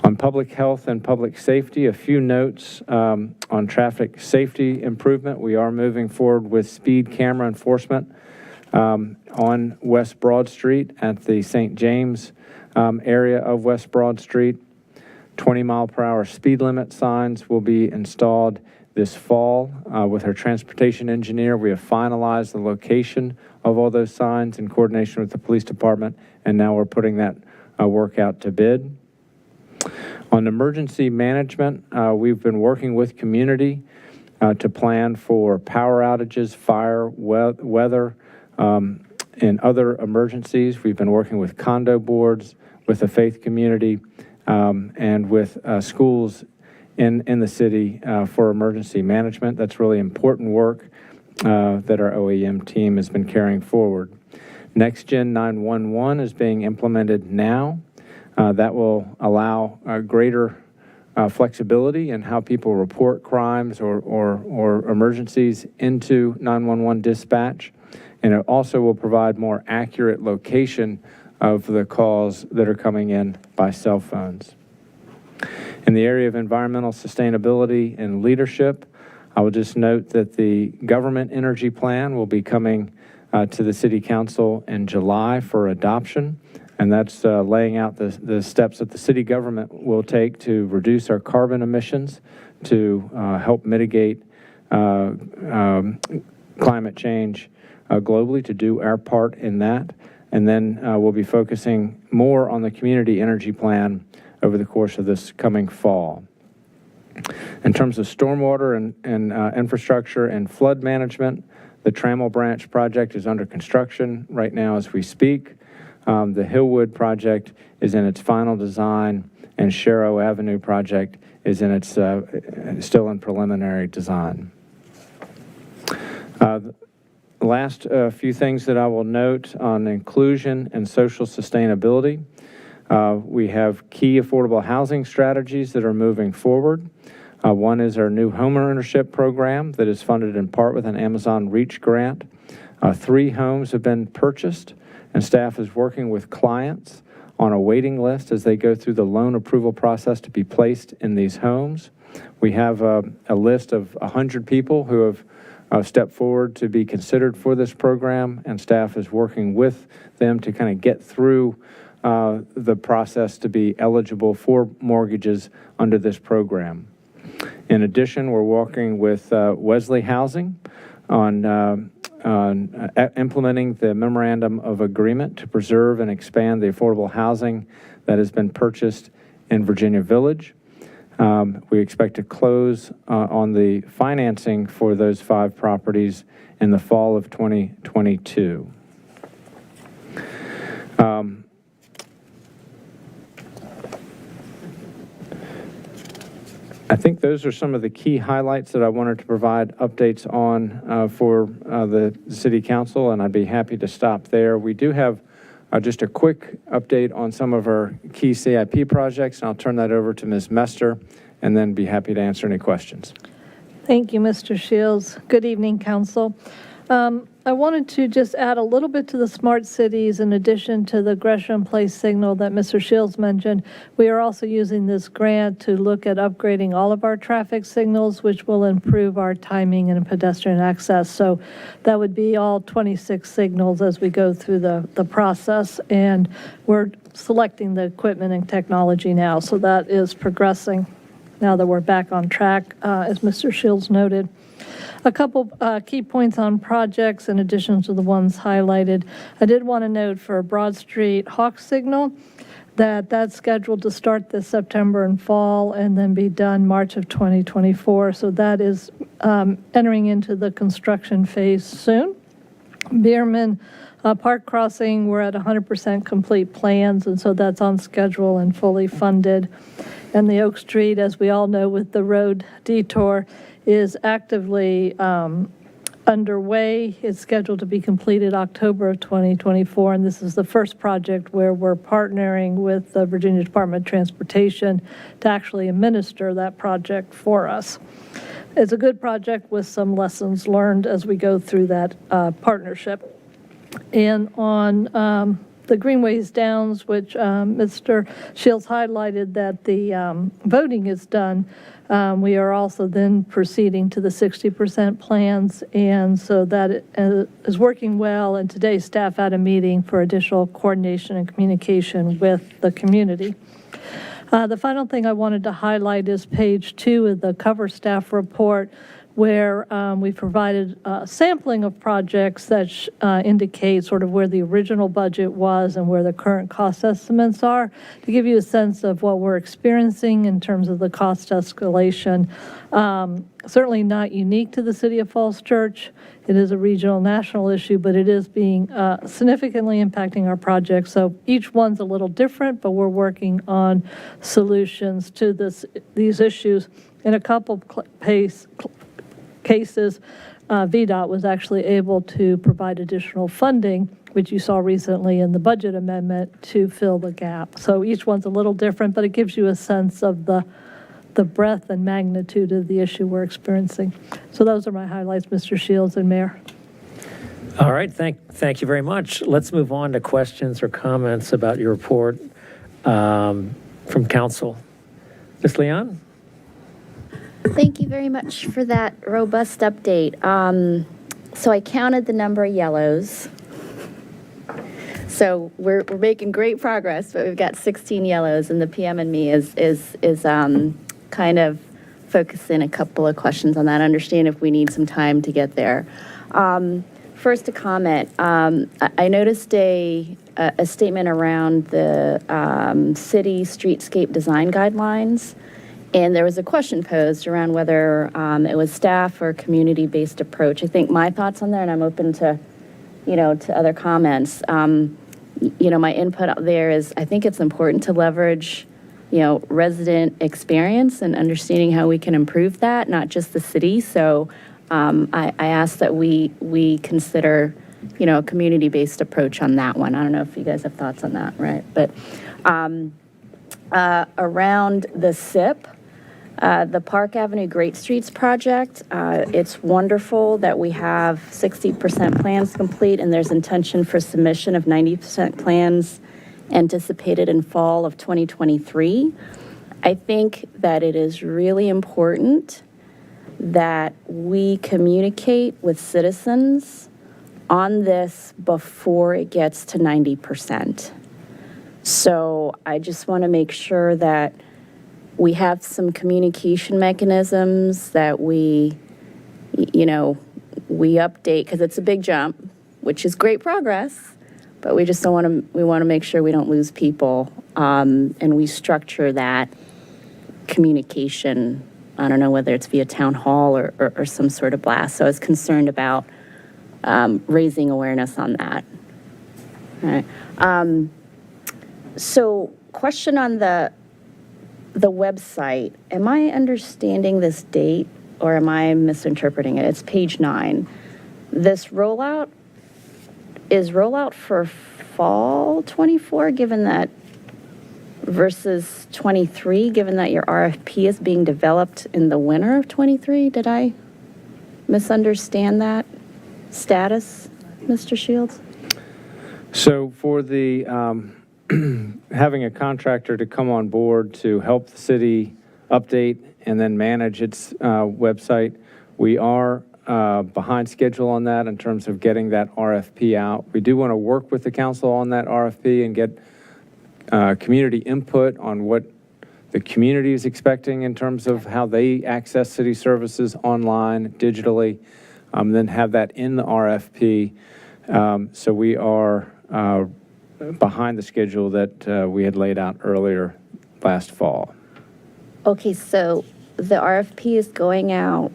On public health and public safety, a few notes on traffic safety improvement. We are moving forward with speed camera enforcement on West Broad Street at the St. James area of West Broad Street. 20-mile-per-hour speed limit signs will be installed this fall with our transportation engineer. We have finalized the location of all those signs in coordination with the police department, and now we're putting that work out to bid. On emergency management, we've been working with community to plan for power outages, fire, weather, and other emergencies. We've been working with condo boards, with the faith community, and with schools in the city for emergency management. That's really important work that our OEM team has been carrying forward. NextGen 911 is being implemented now. That will allow greater flexibility in how people report crimes or emergencies into 911 dispatch. And it also will provide more accurate location of the calls that are coming in by cell phones. In the area of environmental sustainability and leadership, I will just note that the government energy plan will be coming to the City Council in July for adoption, and that's laying out the steps that the city government will take to reduce our carbon emissions, to help mitigate climate change globally, to do our part in that. And then we'll be focusing more on the community energy plan over the course of this coming fall. In terms of stormwater and infrastructure and flood management, the Trammell Branch project is under construction right now as we speak. The Hillwood project is in its final design, and Sharrow Avenue project is in its still in preliminary design. Last few things that I will note on inclusion and social sustainability. We have key affordable housing strategies that are moving forward. One is our new homeownership program that is funded in part with an Amazon Reach grant. 3 homes have been purchased, and staff is working with clients on a waiting list as they go through the loan approval process to be placed in these homes. We have a list of 100 people who have stepped forward to be considered for this program, and staff is working with them to kind of get through the process to be eligible for mortgages under this program. In addition, we're working with Wesley Housing on implementing the memorandum of agreement to preserve and expand the affordable housing that has been purchased in Virginia Village. We expect to close on the financing for those 5 properties in the fall of 2022. I think those are some of the key highlights that I wanted to provide updates on for the City Council, and I'd be happy to stop there. We do have just a quick update on some of our key CIP projects, and I'll turn that over to Ms. Mester, and then be happy to answer any questions. Thank you, Mr. Shields. Good evening, Council. I wanted to just add a little bit to the smart cities in addition to the Gresham Place signal that Mr. Shields mentioned. We are also using this grant to look at upgrading all of our traffic signals, which will improve our timing and pedestrian access. So that would be all 26 signals as we go through the process. And we're selecting the equipment and technology now. So that is progressing now that we're back on track, as Mr. Shields noted. A couple key points on projects in addition to the ones highlighted. I did want to note for Broad Street Hawk Signal that that's scheduled to start this September and fall and then be done March of 2024. So that is entering into the construction phase soon. Bierman Park Crossing, we're at 100% complete plans, and so that's on schedule and fully funded. And the Oak Street, as we all know, with the road detour, is actively underway. It's scheduled to be completed October of 2024, and this is the first project where we're partnering with the Virginia Department of Transportation to actually administer that project for us. It's a good project with some lessons learned as we go through that partnership. And on the Greenways Downs, which Mr. Shields highlighted that the voting is done, we are also then proceeding to the 60% plans, and so that is working well. And today, staff had a meeting for additional coordination and communication with the community. The final thing I wanted to highlight is page 2 of the cover staff report, where we provided a sampling of projects that indicate sort of where the original budget was and where the current cost estimates are, to give you a sense of what we're experiencing in terms of the cost escalation. Certainly not unique to the City of Falls Church. It is a regional national issue, but it is being significantly impacting our projects. So each one's a little different, but we're working on solutions to these issues. In a couple cases, VDOT was actually able to provide additional funding, which you saw recently in the budget amendment, to fill the gap. So each one's a little different, but it gives you a sense of the breadth and magnitude of the issue we're experiencing. So those are my highlights, Mr. Shields and Mayor. All right, thank you very much. Let's move on to questions or comments about your report from Council. Ms. Leon? Thank you very much for that robust update. So I counted the number of yellows. So we're making great progress, but we've got 16 yellows, and the PM and me is kind of focusing a couple of questions on that. Understand if we need some time to get there. First, a comment. I noticed a statement around the city streetscape design guidelines. And there was a question posed around whether it was staff or community-based approach. I think my thoughts on there, and I'm open to, to other comments. My input out there is I think it's important to leverage, resident experience and understanding how we can improve that, not just the city. So I ask that we consider, a community-based approach on that one. I don't know if you guys have thoughts on that, right? But around the SIP, the Park Avenue Great Streets project, it's wonderful that we have 60% plans complete, and there's intention for submission of 90% plans anticipated in fall of 2023. I think that it is really important that we communicate with citizens on this before it gets to 90%. So I just want to make sure that we have some communication mechanisms that we update, because it's a big jump, which is great progress, but we just we want to make sure we don't lose people, and we structure that communication. I don't know whether it's via town hall or some sort of blast. So I was concerned about raising awareness on that. All right. So question on the website. Am I understanding this date or am I misinterpreting it? It's page 9. This rollout is rollout for fall 24, given that versus 23, given that your RFP is being developed in the winter of 23. Did I misunderstand that status, Mr. Shields? So for the having a contractor to come on board to help the city update and then manage its website, we are behind schedule on that in terms of getting that RFP out. We do want to work with the council on that RFP and get community input on what the community is expecting in terms of how they access city services online, digitally, then have that in the RFP. So we are behind the schedule that we had laid out earlier last fall. Okay, so the RFP is going out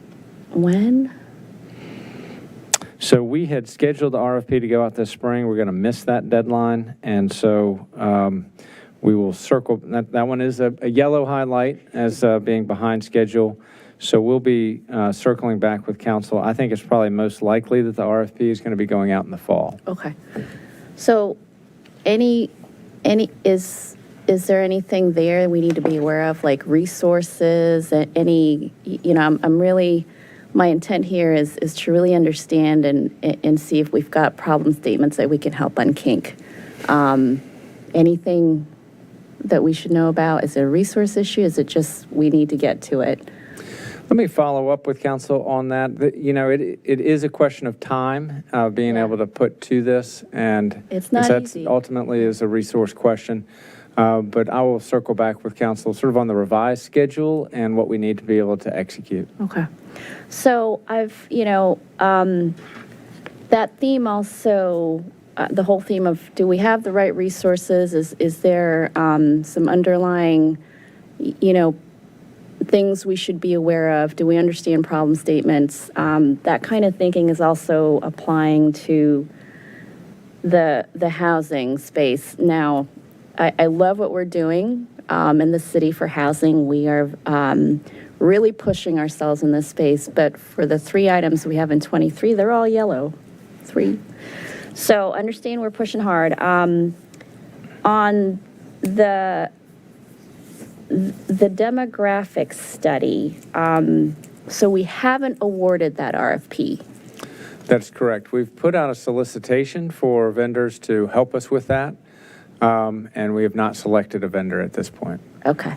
when? So we had scheduled the RFP to go out this spring. We're going to miss that deadline. And so we will circle. That one is a yellow highlight as being behind schedule. So we'll be circling back with council. I think it's probably most likely that the RFP is going to be going out in the fall. Okay. So is there anything there we need to be aware of, like resources, I'm really, my intent here is to really understand and see if we've got problem statements that we can help unkink. Anything that we should know about? Is it a resource issue? Is it just we need to get to it? Let me follow up with council on that. It is a question of time, being able to put to this, and it's not easy. Ultimately is a resource question. But I will circle back with council sort of on the revised schedule and what we need to be able to execute. Okay. So I've, that theme also, the whole theme of do we have the right resources? Is there some underlying, things we should be aware of? Do we understand problem statements? That kind of thinking is also applying to the housing space. Now, I love what we're doing in the city for housing. We are really pushing ourselves in this space, but for the 3 items we have in 23, they're all yellow, 3. So understand we're pushing hard. On the demographic study, so we haven't awarded that RFP. That's correct. We've put out a solicitation for vendors to help us with that. And we have not selected a vendor at this point. Okay.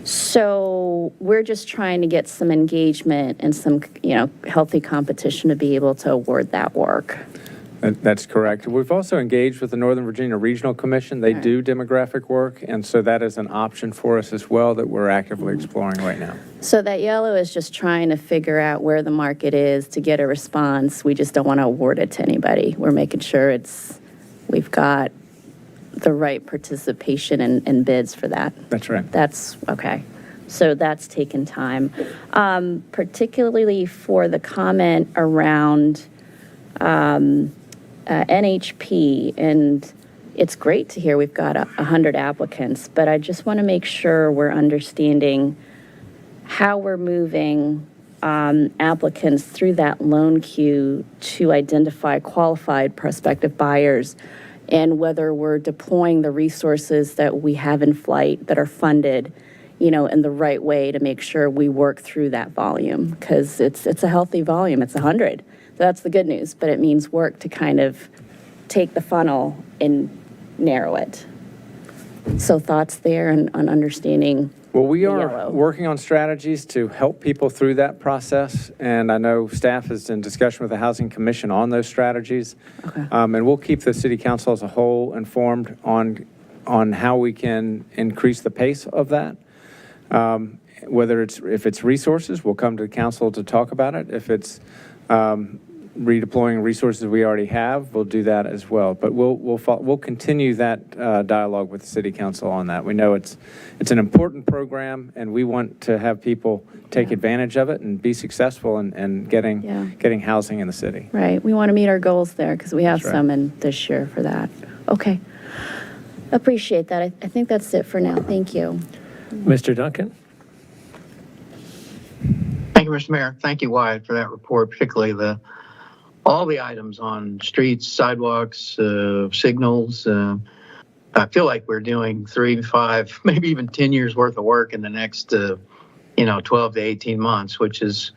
So we're just trying to get some engagement and some, healthy competition to be able to award that work. That's correct. We've also engaged with the Northern Virginia Regional Commission. They do demographic work, and so that is an option for us as well that we're actively exploring right now. So that yellow is just trying to figure out where the market is to get a response. We just don't want to award it to anybody. We're making sure we've got the right participation and bids for that. That's right. That's okay. So that's taken time, particularly for the comment around NHP. And it's great to hear we've got 100 applicants, but I just want to make sure we're understanding how we're moving applicants through that loan queue to identify qualified prospective buyers, and whether we're deploying the resources that we have in flight that are funded, in the right way to make sure we work through that volume, because it's a healthy volume. It's 100. So that's the good news, but it means work to kind of take the funnel and narrow it. So thoughts there on understanding. Well, we are working on strategies to help people through that process, and I know staff is in discussion with the Housing Commission on those strategies. Okay. And we'll keep the City Council as a whole informed on how we can increase the pace of that. If it's resources, we'll come to the council to talk about it. If it's redeploying resources we already have, we'll do that as well. But we'll continue that dialogue with the City Council on that. We know it's an important program, and we want to have people take advantage of it and be successful in getting housing in the city. Right. We want to meet our goals there because we have That's right. some in this year for that. Okay. Appreciate that. I think that's it for now. Thank you. Mr. Duncan? Thank you, Mr. Mayor. Thank you, Wyatt, for that report, particularly all the items on streets, sidewalks, signals. I feel like we're doing 3 to 5, maybe even 10 years worth of work in the next, 12 to 18 months, which is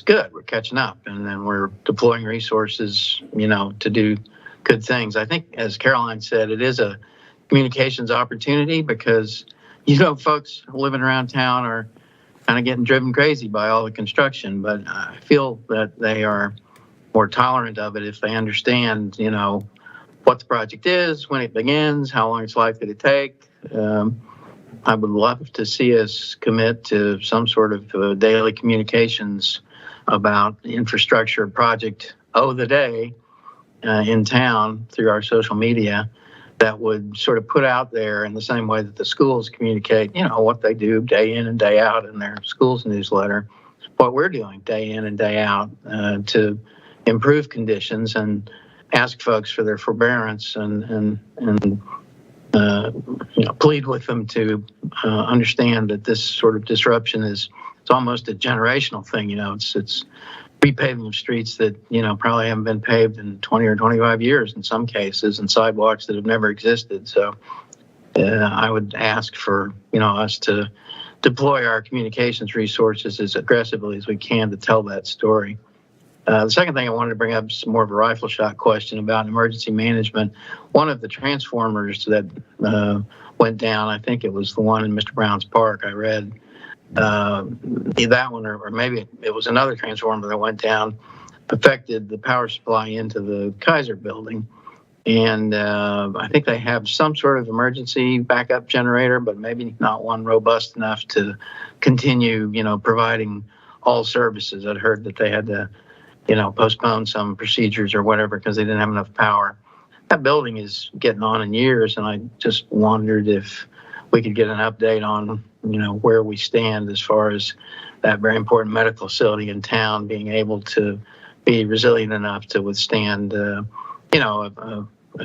good. We're catching up, and then we're deploying resources, to do good things. I think, as Caroline said, it is a communications opportunity because, folks living around town are kind of getting driven crazy by all the construction, but I feel that they are more tolerant of it if they understand, what the project is, when it begins, how long it's likely to take. I would love to see us commit to some sort of daily communications about the infrastructure project of the day in town through our social media that would sort of put out there in the same way that the schools communicate, what they do day in and day out in their schools newsletter, what we're doing day in and day out to improve conditions and ask folks for their forbearance and plead with them to understand that this sort of disruption it's almost a generational thing. It's repaving of streets that, probably haven't been paved in 20 or 25 years in some cases, and sidewalks that have never existed. So I would ask for, us to deploy our communications resources as aggressively as we can to tell that story. The second thing I wanted to bring up is more of a rifle shot question about emergency management. One of the transformers that went down, I think it was the one in Mr. Brown's Park, I read, that one, or maybe it was another transformer that went down, affected the power supply into the Kaiser building. And I think they have some sort of emergency backup generator, but maybe not one robust enough to continue, providing all services. I'd heard that they had to, postpone some procedures or whatever because they didn't have enough power. That building is getting on in years, and I just wondered if we could get an update on, where we stand as far as that very important medical facility in town being able to be resilient enough to withstand, a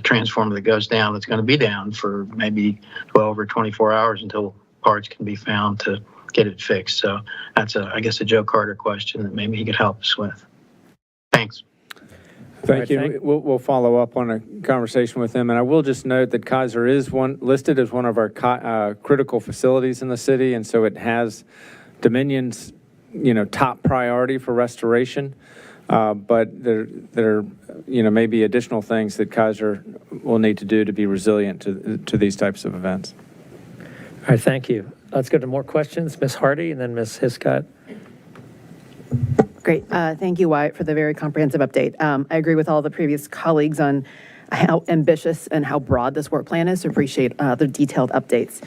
transformer that goes down that's going to be down for maybe 12 or 24 hours until parts can be found to get it fixed. So that's, I guess, a Joe Carter question that maybe he could help us with. Thanks. Thank you. We'll follow up on a conversation with them. And I will just note that Kaiser is listed as one of our critical facilities in the city. And so it has Dominion's, top priority for restoration. But there may be additional things that Kaiser will need to do to be resilient to these types of events. All right, thank you. Let's go to more questions. Ms. Hardy and then Ms. Hiscott. Great. Thank you, Wyatt, for the very comprehensive update. I agree with all the previous colleagues on how ambitious and how broad this work plan is. So appreciate the detailed updates.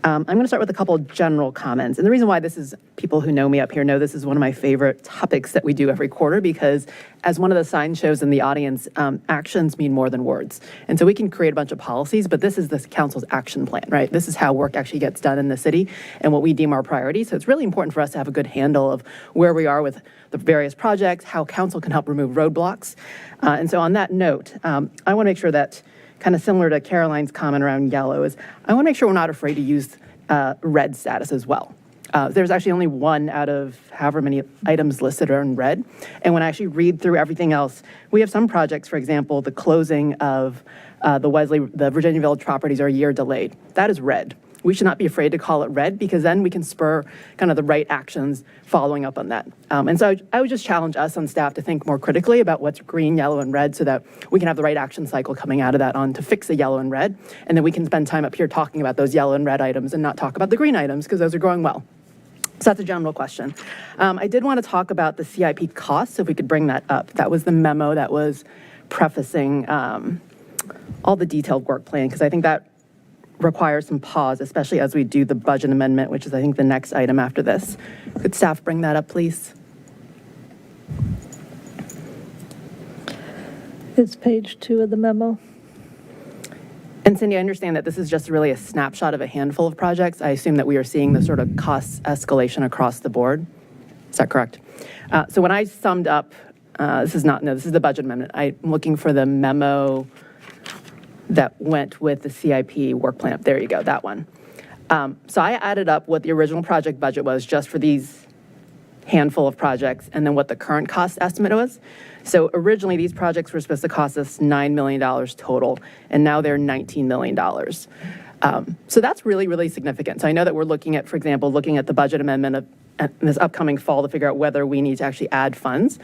I'm going to start with a couple of general comments. And the reason why this is, people who know me up here know this is one of my favorite topics that we do every quarter, because as one of the signs shows in the audience, actions mean more than words. And so we can create a bunch of policies, but this is the council's action plan, right? This is how work actually gets done in the city and what we deem our priorities. So it's really important for us to have a good handle of where we are with the various projects, how council can help remove roadblocks. And so on that note, I want to make sure that, kind of similar to Caroline's comment around yellow, is I want to make sure we're not afraid to use red status as well. There's actually only one out of however many items listed are in red. And when I actually read through everything else, we have some projects, for example, the closing of the Virginia Village properties are a year delayed. That is red. We should not be afraid to call it red, because then we can spur kind of the right actions following up on that. And so I would just challenge us on staff to think more critically about what's green, yellow, and red so that we can have the right action cycle coming out of that on to fix the yellow and red. And then we can spend time up here talking about those yellow and red items and not talk about the green items, because those are going well. So that's a general question. I did want to talk about the CIP costs, if we could bring that up. That was the memo that was prefacing all the detailed work plan, because I think that requires some pause, especially as we do the budget amendment, which is, I think, the next item after this. Could staff bring that up, please? It's page 2 of the memo. And Cindy, I understand that this is just really a snapshot of a handful of projects. I assume that we are seeing the sort of cost escalation across the board. Is that correct? So when I summed up, this is the budget amendment. I'm looking for the memo that went with the CIP work plan. There you go, that one. So I added up what the original project budget was just for these handful of projects and then what the current cost estimate was. So originally these projects were supposed to cost us $9 million total, and now they're $19 million. So that's really, really significant. So I know that we're looking at, for example, looking at the budget amendment of this upcoming fall to figure out whether we need to actually add funds.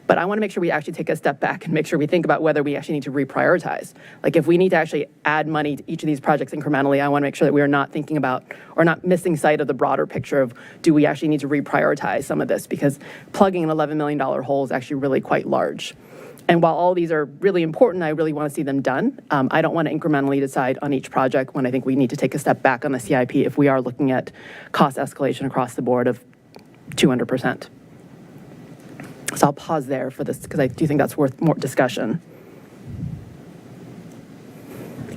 But I want to make sure we actually take a step back and make sure we think about whether we actually need to reprioritize. Like if we need to actually add money to each of these projects incrementally, I want to make sure that we are not thinking about or not missing sight of the broader picture of do we actually need to reprioritize some of this, because plugging an $11 million hole is actually really quite large. And while all these are really important, I really want to see them done. I don't want to incrementally decide on each project when I think we need to take a step back on the CIP if we are looking at cost escalation across the board of 200%. So I'll pause there for this because I do think that's worth more discussion.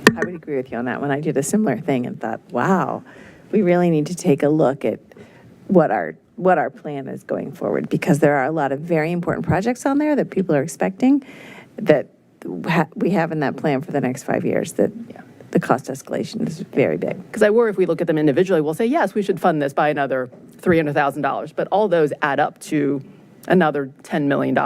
I would agree with you on that one. I did a similar thing and thought, wow, we really need to take a look at what our plan is going forward, because there are a lot of very important projects on there that people are expecting that we have in that plan for the next 5 years that the cost escalation is very big. Because I worry if we look at them individually, we'll say, yes, we should fund this by another $300,000, but all those add up to another $10 million.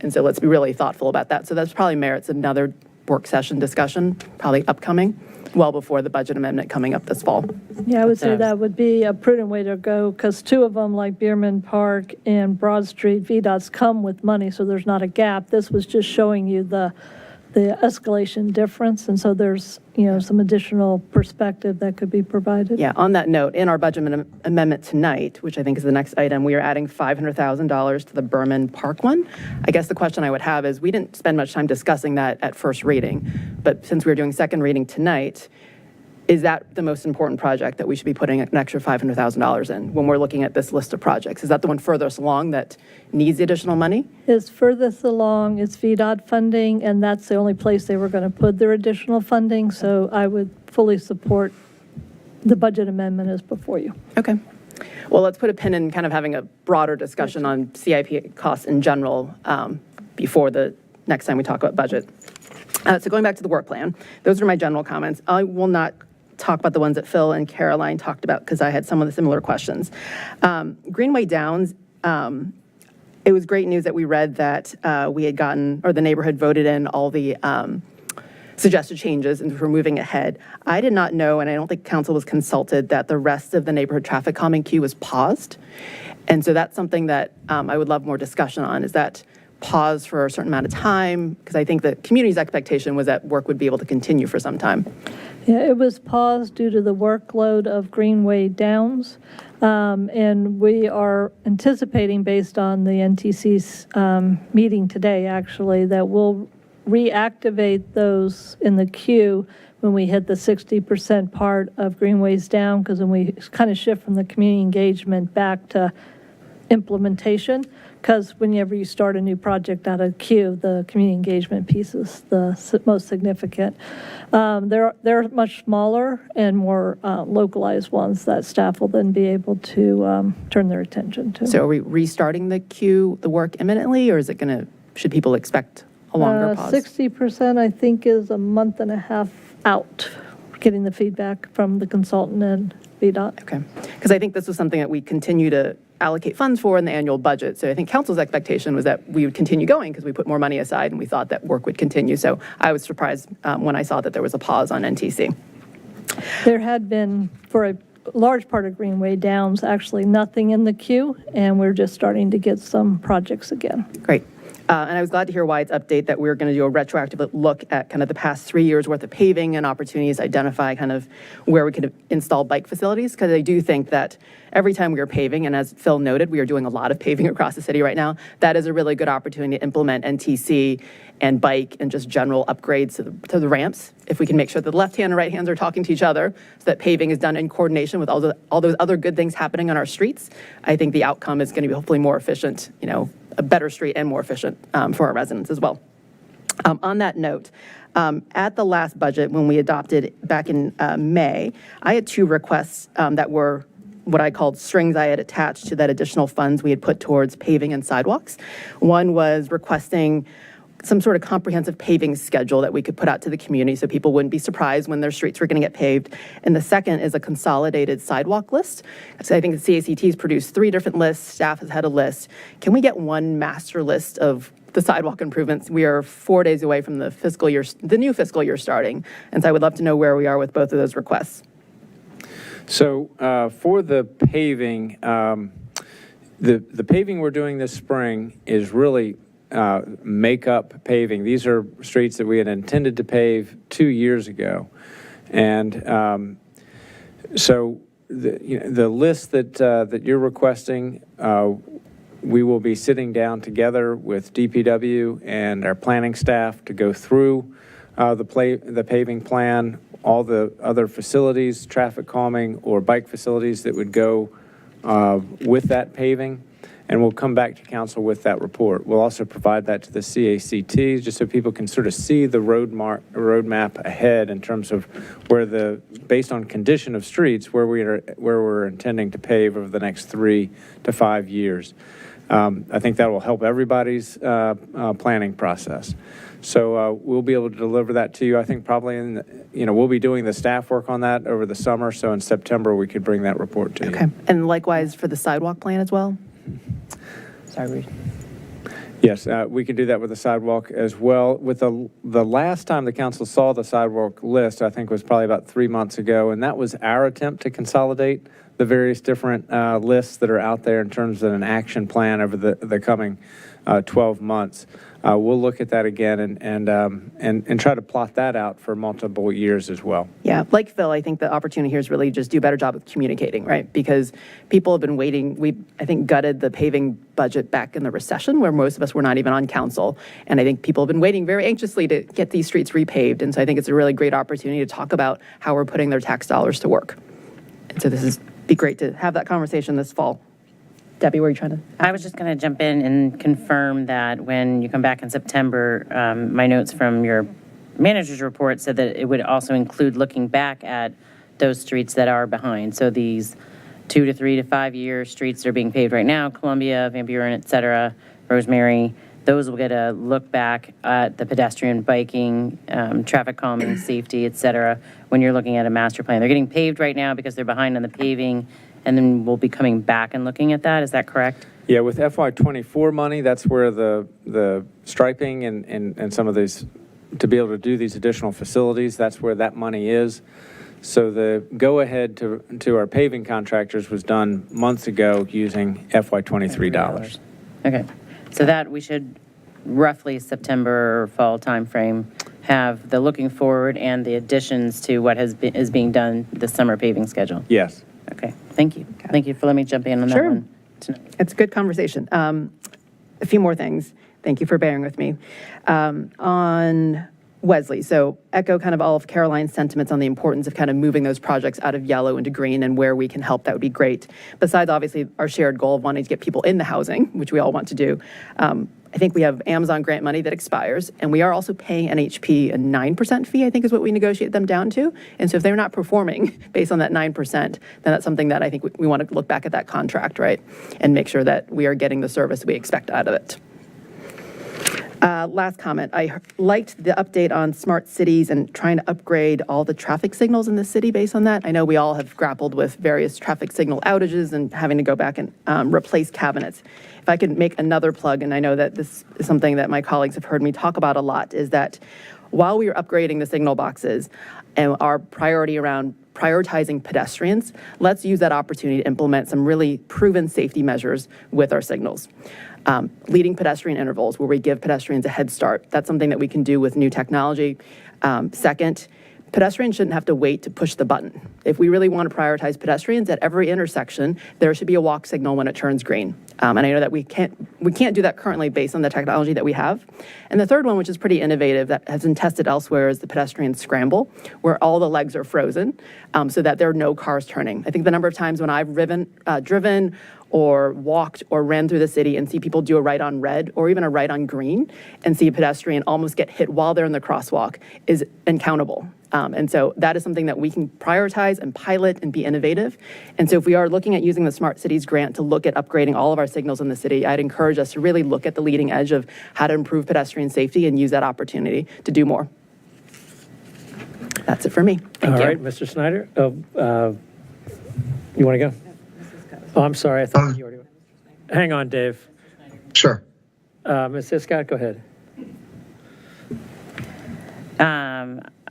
And so let's be really thoughtful about that. So that's probably merits another work session discussion, probably upcoming, well before the budget amendment coming up this fall. Yeah, I would say that would be a prudent way to go, because 2 of them, like Bierman Park and Broad Street, VDOTs come with money, so there's not a gap. This was just showing you the escalation difference, and so there's, some additional perspective that could be provided. Yeah, on that note, in our budget amendment tonight, which I think is the next item, we are adding $500,000 to the Bierman Park one. I guess the question I would have is, we didn't spend much time discussing that at first reading, but since we're doing second reading tonight, is that the most important project that we should be putting an extra $500,000 in when we're looking at this list of projects? Is that the one furthest along that needs the additional money? It's furthest along, it's VDOT funding, and that's the only place they were going to put their additional funding, so I would fully support the budget amendment as before you. Okay. Well, let's put a pin in kind of having a broader discussion on CIP costs in general before the next time we talk about budget. So going back to the work plan, those are my general comments. I will not talk about the ones that Phil and Caroline talked about because I had some of the similar questions. Greenway Downs, it was great news that we read that we had gotten, or the neighborhood voted in all the suggested changes and we're moving ahead. I did not know, and I don't think council was consulted, that the rest of the neighborhood traffic calming queue was paused. And so that's something that I would love more discussion on. Is that pause for a certain amount of time? Because I think the community's expectation was that work would be able to continue for some time. Yeah, it was paused due to the workload of Greenway Downs. And we are anticipating, based on the NTC's meeting today, actually, that we'll reactivate those in the queue when we hit the 60% part of Greenways Down, because then we kind of shift from the community engagement back to implementation. Because whenever you start a new project out of queue, the community engagement piece is the most significant. They're much smaller and more localized ones that staff will then be able to turn their attention to. So are we restarting the queue, the work imminently, or is it going to, should people expect a longer pause? 60%, I think, is a month and a half out, getting the feedback from the consultant and VDOT. Okay, because I think this was something that we continue to allocate funds for in the annual budget. So I think council's expectation was that we would continue going because we put more money aside and we thought that work would continue. So I was surprised when I saw that there was a pause on NTC. There had been, for a large part of Greenway Downs, actually nothing in the queue, and we're just starting to get some projects again. Great. And I was glad to hear Wyatt's update that we're going to do a retroactive look at kind of the past 3 years worth of paving and opportunities, identify kind of where we could install bike facilities. Because I do think that every time we are paving, and as Phil noted, we are doing a lot of paving across the city right now, that is a really good opportunity to implement NTC and bike and just general upgrades to the ramps. If we can make sure that the left hand and right hands are talking to each other so that paving is done in coordination with all those other good things happening on our streets, I think the outcome is going to be hopefully more efficient, a better street and more efficient for our residents as well. On that note, at the last budget, when we adopted back in May, I had two requests that were what I called strings I had attached to that additional funds we had put towards paving and sidewalks. One was requesting some sort of comprehensive paving schedule that we could put out to the community so people wouldn't be surprised when their streets were going to get paved. And the second is a consolidated sidewalk list. So I think the CACT has produced 3 different lists. Staff has had a list. Can we get one master list of the sidewalk improvements? We are 4 days away from the new fiscal year starting. And so I would love to know where we are with both of those requests. So for the paving, the paving we're doing this spring is really make-up paving. These are streets that we had intended to pave 2 years ago. And so the list that you're requesting, we will be sitting down together with DPW and our planning staff to go through the paving plan, all the other facilities, traffic calming or bike facilities that would go with that paving, and we'll come back to council with that report. We'll also provide that to the CACT just so people can sort of see the roadmap ahead in terms of where based on condition of streets, where we're intending to pave over the next 3 to 5 years. I think that will help everybody's planning process. So we'll be able to deliver that to you. I think probably we'll be doing the staff work on that over the summer. So in September, we could bring that report to you. Okay. And likewise for the sidewalk plan as well? Sorry, Reed. Yes, we can do that with the sidewalk as well. With the last time the council saw the sidewalk list, I think was probably about 3 months ago, and that was our attempt to consolidate the various different lists that are out there in terms of an action plan over the coming 12 months. We'll look at that again and try to plot that out for multiple years as well. Yeah, like Phil, I think the opportunity here is really just do a better job of communicating, right? Because people have been waiting. We, I think, gutted the paving budget back in the recession where most of us were not even on council. And I think people have been waiting very anxiously to get these streets repaved. And so I think it's a really great opportunity to talk about how we're putting their tax dollars to work. And so be great to have that conversation this fall. Debbie, were you trying to? I was just going to jump in and confirm that when you come back in September, my notes from your manager's report said that it would also include looking back at those streets that are behind. So these 2 to 3 to 5 year streets that are being paved right now, Columbia, Van Buren, et cetera, Rosemary, those will get a look back at the pedestrian, biking, traffic calming, safety, et cetera, when you're looking at a master plan. They're getting paved right now because they're behind on the paving, and then we'll be coming back and looking at that. Is that correct? Yeah, with FY24 money, that's where the striping and some of these, to be able to do these additional facilities, that's where that money is. So the go-ahead to our paving contractors was done months ago using FY23 dollars. Okay. So that we should roughly September fall timeframe have the looking forward and the additions to what is being done this summer paving schedule. Yes. Okay. Thank you. Thank you for letting me jump in on that one tonight. It's a good conversation. A few more things. Thank you for bearing with me. On Wesley, so echo kind of all of Caroline's sentiments on the importance of kind of moving those projects out of yellow into green, and where we can help, that would be great. Besides, obviously, our shared goal of wanting to get people in the housing, which we all want to do. I think we have Amazon grant money that expires, and we are also paying NHP a 9% fee, I think is what we negotiate them down to. And so if they're not performing based on that 9%, then that's something that I think we want to look back at that contract, right? And make sure that we are getting the service we expect out of it. Last comment, I liked the update on smart cities and trying to upgrade all the traffic signals in the city based on that. I know we all have grappled with various traffic signal outages and having to go back and replace cabinets. If I could make another plug, and I know that this is something that my colleagues have heard me talk about a lot, is that while we are upgrading the signal boxes and our priority around prioritizing pedestrians, let's use that opportunity to implement some really proven safety measures with our signals. Leading pedestrian intervals, where we give pedestrians a head start. That's something that we can do with new technology. Second, pedestrians shouldn't have to wait to push the button. If we really want to prioritize pedestrians at every intersection, there should be a walk signal when it turns green. And I know that we can't do that currently based on the technology that we have. And the third one, which is pretty innovative, that has been tested elsewhere, is the pedestrian scramble, where all the legs are frozen so that there are no cars turning. I think the number of times when I've driven or walked or ran through the city and see people do a right on red or even a right on green and see a pedestrian almost get hit while they're in the crosswalk is uncountable. And so that is something that we can prioritize and pilot and be innovative. And so if we are looking at using the Smart Cities grant to look at upgrading all of our signals in the city, I'd encourage us to really look at the leading edge of how to improve pedestrian safety and use that opportunity to do more. That's it for me. Thank you. All right, Mr. Snyder. You want to go? Oh, I'm sorry. I thought you already went. Hang on, Dave. Sure. Ms. Hiscott, go ahead.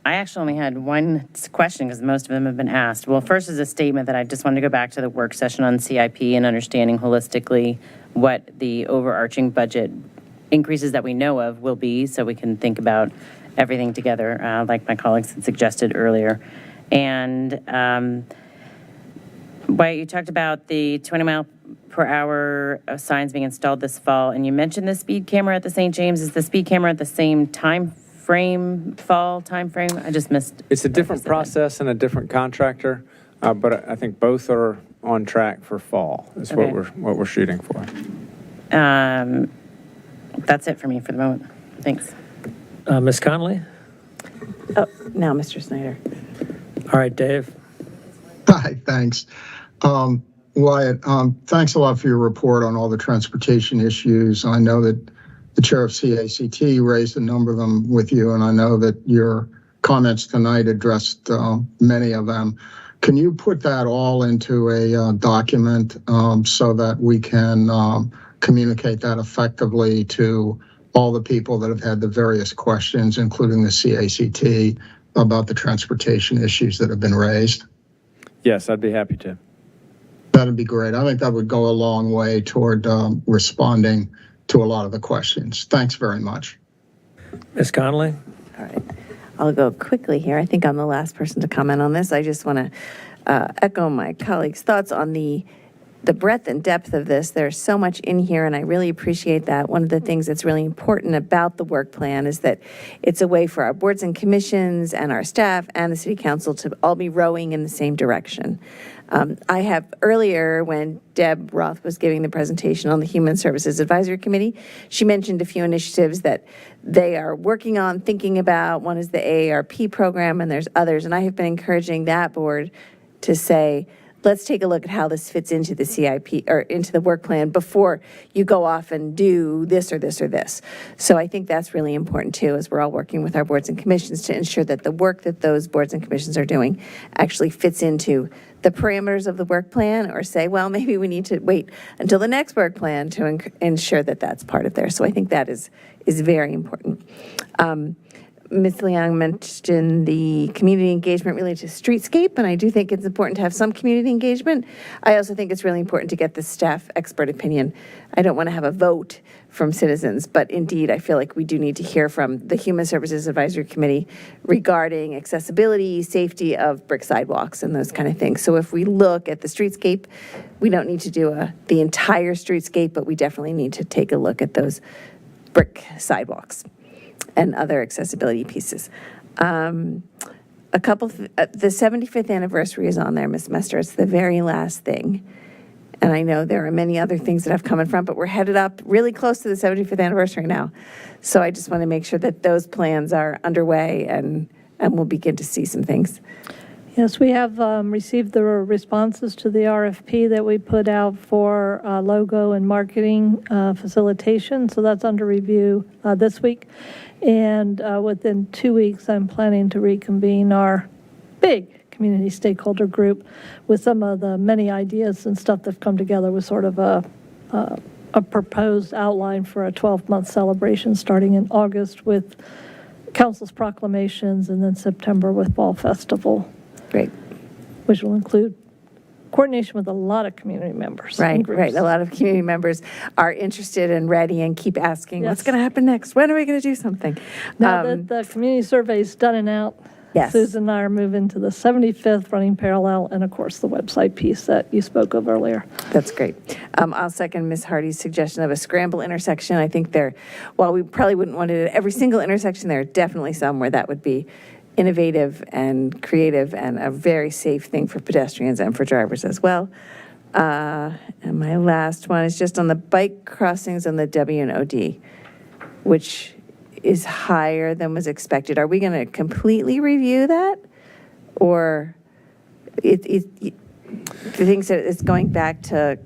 I actually only had one question because most of them have been asked. Well, first is a statement that I just wanted to go back to the work session on CIP and understanding holistically what the overarching budget increases that we know of will be, so we can think about everything together, like my colleagues had suggested earlier. And Wyatt, you talked about the 20-mile-per-hour signs being installed this fall, and you mentioned the speed camera at the St. James. Is the speed camera at the same fall time frame? I just missed. It's a different process and a different contractor, but I think both are on track for fall. Is Okay. what we're shooting for. That's it for me for the moment. Thanks. Ms. Conley? Oh, now, Mr. Snyder. All right, Dave. Hi, thanks. Wyatt, thanks a lot for your report on all the transportation issues. I know that the chair of CACT raised a number of them with you, and I know that your comments tonight addressed many of them. Can you put that all into a document so that we can communicate that effectively to all the people that have had the various questions, including the CACT, about the transportation issues that have been raised? Yes, I'd be happy to. That'd be great. I think that would go a long way toward responding to a lot of the questions. Thanks very much. Ms. Connolly? All right. I'll go quickly here. I think I'm the last person to comment on this. I just want to echo my colleagues' thoughts on the breadth and depth of this. There's so much in here, and I really appreciate that. One of the things that's really important about the work plan is that it's a way for our boards and commissions and our staff and the city council to all be rowing in the same direction. I have earlier, when Deb Roth was giving the presentation on the Human Services Advisory Committee, she mentioned a few initiatives that they are working on, thinking about. One is the AARP program, and there's others. And I have been encouraging that board to say, let's take a look at how this fits into the CIP or into the work plan before you go off and do this or this or this. So I think that's really important too, as we're all working with our boards and commissions to ensure that the work that those boards and commissions are doing actually fits into the parameters of the work plan, or say, well, maybe we need to wait until the next work plan to ensure that that's part of there. So I think that is very important. Ms. Liang mentioned the community engagement related to streetscape, and I do think it's important to have some community engagement. I also think it's really important to get the staff expert opinion. I don't want to have a vote from citizens, but indeed, I feel like we do need to hear from the Human Services Advisory Committee regarding accessibility, safety of brick sidewalks, and those kind of things. So if we look at the streetscape, we don't need to do the entire streetscape, but we definitely need to take a look at those brick sidewalks and other accessibility pieces. A couple, the 75th anniversary is on there, Ms. Mester. It's the very last thing. And I know there are many other things that have come in front, but we're headed up really close to the 75th anniversary now. So I just want to make sure that those plans are underway and we'll begin to see some things. Yes, we have received the responses to the RFP that we put out for logo and marketing facilitation. So that's under review this week. And within 2 weeks, I'm planning to reconvene our big community stakeholder group with some of the many ideas and stuff that have come together with sort of a proposed outline for a 12-month celebration starting in August with council's proclamations, and then September with Fall Festival. Great. Which will include coordination with a lot of community members. Right. A lot of community members are interested and ready and keep asking, what's going to happen next? When are we going to do something? Now that the community survey is done and out, yes. Susan and I are moving to the 75th running parallel, and of course the website piece that you spoke of earlier. That's great. I'll second Ms. Hardy's suggestion of a scramble intersection. I think while we probably wouldn't want it at every single intersection, there are definitely some where that would be innovative and creative and a very safe thing for pedestrians and for drivers as well. And my last one is just on the bike crossings on the W&OD, which is higher than was expected. Are we going to completely review that? Or do you think that it's going back to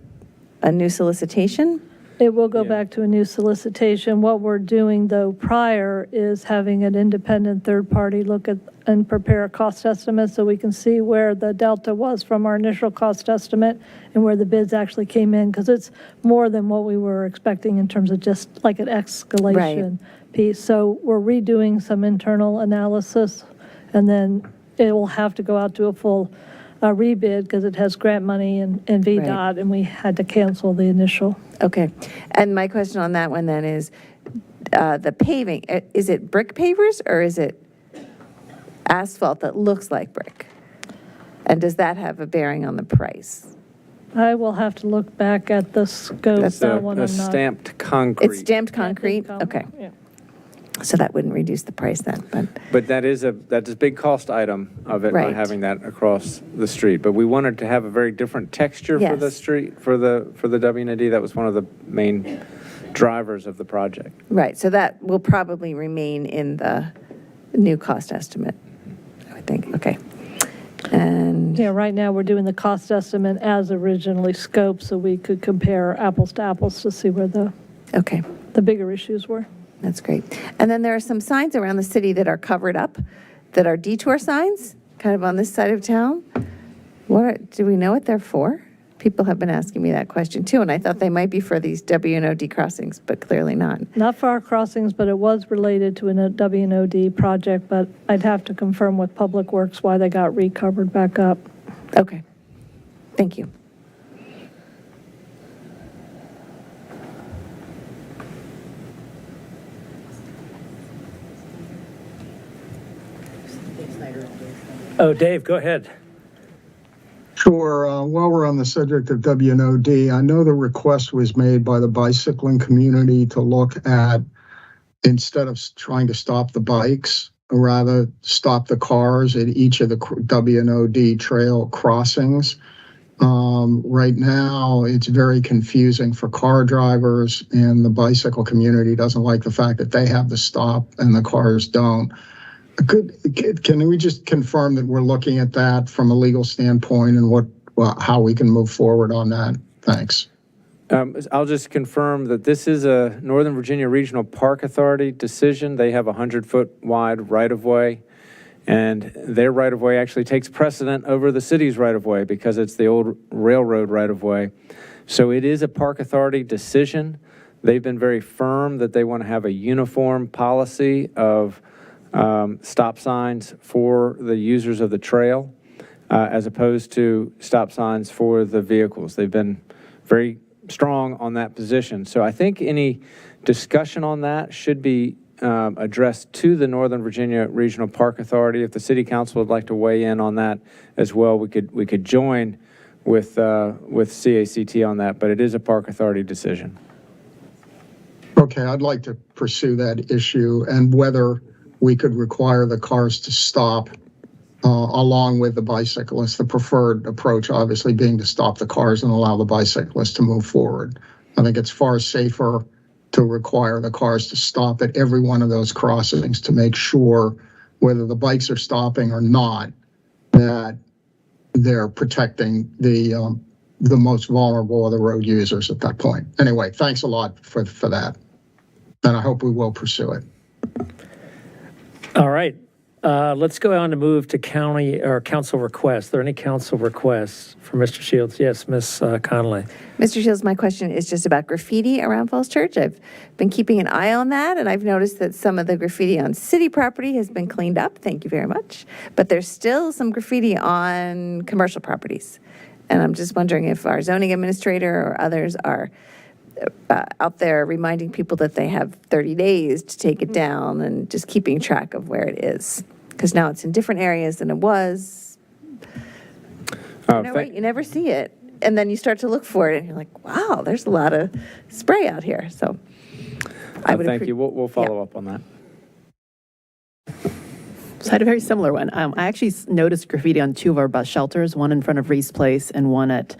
a new solicitation? It will go back to a new solicitation. What we're doing, though, prior is having an independent third party look at and prepare a cost estimate so we can see where the delta was from our initial cost estimate and where the bids actually came in, because it's more than what we were expecting in terms of just like an escalation piece. So we're redoing some internal analysis, and then it will have to go out to a full rebid because it has grant money and VDOT, and we had to cancel the initial. Okay. And my question on that one then is the paving, is it brick pavers or is it asphalt that looks like brick? And does that have a bearing on the price? I will have to look back at the scope. That's that one I'm not. stamped concrete. It's stamped concrete? Okay. Yeah. So that wouldn't reduce the price then, But that's a big cost item of it, not Right. having that across the street. But we wanted to have a very different texture for the Yes. street, for the W&D. That was one of the main drivers of the project. right, so that will probably remain in the new cost estimate, I would think. Okay. And Yeah, right now we're doing the cost estimate as originally scoped so we could compare apples to apples to see where the bigger issues were. That's great. And then there are some signs around the city that are covered up, that are detour signs, kind of on this side of town. Do we know what they're for? People have been asking me that question too, and I thought they might be for these W&OD crossings, but clearly not. Not for our crossings, but it was related to a W&OD project, but I'd have to confirm with Public Works why they got recovered back up. Okay. Thank you. Oh, Dave, go ahead. Sure. While we're on the subject of W&OD, I know the request was made by the bicycling community to look at, instead of trying to stop the bikes, rather stop the cars at each of the W&OD trail crossings. Right now, it's very confusing for car drivers, and the bicycle community doesn't like the fact that they have to stop and the cars don't. Can we just confirm that we're looking at that from a legal standpoint and how we can move forward on that? Thanks. I'll just confirm that this is a Northern Virginia Regional Park Authority decision. They have a 100-foot wide right-of-way, and their right-of-way actually takes precedent over the city's right-of-way because it's the old railroad right-of-way. So it is a Park Authority decision. They've been very firm that they want to have a uniform policy of stop signs for the users of the trail as opposed to stop signs for the vehicles. They've been very strong on that position. So I think any discussion on that should be addressed to the Northern Virginia Regional Park Authority. If the City Council would like to weigh in on that as well, we could join with CACT on that, but it is a Park Authority decision. Okay, I'd like to pursue that issue and whether we could require the cars to stop along with the bicyclists. The preferred approach, obviously, being to stop the cars and allow the bicyclists to move forward. I think it's far safer to require the cars to stop at every one of those crossings to make sure, whether the bikes are stopping or not, that they're protecting the most vulnerable of the road users at that point. Anyway, thanks a lot for that, and I hope we will pursue it. All right. Let's go on to move to county or council requests. Are there any council requests for Mr. Shields? Yes, Ms. Connolly. Mr. Shields, my question is just about graffiti around Falls Church. I've been keeping an eye on that, and I've noticed that some of the graffiti on city property has been cleaned up. Thank you very much. But there's still some graffiti on commercial properties. And I'm just wondering if our zoning administrator or others are out there reminding people that they have 30 days to take it down and just keeping track of where it is. Because now it's in different areas than it was. Right? You never see it. And then you start to look for it and you're like, wow, there's a lot of spray out here. So I would thank you. We'll follow up on that. So I had a very similar one. I actually noticed graffiti on two of our bus shelters, one in front of Reese Place and one at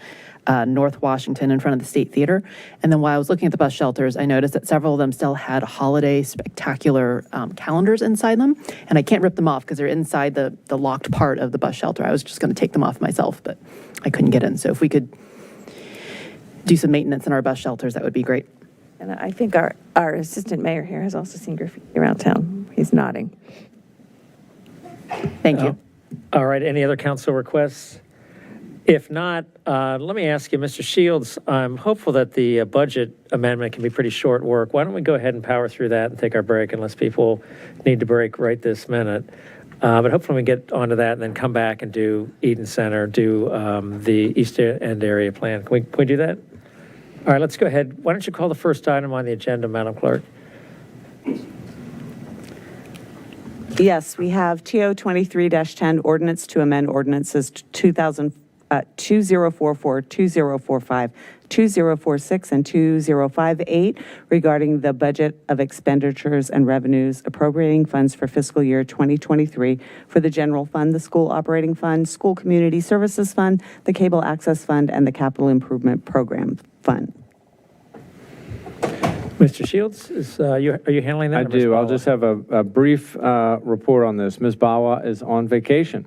North Washington in front of the State Theater. And then while I was looking at the bus shelters, I noticed that several of them still had holiday spectacular calendars inside them. And I can't rip them off because they're inside the locked part of the bus shelter. I was just going to take them off myself, but I couldn't get in. So if we could do some maintenance in our bus shelters, that would be great. And I think our assistant mayor here has also seen graffiti around town. He's nodding. Thank you. All right, any other council requests? If not, let me ask you, Mr. Shields, I'm hopeful that the budget amendment can be pretty short work. Why don't we go ahead and power through that and take our break unless people need to break right this minute. But hopefully we get onto that and then come back and do Eden Center, do the East End area plan. Can we do that? All right, let's go ahead. Why don't you call the first item on the agenda, Madam Clerk? Yes, we have TO 23-10 ordinance to amend ordinances 2044, 2045, 2046, and 2058 regarding the budget of expenditures and revenues appropriating funds for fiscal year 2023 for the general fund, the school operating fund, school community services fund, the cable access fund, and the capital improvement program fund. Mr. Shields, are you handling that? I or Ms. do. I'll Bawa? just have a brief report on this. Ms. Bawa is on vacation.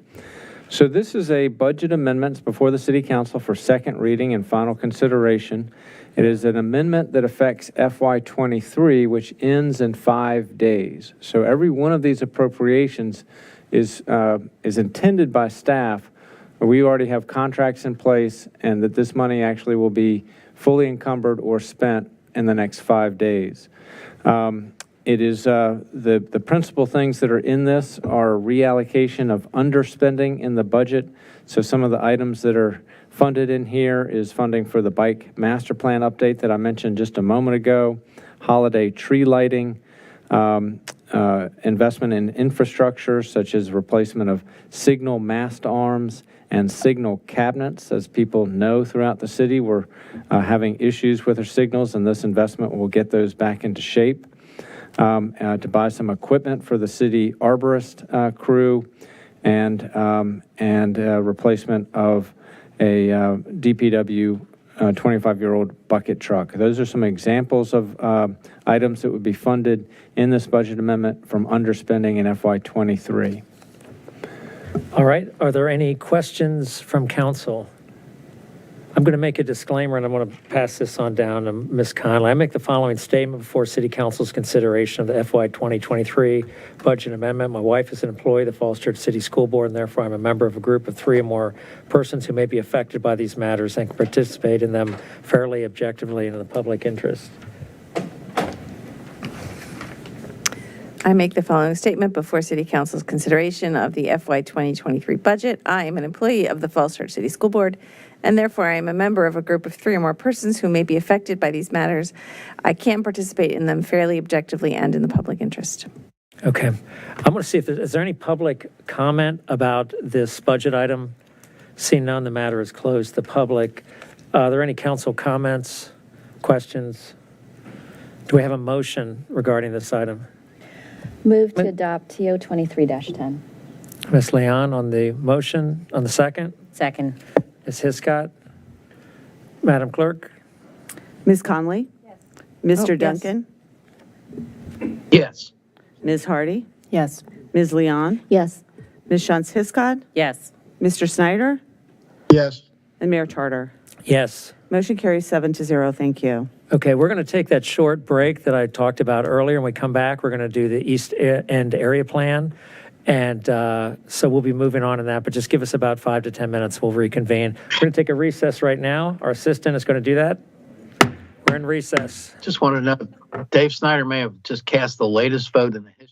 So this is a budget amendment before the City Council for second reading and final consideration. It is an amendment that affects FY23, which ends in 5 days. So every one of these appropriations is intended by staff. We already have contracts in place, and that this money actually will be fully encumbered or spent in the next 5 days. It is the principal things that are in this are reallocation of underspending in the budget. So some of the items that are funded in here is funding for the bike master plan update that I mentioned just a moment ago, holiday tree lighting, investment in infrastructure such as replacement of signal mast arms and signal cabinets. As people know throughout the city, we're having issues with our signals, and this investment will get those back into shape. To buy some equipment for the city arborist crew, and replacement of a DPW 25-year-old bucket truck. Those are some examples of items that would be funded in this budget amendment from underspending in FY23. All right, are there any questions from council? I'm going to make a disclaimer, and I'm going to pass this on down to Ms. Conley. I make the following statement before City Council's consideration of the FY 2023 budget amendment. My wife is an employee of the Falls Church City School Board, and therefore I'm a member of a group of 3 or more persons who may be affected by these matters and can participate in them fairly, objectively, and in the public interest. I make the following statement before City Council's consideration of the FY 2023 budget. I am an employee of the Falls Church City School Board, and therefore I am a member of a group of 3 or more persons who may be affected by these matters. I can participate in them fairly, objectively, and in the public interest. Okay. I'm going to see if is there any public comment about this budget item? Seeing none, the matter is closed to the public. Are there any council comments, questions? Do we have a motion regarding this item? Move to adopt TO 23-10. Ms. Leon on the motion, on the second? Second. Ms. Hiscott? Madam Clerk? Ms. Conley? Yes. Mr. Oh, yes. Duncan? Yes. Ms. Hardy? Yes. Ms. Leon? Yes. Ms. Shantz Hiscott? Yes. Mr. Snyder? Yes. And Mayor Charter? Yes. Motion carries 7-0. Thank you. Okay, we're going to take that short break that I talked about earlier. When we come back, we're going to do the East End area plan. And so we'll be moving on in that, but just give us about 5 to 10 minutes. We'll reconvene. We're going to take a recess right now. Our assistant is going to do that. We're in recess. Just want to know, Dave Snyder may have just cast the latest vote in the history.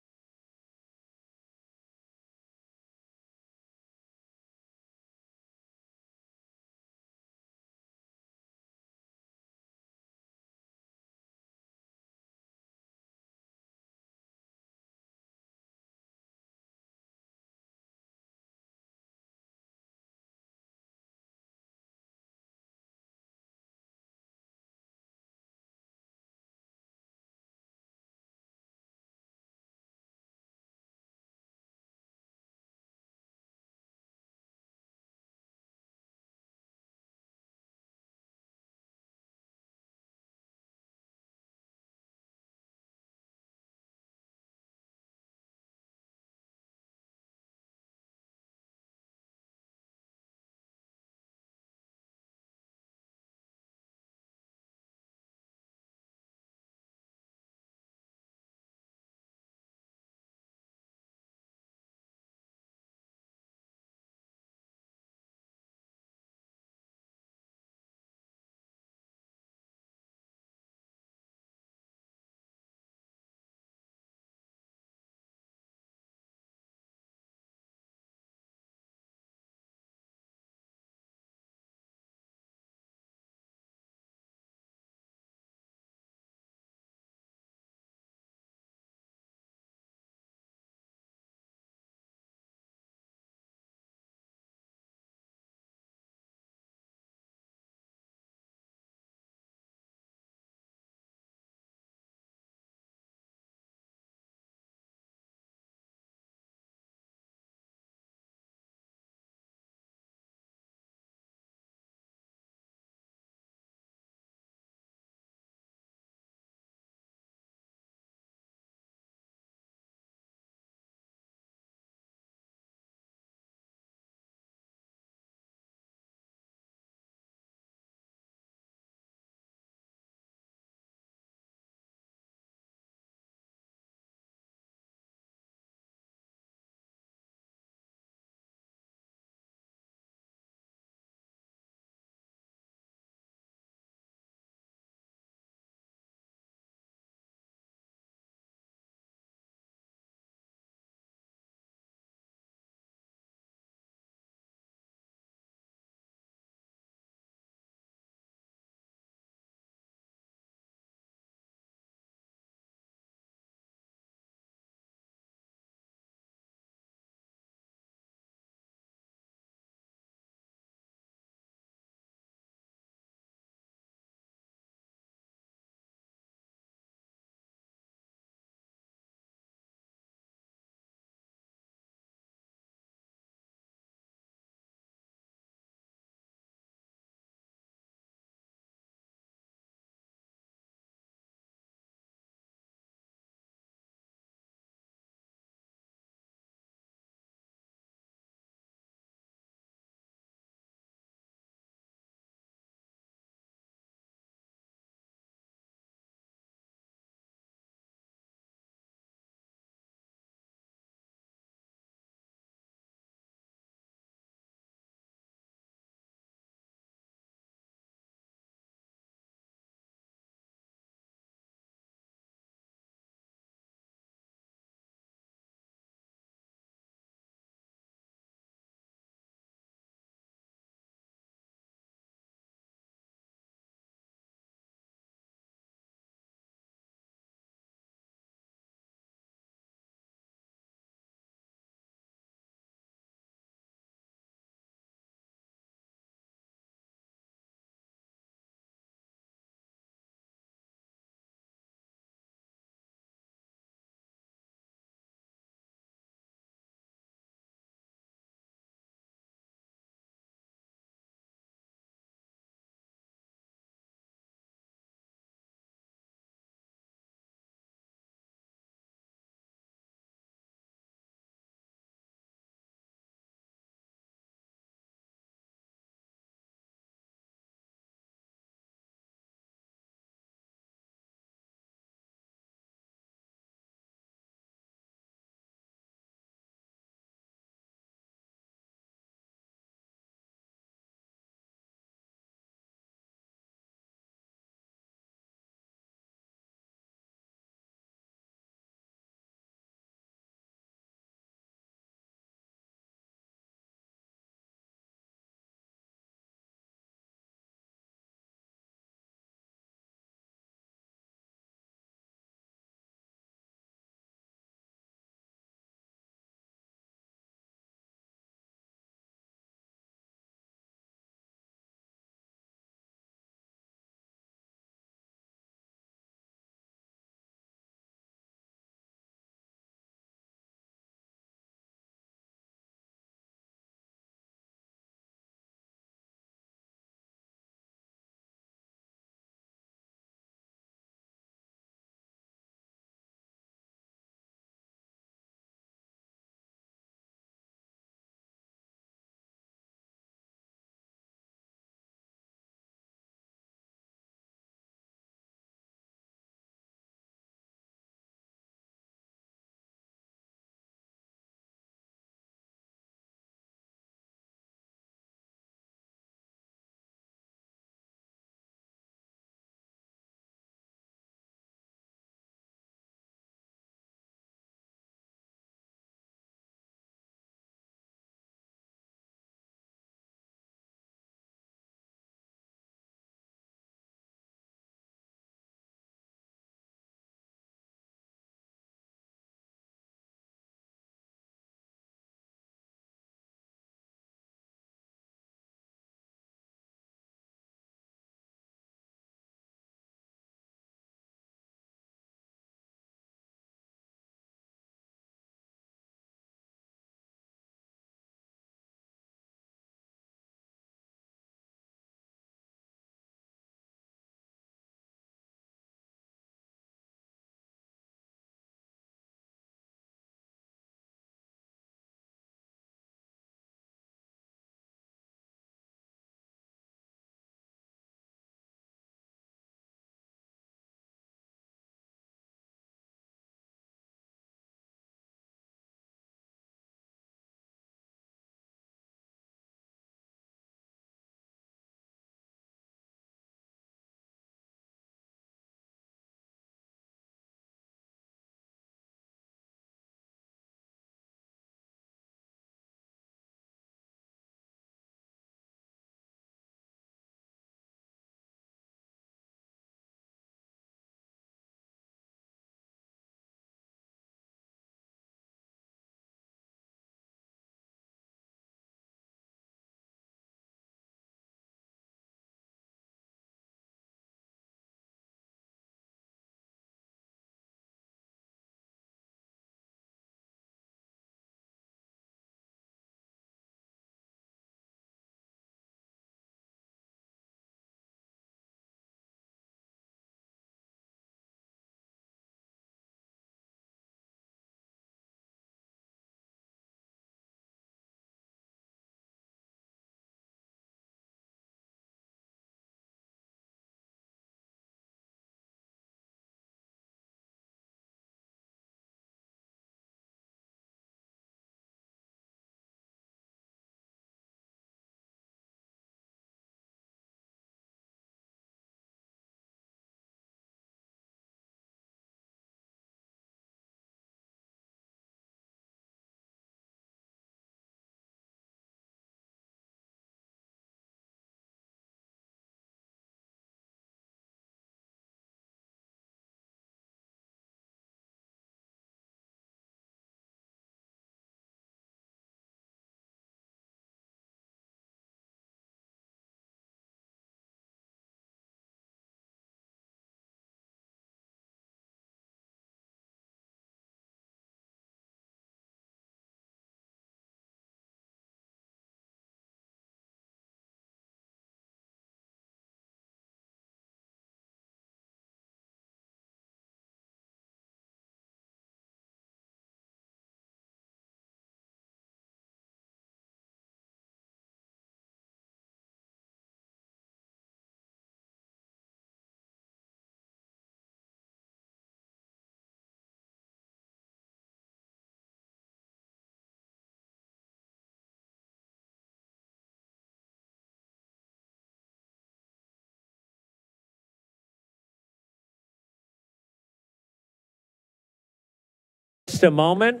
just a moment.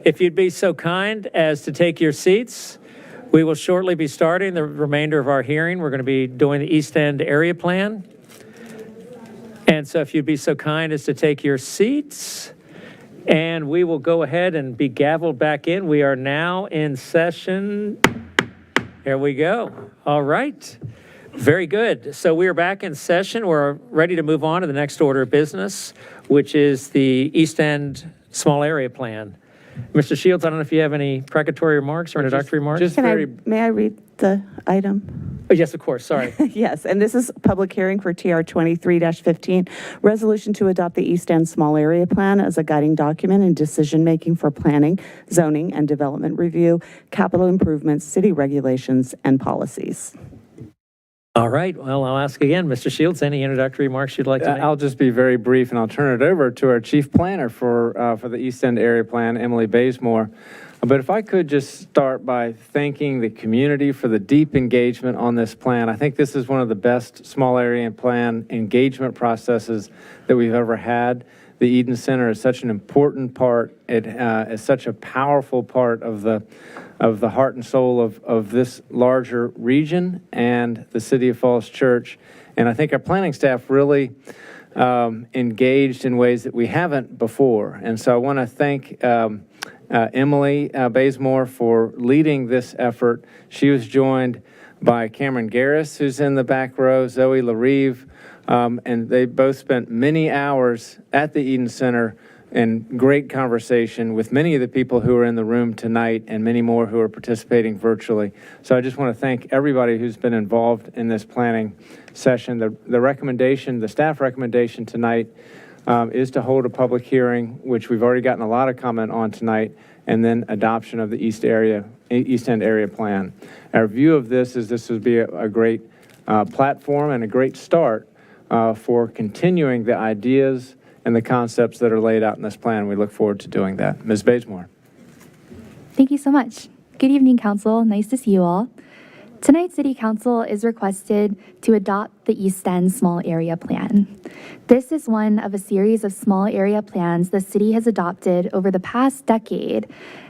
If you'd be so kind as to take your seats, we will shortly be starting the remainder of our hearing. We're going to be doing the East End area plan. And so if you'd be so kind as to take your seats, and we will go ahead and be gavelled back in. We are now in session. Here we go. All right. Very good. So we are back in session. We're ready to move on to the next order of business, which is the East End small area plan. Mr. Shields, I don't know if you have any precatory remarks or introductory remarks? May I read the item? Oh, yes, of course. Sorry. Yes, and this is public hearing for TR 23-15, resolution to adopt the East End Small Area Plan as a guiding document in decision-making for planning, zoning, and development review, capital improvements, city regulations, and policies. All right. Well, I'll ask again, Mr. Shields, any introductory remarks you'd like to make? I'll just be very brief, and I'll turn it over to our chief planner for the East End Area Plan, Emily Bazemore. But if I could just start by thanking the community for the deep engagement on this plan. I think this is one of the best small area plan engagement processes that we've ever had. The Eden Center is such an important part. It is such a powerful part of the heart and soul of this larger region and the City of Falls Church. And I think our planning staff really engaged in ways that we haven't before. And so I want to thank Emily Bazemore for leading this effort. She was joined by Cameron Garris, who's in the back row, Zoe LaRive, and they both spent many hours at the Eden Center in great conversation with many of the people who are in the room tonight and many more who are participating virtually. So I just want to thank everybody who's been involved in this planning session. The recommendation, the staff recommendation tonight is to hold a public hearing, which we've already gotten a lot of comment on tonight, and then adoption of the East End Area Plan. Our view of this is this would be a great platform and a great start for continuing the ideas and the concepts that are laid out in this plan. We look forward to doing that. Ms. Bazemore. Thank you so much. Good evening, Council. Nice to see you all. Tonight, City Council is requested to adopt the East End Small Area Plan. This is one of a series of small area plans the city has adopted over the past decade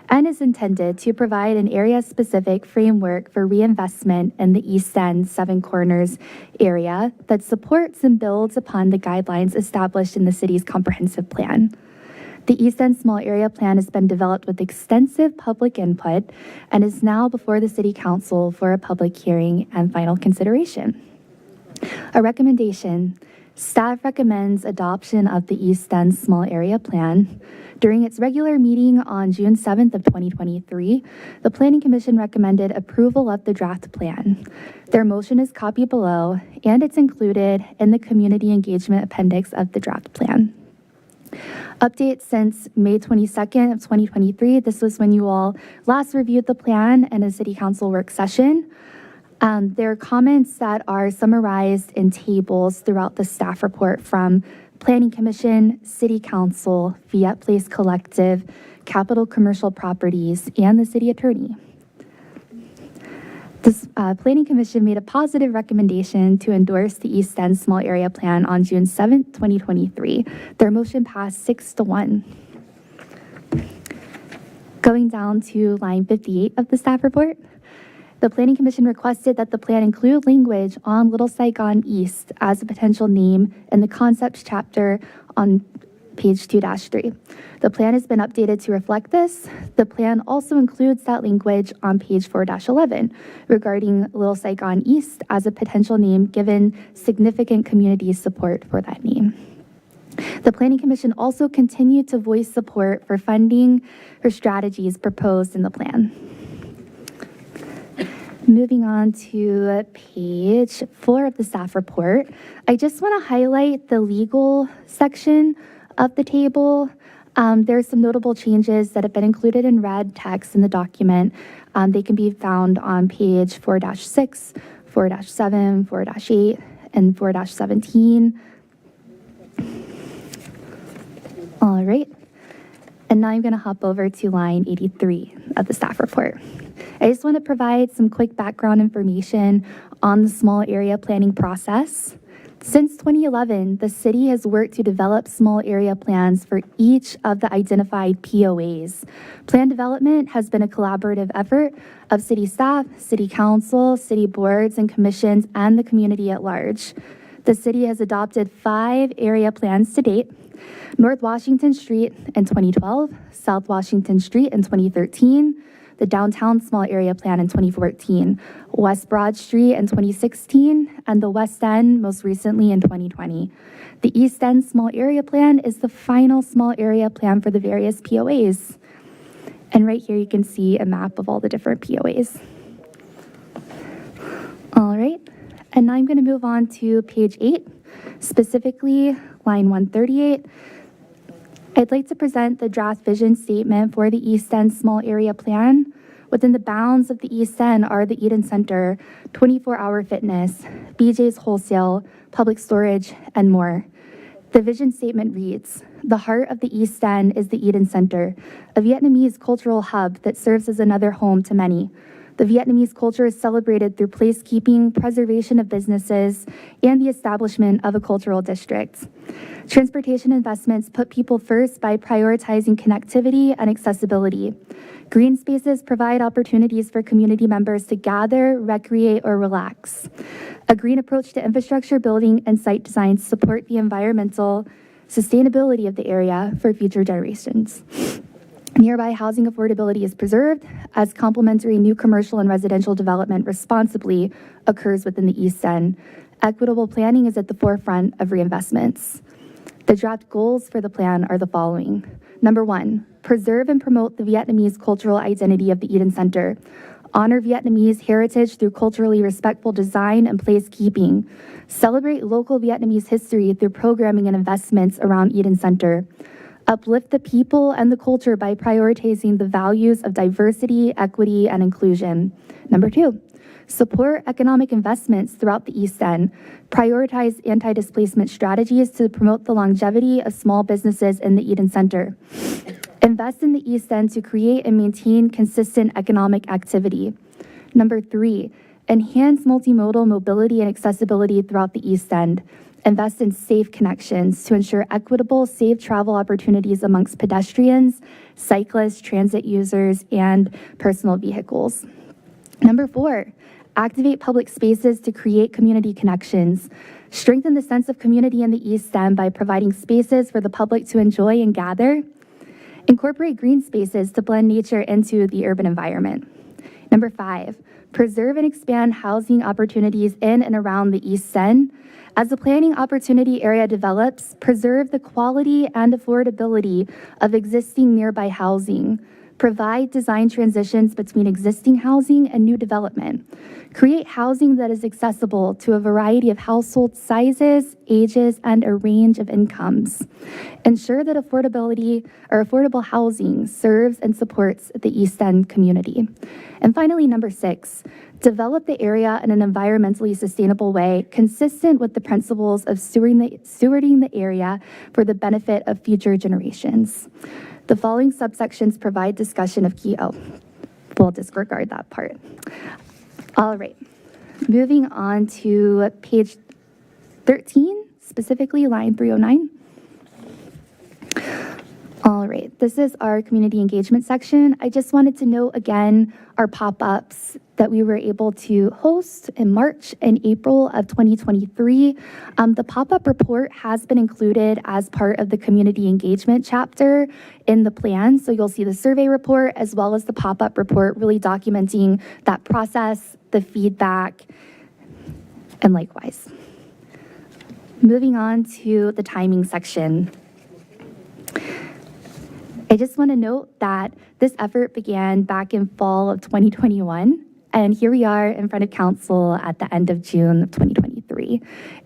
and is intended to provide an area-specific framework for reinvestment in the East End Seven Corners area that supports and builds upon the guidelines established in the city's comprehensive plan. The East End Small Area Plan has been developed with extensive public input and is now before the City Council for a public hearing and final consideration. A recommendation: staff recommends adoption of the East End Small Area Plan. During its regular meeting on June 7th of 2023, the Planning Commission recommended approval of the draft plan. Their motion is copied below, and it's included in the community engagement appendix of the draft plan. Updates since May 22nd of 2023. This was when you all last reviewed the plan in a City Council work session. There are comments that are summarized in tables throughout the staff report from Planning Commission, City Council, Viet Place Collective, Capital Commercial Properties, and the City Attorney. This Planning Commission made a positive recommendation to endorse the East End Small Area Plan on June 7th, 2023. Their motion passed 6-1. Going down to line 58 of the staff report, the Planning Commission requested that the plan include language on Little Saigon East as a potential name in the concepts chapter on page 2-3. The plan has been updated to reflect this. The plan also includes that language on page 4-11 regarding Little Saigon East as a potential name, given significant community support for that name. The Planning Commission also continued to voice support for funding for strategies proposed in the plan. Moving on to page 4 of the staff report, I just want to highlight the legal section of the table. There are some notable changes that have been included in red text in the document. They can be found on page 4-6, 4-7, 4-8, and 4-17. All right. And now I'm going to hop over to line 83 of the staff report. I just want to provide some quick background information on the small area planning process. Since 2011, the city has worked to develop small area plans for each of the identified POAs. Plan development has been a collaborative effort of city staff, city council, city boards and commissions, and the community at large. The city has adopted 5 area plans to date: North Washington Street in 2012, South Washington Street in 2013, the Downtown Small Area Plan in 2014, West Broad Street in 2016, and the West End most recently in 2020. The East End Small Area Plan is the final small area plan for the various POAs. And right here you can see a map of all the different POAs. All right, and now I'm going to move on to page 8, specifically line 138. I'd like to present the draft vision statement for the East End Small Area Plan. Within the bounds of the East End are the Eden Center, 24-hour fitness, BJ's Wholesale, public storage, and more. The vision statement reads, "The heart of the East End is the Eden Center, a Vietnamese cultural hub that serves as another home to many. The Vietnamese culture is celebrated through placekeeping, preservation of businesses, and the establishment of a cultural district. Transportation investments put people first by prioritizing connectivity and accessibility. Green spaces provide opportunities for community members to gather, recreate, or relax. A green approach to infrastructure building and site design support the environmental sustainability of the area for future generations. Nearby housing affordability is preserved as complementary new commercial and residential development responsibly occurs within the East End. Equitable planning is at the forefront of reinvestments." The draft goals for the plan are the following. Number 1, preserve and promote the Vietnamese cultural identity of the Eden Center. Honor Vietnamese heritage through culturally respectful design and placekeeping. Celebrate local Vietnamese history through programming and investments around Eden Center. Uplift the people and the culture by prioritizing the values of diversity, equity, and inclusion. Number 2, support economic investments throughout the East End. Prioritize anti-displacement strategies to promote the longevity of small businesses in the Eden Center. Invest in the East End to create and maintain consistent economic activity. Number 3, enhance multimodal mobility and accessibility throughout the East End. Invest in safe connections to ensure equitable, safe travel opportunities amongst pedestrians, cyclists, transit users, and personal vehicles. Number 4, activate public spaces to create community connections. Strengthen the sense of community in the East End by providing spaces for the public to enjoy and gather. Incorporate green spaces to blend nature into the urban environment. Number 5, preserve and expand housing opportunities in and around the East End. As the planning opportunity area develops, preserve the quality and affordability of existing nearby housing. Provide design transitions between existing housing and new development. Create housing that is accessible to a variety of household sizes, ages, and a range of incomes. Ensure that affordable housing serves and supports the East End community. And finally, number 6, develop the area in an environmentally sustainable way, consistent with the principles of stewarding the area for the benefit of future generations. The following subsections provide discussion of we'll disregard that part. All right, moving on to page 13, specifically line 309. All right, this is our community engagement section. I just wanted to note again our pop-ups that we were able to host in March and April of 2023. The pop-up report has been included as part of the community engagement chapter in the plan. So you'll see the survey report as well as the pop-up report really documenting that process, the feedback, and likewise. Moving on to the timing section. I just want to note that this effort began back in fall of 2021, and here we are in front of council at the end of June of 2023.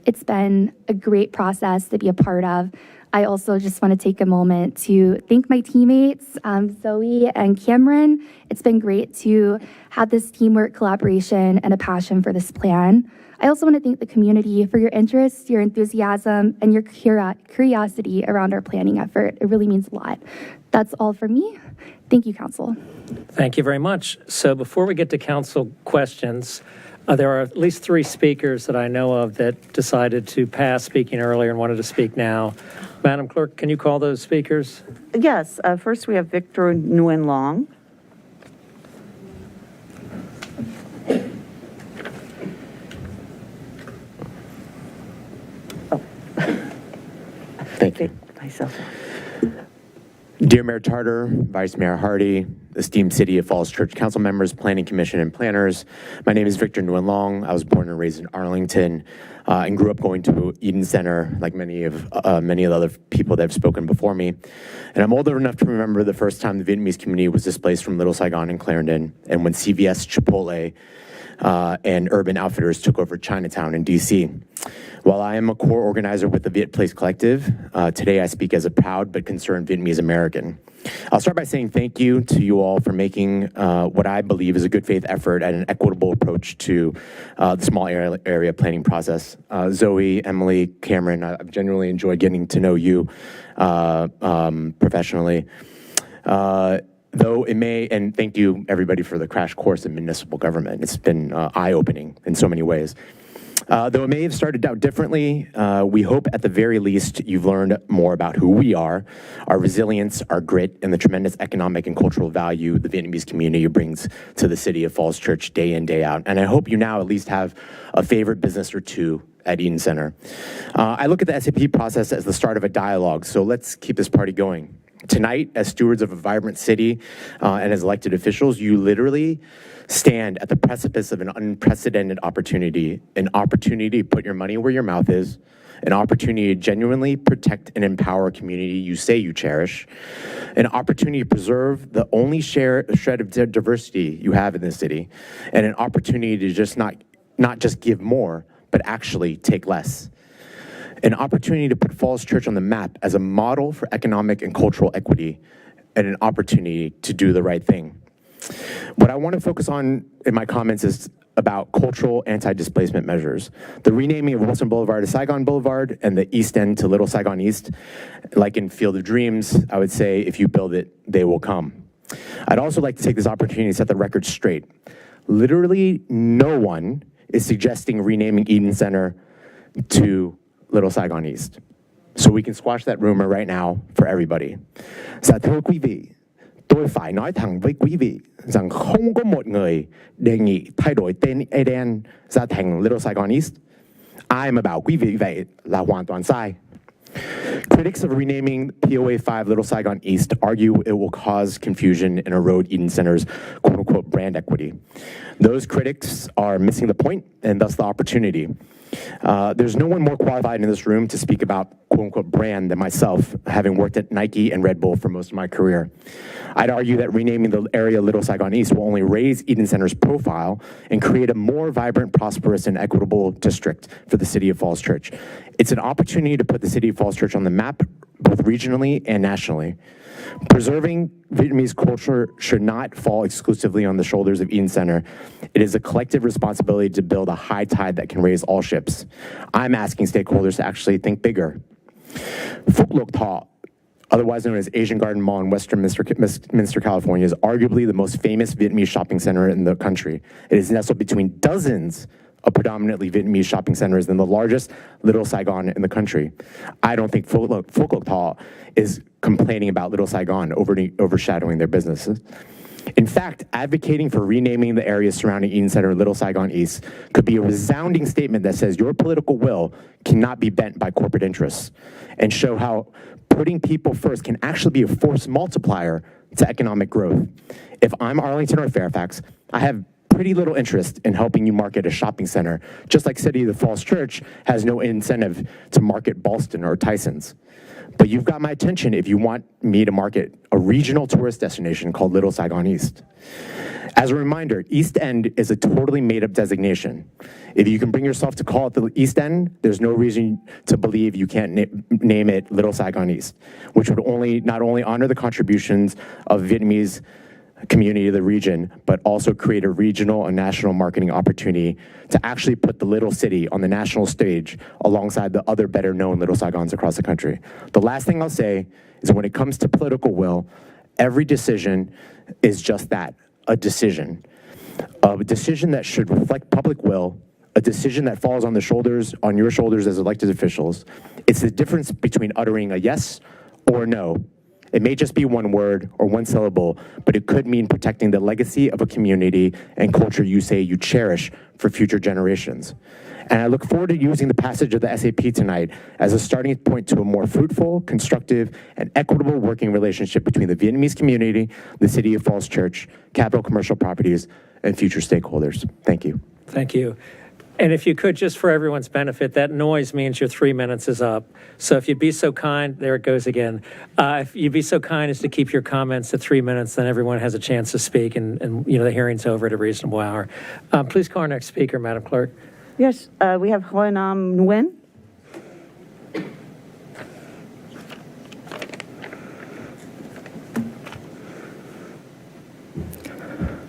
It's been a great process to be a part of. I also just want to take a moment to thank my teammates, Zoe and Cameron. It's been great to have this teamwork, collaboration, and a passion for this plan. I also want to thank the community for your interest, your enthusiasm, and your curiosity around our planning effort. It really means a lot. That's all for me. Thank you, Council. Thank you very much. So before we get to council questions, There are at least 3 speakers that I know of that decided to pass speaking earlier and wanted to speak now. Madam Clerk, can you call those speakers? Yes, first we have Victor Nguyen Long. Thank you. Myself. Dear Mayor Tarter, Vice Mayor Hardy, esteemed City of Falls Church Council members, Planning Commission, and planners, my name is Victor Nguyen Long. I was born and raised in Arlington and grew up going to Eden Center, like many of the other people that have spoken before me. And I'm old enough to remember the first time the Vietnamese community was displaced from Little Saigon and Clarendon, and when CVS, Chipotle, and Urban Outfitters took over Chinatown in D.C. While I am a core organizer with the Viet Place Collective, today I speak as a proud but concerned Vietnamese American. I'll start by saying thank you to you all for making what I believe is a good faith effort at an equitable approach to the small area planning process. Zoe, Emily, Cameron, I've genuinely enjoyed getting to know you professionally. Though it may, and thank you everybody for the crash course in municipal government. It's been eye-opening in so many ways. Though it may have started out differently, we hope at the very least you've learned more about who we are, our resilience, our grit, and the tremendous economic and cultural value the Vietnamese community brings to the City of Falls Church day in, day out. And I hope you now at least have a favorite business or two at Eden Center. I look at the SAP process as the start of a dialogue, so let's keep this party going. Tonight, as stewards of a vibrant city and as elected officials, you literally stand at the precipice of an unprecedented opportunity, an opportunity to put your money where your mouth is, an opportunity to genuinely protect and empower a community you say you cherish, an opportunity to preserve the only shred of diversity you have in this city, and an opportunity to just not just give more, but actually take less. An opportunity to put Falls Church on the map as a model for economic and cultural equity, and an opportunity to do the right thing. What I want to focus on in my comments is about cultural anti-displacement measures. The renaming of Wilson Boulevard to Saigon Boulevard and the East End to Little Saigon East, like in Field of Dreams, I would say if you build it, they will come. I'd also like to take this opportunity to set the record straight. Literally no one is suggesting renaming Eden Center to Little Saigon East. So we can squash that rumor right now for everybody. Dạ thưa quý vị, tôi phải nói thẳng với quý vị rằng không có một người đề nghị thay đổi tên Eden ra thành Little Saigon East. Ai mà bảo quý vị vậy là hoàn toàn sai. Critics of renaming POA 5 Little Saigon East argue it will cause confusion and erode Eden Center's quote-unquote brand equity. Those critics are missing the point and thus the opportunity. There's no one more qualified in this room to speak about quote-unquote brand than myself, having worked at Nike and Red Bull for most of my career. I'd argue that renaming the area Little Saigon East will only raise Eden Center's profile and create a more vibrant, prosperous, and equitable district for the City of Falls Church. It's an opportunity to put the City of Falls Church on the map, both regionally and nationally. Preserving Vietnamese culture should not fall exclusively on the shoulders of Eden Center. It is a collective responsibility to build a high tide that can raise all ships. I'm asking stakeholders to actually think bigger. Phuoc Loc Thọ, otherwise known as Asian Garden Mall in Westminster, California, is arguably the most famous Vietnamese shopping center in the country. It is nestled between dozens of predominantly Vietnamese shopping centers and the largest Little Saigon in the country. I don't think Phuoc Loc Thọ is complaining about Little Saigon overshadowing their businesses. In fact, advocating for renaming the areas surrounding Eden Center Little Saigon East could be a resounding statement that says your political will cannot be bent by corporate interests, and show how putting people first can actually be a force multiplier to economic growth. If I'm Arlington or Fairfax, I have pretty little interest in helping you market a shopping center, just like City of the Falls Church has no incentive to market Ballston or Tysons. But you've got my attention if you want me to market a regional tourist destination called Little Saigon East. As a reminder, East End is a totally made-up designation. If you can bring yourself to call it the East End, there's no reason to believe you can't name it Little Saigon East, which would not only honor the contributions of Vietnamese community of the region, but also create a regional and national marketing opportunity to actually put the little city on the national stage alongside the other better known Little Saigons across the country. The last thing I'll say is when it comes to political will, every decision is just that, a decision. a decision that should reflect public will, a decision that falls on your shoulders as elected officials. It's the difference between uttering a yes or a no. It may just be one word or one syllable, but it could mean protecting the legacy of a community and culture you say you cherish for future generations. And I look forward to using the passage of the SAP tonight as a starting point to a more fruitful, constructive, and equitable working relationship between the Vietnamese community, the City of Falls Church, Capital Commercial Properties, and future stakeholders. Thank you. Thank you. And if you could, just for everyone's benefit, that noise means your 3 minutes is up. So if you'd be so kind, there it goes again. If you'd be so kind as to keep your comments to 3 minutes, then everyone has a chance to speak, and the hearing's over at a reasonable hour. Please call our next speaker, Madam Clerk. Yes, we have Hoi Nam Nguyen.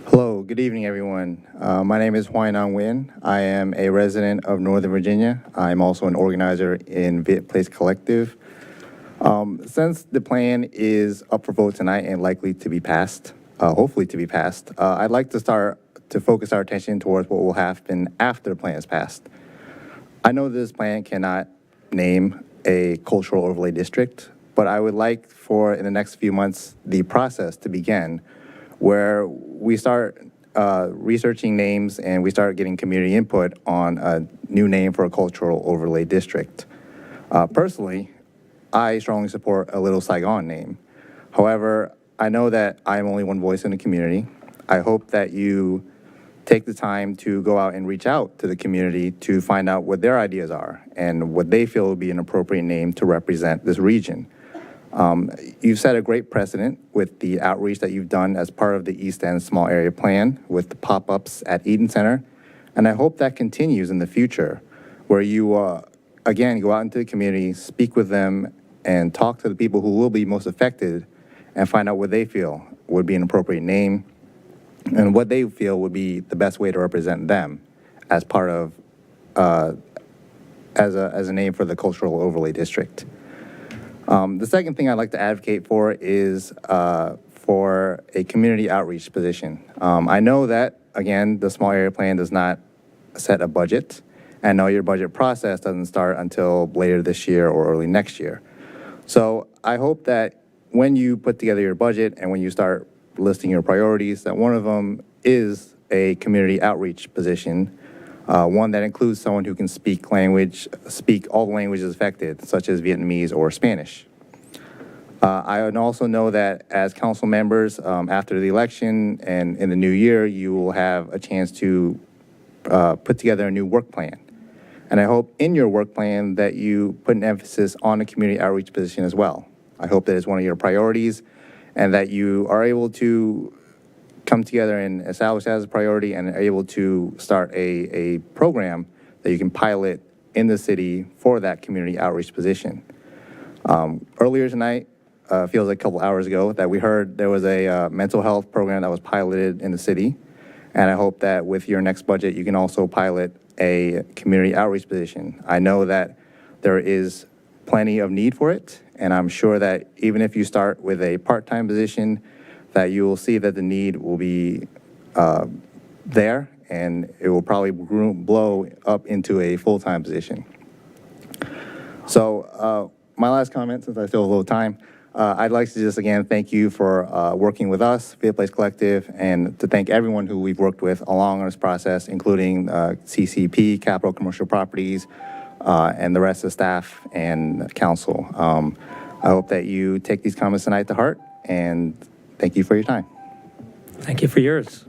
Hello, good evening, everyone. My name is Hoi Nam Nguyen. I am a resident of Northern Virginia. I'm also an organizer in Viet Place Collective. Since the plan is up for vote tonight and likely to be passed, hopefully to be passed, I'd like to start to focus our attention towards what will happen after the plan is passed. I know this plan cannot name a cultural overlay district, but I would like for, in the next few months, the process to begin where we start researching names and we start getting community input on a new name for a cultural overlay district. Personally, I strongly support a Little Saigon name. However, I know that I'm only one voice in the community. I hope that you take the time to go out and reach out to the community to find out what their ideas are and what they feel would be an appropriate name to represent this region. You've set a great precedent with the outreach that you've done as part of the East End Small Area Plan with the pop-ups at Eden Center, and I hope that continues in the future, where you, again, go out into the community, speak with them, and talk to the people who will be most affected and find out what they feel would be an appropriate name and what they feel would be the best way to represent them as part of, as a name for the Cultural Overlay District. The second thing I'd like to advocate for is for a community outreach position. I know that, again, the Small Area Plan does not set a budget, and I know your budget process doesn't start until later this year or early next year. So I hope that when you put together your budget and when you start listing your priorities, that one of them is a community outreach position, one that includes someone who can speak all the languages affected, such as Vietnamese or Spanish. I also know that as council members, after the election and in the new year, you will have a chance to put together a new work plan. And I hope in your work plan that you put an emphasis on a community outreach position as well. I hope that it's one of your priorities and that you are able to come together and establish that as a priority and are able to start a program that you can pilot in the city for that community outreach position. Earlier tonight, feels like a couple hours ago, that we heard there was a mental health program that was piloted in the city. And I hope that with your next budget, you can also pilot a community outreach position. I know that there is plenty of need for it, and I'm sure that even if you start with a part-time position, that you will see that the need will be there, and it will probably blow up into a full-time position. So my last comment, since I still have a little time, I'd like to just again thank you for working with us, Viet Place Collective, and to thank everyone who we've worked with along this process, including CCP, Capital Commercial Properties, and the rest of the staff and council. I hope that you take these comments tonight to heart, and thank you for your time. Thank you for yours.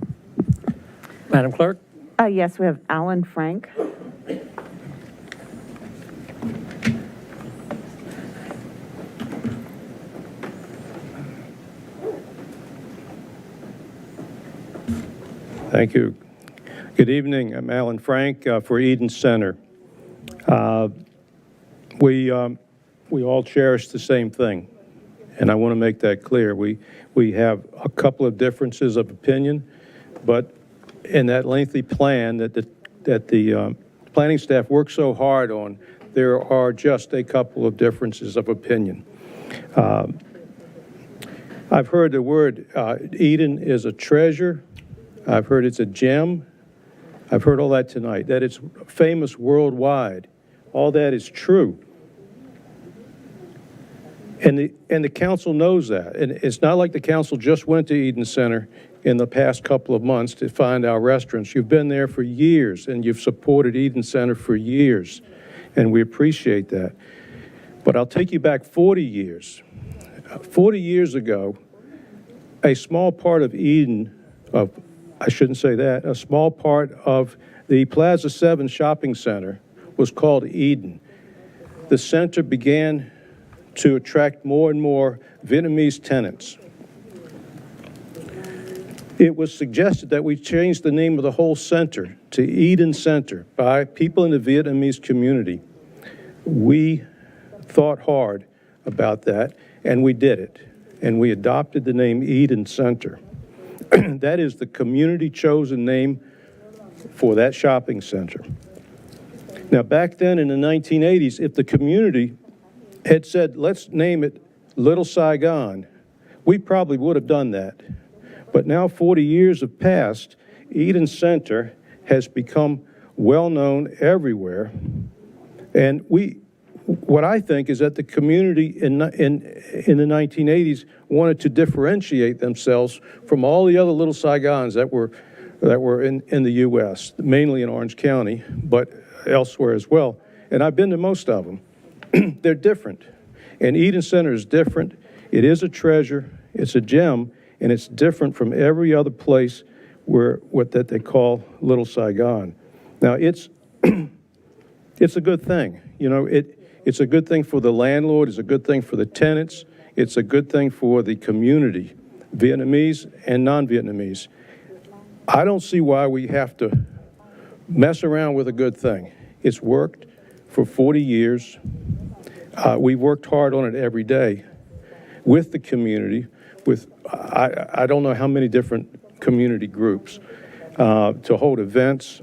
Madam Clerk? Yes, we have Alan Frank. Thank you. Good evening. I'm Alan Frank for Eden Center. We all cherish the same thing, and I want to make that clear. We have a couple of differences of opinion, but in that lengthy plan that the planning staff worked so hard on, there are just a couple of differences of opinion. I've heard the word Eden is a treasure. I've heard it's a gem. I've heard all that tonight, that it's famous worldwide. All that is true. And the council knows that. And it's not like the council just went to Eden Center in the past couple of months to find our restaurants. You've been there for years, and you've supported Eden Center for years, and we appreciate that. But I'll take you back 40 years. 40 years ago, a small part of Eden, I shouldn't say that, a small part of the Plaza 7 shopping center was called Eden. The center began to attract more and more Vietnamese tenants. It was suggested that we change the name of the whole center to Eden Center by people in the Vietnamese community. We thought hard about that, and we did it. And we adopted the name Eden Center. That is the community-chosen name for that shopping center. Now, back then in the 1980s, if the community had said, let's name it Little Saigon, we probably would have done that. But now 40 years have passed, Eden Center has become well-known everywhere. And what I think is that the community in the 1980s wanted to differentiate themselves from all the other Little Saigons that were in the U.S., mainly in Orange County, but elsewhere as well. And I've been to most of them. They're different. And Eden Center is different. It is a treasure. It's a gem. And it's different from every other place that they call Little Saigon. Now, it's a good thing. You know, it's a good thing for the landlord. It's a good thing for the tenants. It's a good thing for the community, Vietnamese and non-Vietnamese. I don't see why we have to mess around with a good thing. It's worked for 40 years. We've worked hard on it every day with the community, with I don't know how many different community groups, to hold events.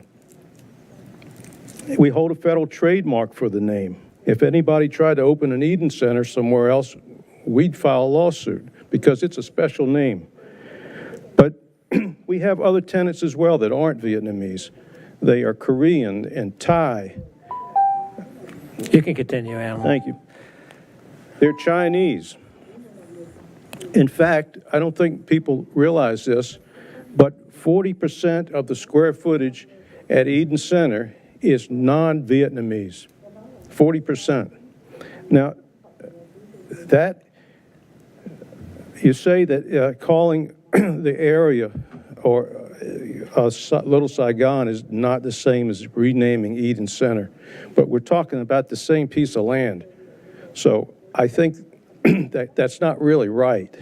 We hold a federal trademark for the name. If anybody tried to open an Eden Center somewhere else, we'd file a lawsuit because it's a special name. But we have other tenants as well that aren't Vietnamese. They are Korean and Thai. You can continue, Alan. Thank you. They're Chinese. In fact, I don't think people realize this, but 40% of the square footage at Eden Center is non-Vietnamese. 40%. Now, that, you say that calling the area or Little Saigon is not the same as renaming Eden Center, but we're talking about the same piece of land. So I think that's not really right.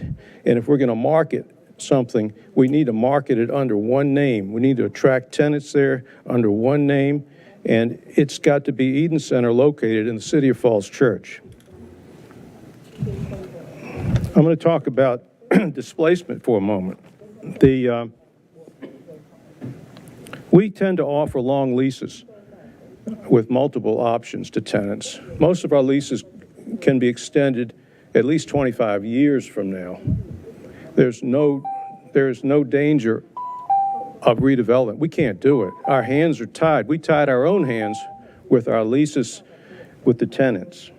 And if we're going to market something, we need to market it under one name. We need to attract tenants there under one name, and it's got to be Eden Center located in the City of Falls Church. I'm going to talk about displacement for a moment. We tend to offer long leases with multiple options to tenants. Most of our leases can be extended at least 25 years from now. There's no danger of redevelopment. We can't do it. Our hands are tied. We tied our own hands with our leases with the tenants.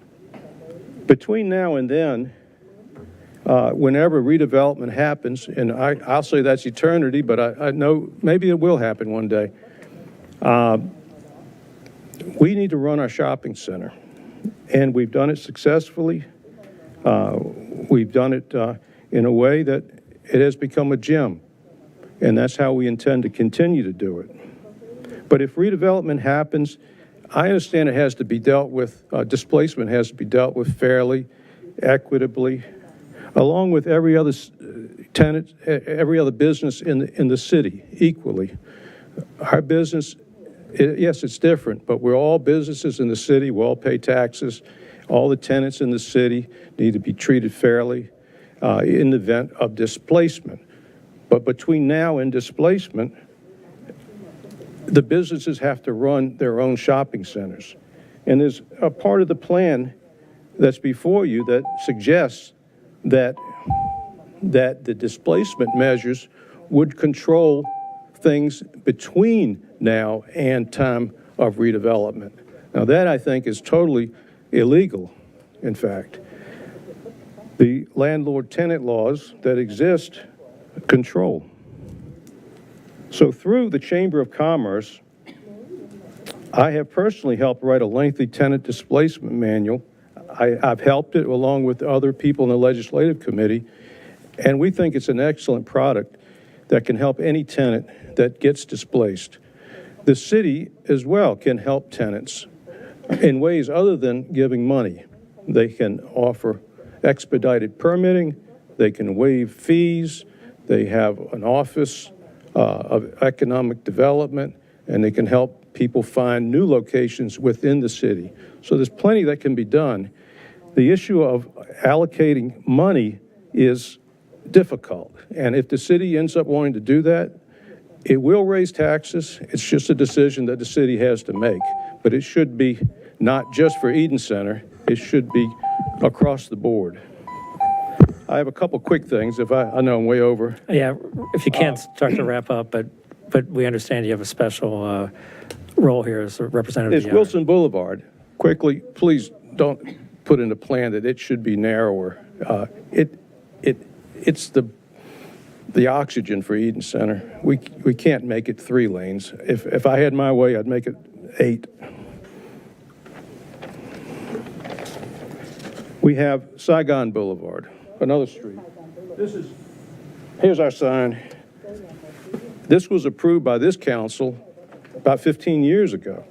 Between now and then, whenever redevelopment happens, and I'll say that's eternity, but I know maybe it will happen one day, we need to run our shopping center. And we've done it successfully. We've done it in a way that it has become a gem. And that's how we intend to continue to do it. But if redevelopment happens, I understand it has to be dealt with, displacement has to be dealt with fairly, equitably, along with every other tenant, every other business in the city equally. Our business, yes, it's different, but we're all businesses in the city. We all pay taxes. All the tenants in the city need to be treated fairly in the event of displacement. But between now and displacement, the businesses have to run their own shopping centers. And there's a part of the plan that's before you that suggests that the displacement measures would control things between now and time of redevelopment. Now, that, I think, is totally illegal, in fact. The landlord-tenant laws that exist control. So through the Chamber of Commerce, I have personally helped write a lengthy tenant displacement manual. I've helped it along with other people in the Legislative Committee, and we think it's an excellent product that can help any tenant that gets displaced. The city as well can help tenants in ways other than giving money. They can offer expedited permitting, they can waive fees, they have an office of economic development, and they can help people find new locations within the city. So there's plenty that can be done. The issue of allocating money is difficult, and if the city ends up wanting to do that, it will raise taxes. It's just a decision that the city has to make, but it should be not just for Eden Center, it should be across the board. I have a couple quick things, if I know I'm way over. Yeah, if you can't start to wrap up, but we understand you have a special role here as a representative It's of the owner. Wilson Boulevard. Quickly, please don't put in a plan that it should be narrower. It's the oxygen for Eden Center. We can't make it 3 lanes. If I had my way, I'd make it 8. We have Saigon Boulevard, another street. Here's our sign. This was approved by this council about 15 years ago.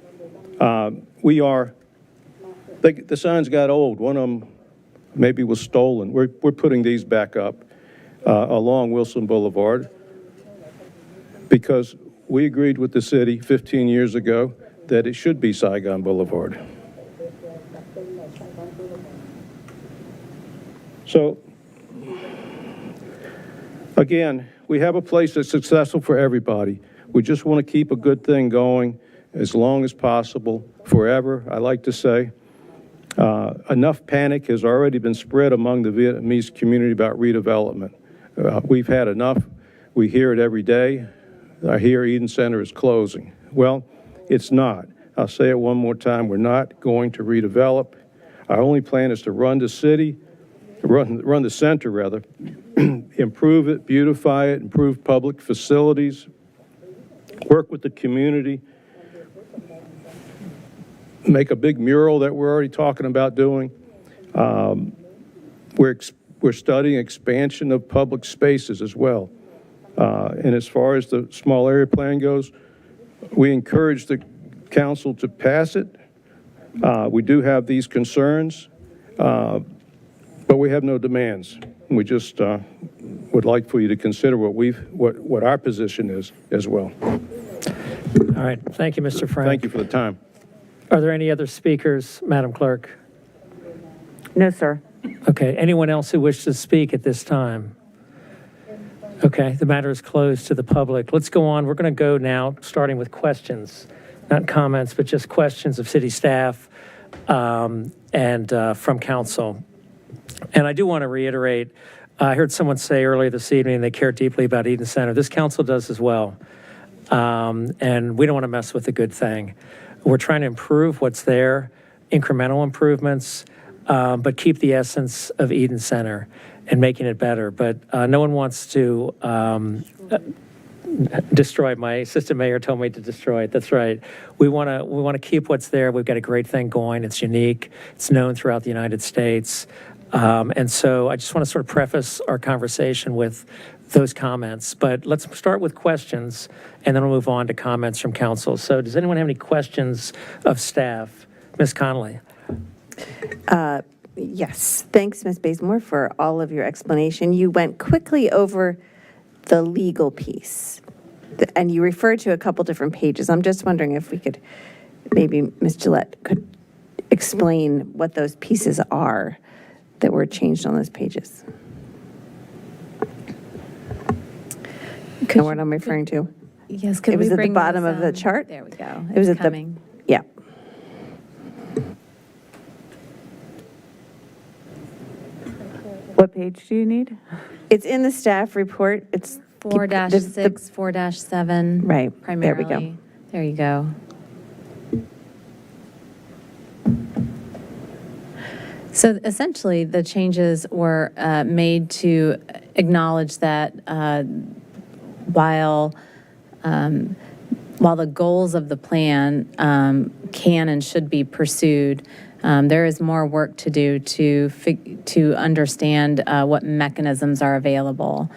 The signs got old. One of them maybe was stolen. We're putting these back up along Wilson Boulevard because we agreed with the city 15 years ago that it should be Saigon Boulevard. So, again, we have a place that's successful for everybody. We just want to keep a good thing going as long as possible, forever, I like to say. Enough panic has already been spread among the Vietnamese community about redevelopment. We've had enough. We hear it every day. I hear Eden Center is closing. Well, it's not. I'll say it one more time. We're not going to redevelop. Our only plan is to run the city, run the center rather, improve it, beautify it, improve public facilities, work with the community, make a big mural that we're already talking about doing. We're studying expansion of public spaces as well. And as far as the small area plan goes, we encourage the council to pass it. We do have these concerns, but we have no demands. We just would like for you to consider what our position is as well. All right, thank you, Mr. Frank. Thank you for the time. Are there any other speakers, Madam Clerk? No, sir. Okay, anyone else who wishes to speak at this time? Okay, the matter is closed to the public. Let's go on. We're going to go now, starting with questions, not comments, but just questions of city staff and from council. And I do want to reiterate, I heard someone say earlier this evening they care deeply about Eden Center. This council does as well. And we don't want to mess with a good thing. We're trying to improve what's there, incremental improvements, but keep the essence of Eden Center and making it better. But no one wants to destroy it. My assistant mayor told me to destroy it. That's right. We want to keep what's there. We've got a great thing going. It's unique. It's known throughout the United States. And so I just want to sort of preface our conversation with those comments. But let's start with questions, and then we'll move on to comments from council. So does anyone have any questions of staff? Ms. Connolly. Yes, thanks, Ms. Bazemore, for all of your explanation. You went quickly over the legal piece, and you referred to a couple different pages. I'm just wondering if we could, maybe Ms. Gillette could explain what those pieces are that were changed on those pages. Know what I'm referring to? Yes, could It was we at the bring bottom those, of the chart? There we go. It was It's at coming. the, yeah. What page do you need? It's in the staff report. It's 4-6, 4-7. Right, there Primarily. we go. There you go. So essentially, the changes were made to acknowledge that while the goals of the plan can and should be pursued, there is more work to do to understand what mechanisms are available.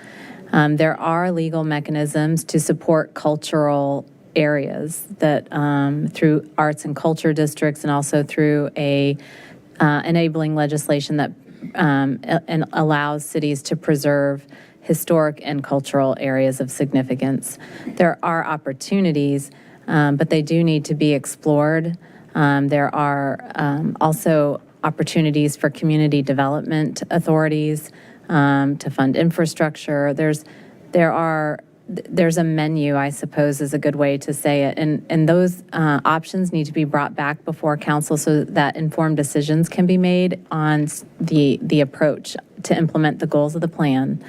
There are legal mechanisms to support cultural areas that through arts and culture districts, and also through a enabling legislation that and allows cities to preserve historic and cultural areas of significance. There are opportunities, but they do need to be explored. There are also opportunities for community development authorities to fund infrastructure. There's a menu, I suppose, is a good way to say it. And those options need to be brought back before council so that informed decisions can be made on the approach to implement the goals of the plan.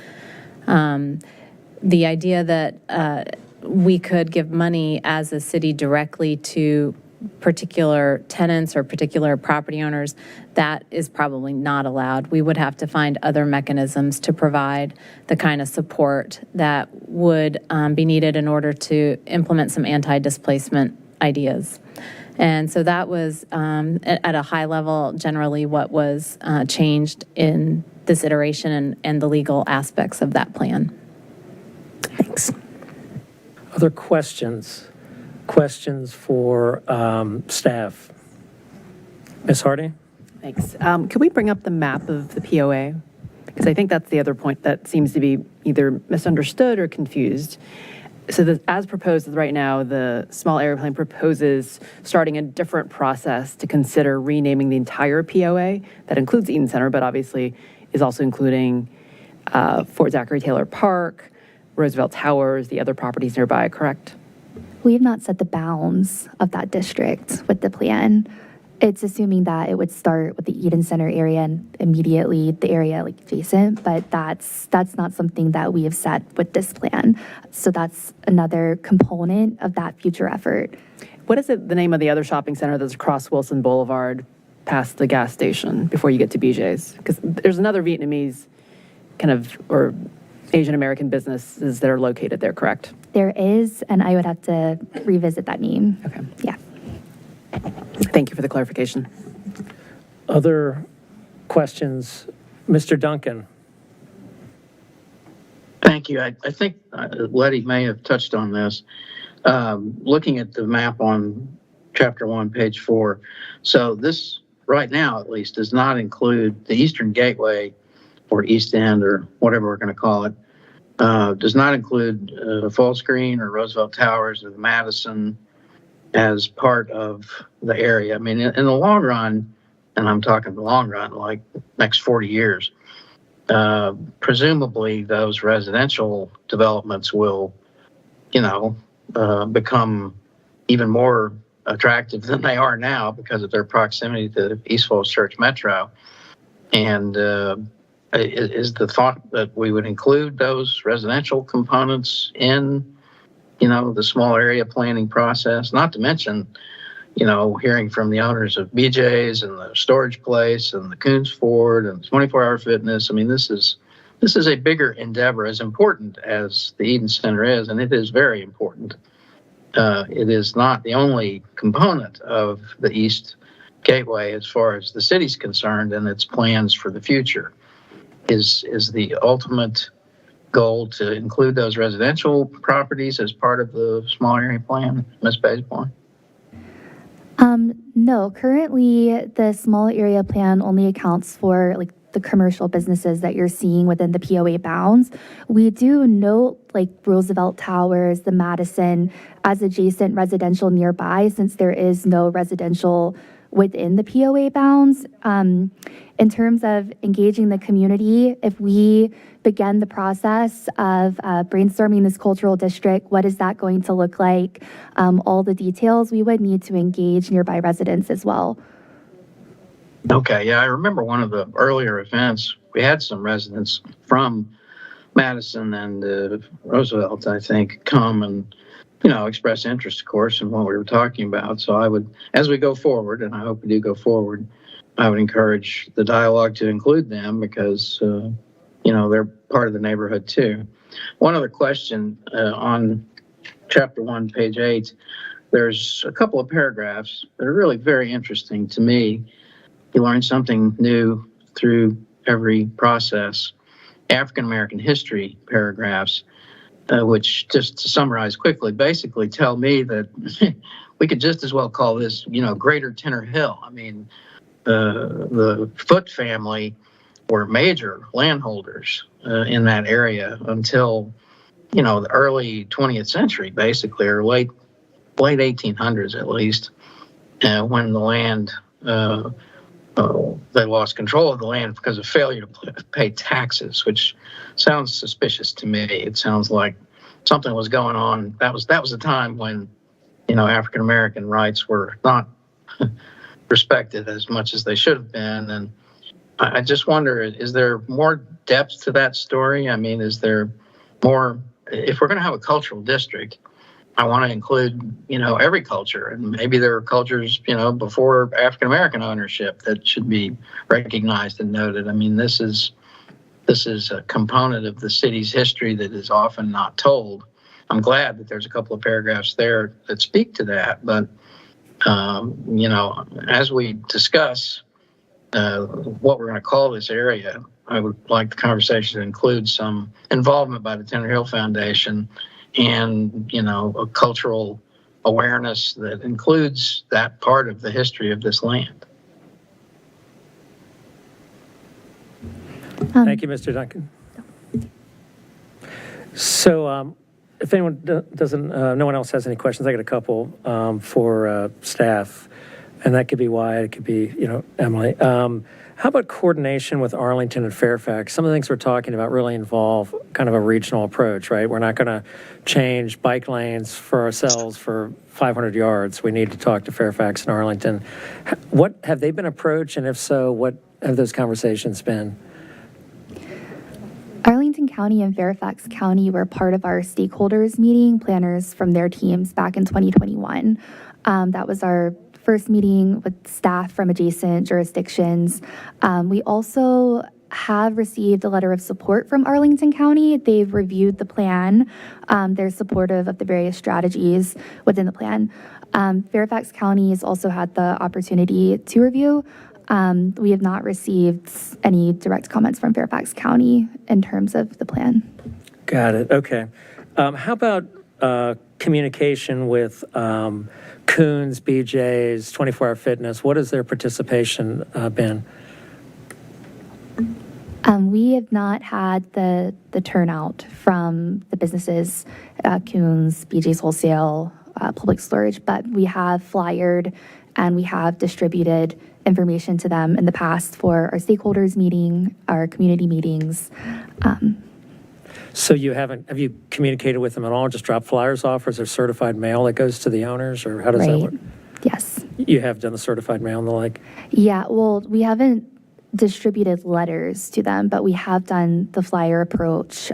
The idea that we could give money as a city directly to particular tenants or particular property owners, that is probably not allowed. We would have to find other mechanisms to provide the kind of support that would be needed in order to implement some anti-displacement ideas. And so that was, at a high level, generally what was changed in this iteration and the legal aspects of that plan. Thanks. Other questions? Questions for staff? Ms. Hardy? Thanks. Could we bring up the map of the POA? Because I think that's the other point that seems to be either misunderstood or confused. So as proposed right now, the small area plan proposes starting a different process to consider renaming the entire POA. That includes Eden Center, but obviously is also including Fort Zachary Taylor Park, Roosevelt Towers, the other properties nearby, correct? We have not set the bounds of that district with the plan. It's assuming that it would start with the Eden Center area and immediately the area adjacent, but that's not something that we have set with this plan. So that's another component of that future effort. What is the name of the other shopping center that's across Wilson Boulevard past the gas station before you get to BJ's? Because there's another Vietnamese or Asian American businesses that are located there, correct? There is, and I would have to revisit that name. Okay. Yeah. Thank you for the clarification. Other questions? Mr. Duncan? Thank you. I think Letty may have touched on this. Looking at the map on Chapter 1, page 4. So this, right now at least, does not include the Eastern Gateway or East End or whatever we're going to call it. Does not include Falls Green or Roosevelt Towers or the Madison as part of the area. I mean, in the long run, and I'm talking the long run, like next 40 years, presumably those residential developments will, become even more attractive than they are now because of their proximity to the East Falls Church Metro. And is the thought that we would include those residential components in, the small area planning process? Not to mention, hearing from the owners of BJ's and the storage place and the Coons Ford and 24-hour fitness. I mean, this is a bigger endeavor, as important as the Eden Center is, and it is very important. It is not the only component of the East Gateway as far as the city's concerned and its plans for the future. Is the ultimate goal to include those residential properties as part of the small area plan, Ms. Baseborn? No, currently the small area plan only accounts for the commercial businesses that you're seeing within the POA bounds. We do note Roosevelt Towers, the Madison as adjacent residential nearby, since there is no residential within the POA bounds. In terms of engaging the community, if we begin the process of brainstorming this cultural district, what is that going to look like? All the details, we would need to engage nearby residents as well. Okay, yeah, I remember one of the earlier events, we had some residents from Madison and Roosevelt, I think, come and, express interest, of course, in what we were talking about. So I would, as we go forward, and I hope we do go forward, I would encourage the dialogue to include them because, they're part of the neighborhood too. One other question on Chapter 1, page 8, there's a couple of paragraphs that are really very interesting to me. You learn something new through every process. African American history paragraphs, which, just to summarize quickly, basically tell me that we could just as well call this, Greater Tenor Hill. I mean, the Foote family were major landholders in that area until, the early 20th century, basically, or late 1800s at least, when the land, they lost control of the land because of failure to pay taxes, which sounds suspicious to me. It sounds like something was going on. That was a time when, African American rights were not respected as much as they should have been. And I just wonder, is there more depth to that story? I mean, is there more? If we're going to have a cultural district, I want to include, every culture, and maybe there are cultures, before African American ownership that should be recognized and noted. I mean, this is a component of the city's history that is often not told. I'm glad that there's a couple of paragraphs there that speak to that, but as we discuss what we're going to call this area, I would like the conversation to include some involvement by the Tenor Hill Foundation and, a cultural awareness that includes that part of the history of this land. Thank you, Mr. Duncan. So if anyone doesn't, no one else has any questions, I got a couple for staff, and that could be Wyatt, it could be, Emily. How about coordination with Arlington and Fairfax? Some of the things we're talking about really involve kind of a regional approach, right? We're not going to change bike lanes for ourselves for 500 yards. We need to talk to Fairfax and Arlington. What have they been approached, and if so, what have those conversations been? Arlington County and Fairfax County were part of our stakeholders meeting, planners from their teams back in 2021. That was our first meeting with staff from adjacent jurisdictions. We also have received a letter of support from Arlington County. They've reviewed the plan. They're supportive of the various strategies within the plan. Fairfax County has also had the opportunity to review. We have not received any direct comments from Fairfax County in terms of the plan. Got it. Okay. How about communication with Coons, BJ's, 24 Hour Fitness? What has their participation been? We have not had the turnout from the businesses, Coons, BJ's Wholesale, Public Storage, but we have flyered and we have distributed information to them in the past for our stakeholders meeting, our community meetings. So have you communicated with them at all? Just drop flyers off, or is there certified mail that goes to the owners, or how does that work? Yes. You have done the certified mail and the like? Yeah, well, we haven't distributed letters to them, but we have done the flyer approach.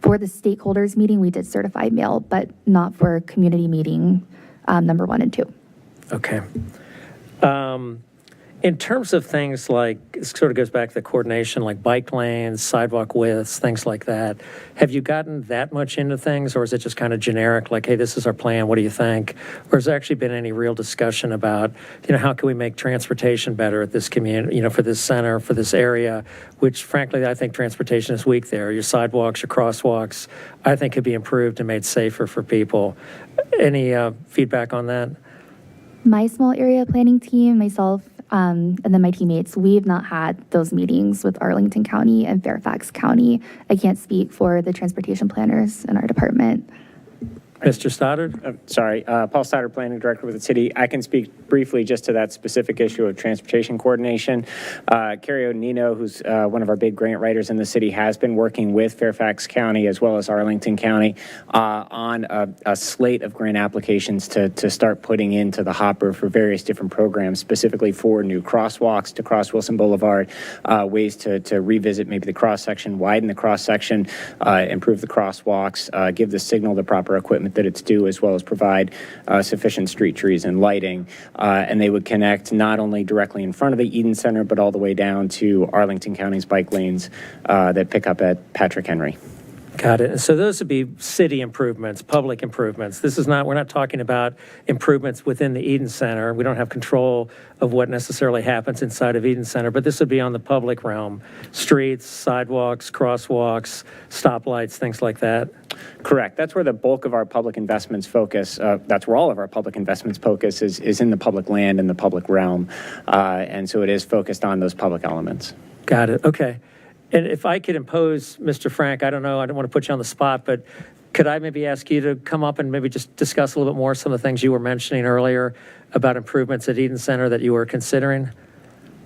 For the stakeholders meeting, we did certified mail, but not for community meeting number 1 and 2. Okay. In terms of things like, it sort of goes back to the coordination, like bike lanes, sidewalk widths, things like that, have you gotten that much into things, or is it just kind of generic, like, hey, this is our plan, what do you think? Or has there actually been any real discussion about, how can we make transportation better at this community, for this center, for this area, which frankly, I think transportation is weak there. Your sidewalks, your crosswalks, I think could be improved and made safer for people. Any feedback on that? My small area planning team, myself, and then my teammates, we have not had those meetings with Arlington County and Fairfax County. I can't speak for the transportation planners in our department. Mr. Stoddard? Sorry, Paul Stoddard, Planning Director with the city. I can speak briefly just to that specific issue of transportation coordination. Carrie O'Nino, who's one of our big grant writers in the city, has been working with Fairfax County as well as Arlington County on a slate of grant applications to start putting into the hopper for various different programs, specifically for new crosswalks to cross Wilson Boulevard, ways to revisit maybe the cross-section, widen the cross-section, improve the crosswalks, give the signal the proper equipment that it's due, as well as provide sufficient street trees and lighting. And they would connect not only directly in front of the Eden Center, but all the way down to Arlington County's bike lanes that pick up at Patrick Henry. Got it. So those would be city improvements, public improvements. We're not talking about improvements within the Eden Center. We don't have control of what necessarily happens inside of Eden Center, but this would be on the public realm. Streets, sidewalks, crosswalks, stoplights, things like that. Correct. That's where the bulk of our public investments focus. That's where all of our public investments focus is in the public land and the public realm. And so it is focused on those public elements. Got it. Okay. And if I could impose, Mr. Frank, I don't know, I don't want to put you on the spot, but could I maybe ask you to come up and maybe just discuss a little bit more some of the things you were mentioning earlier about improvements at Eden Center that you were considering?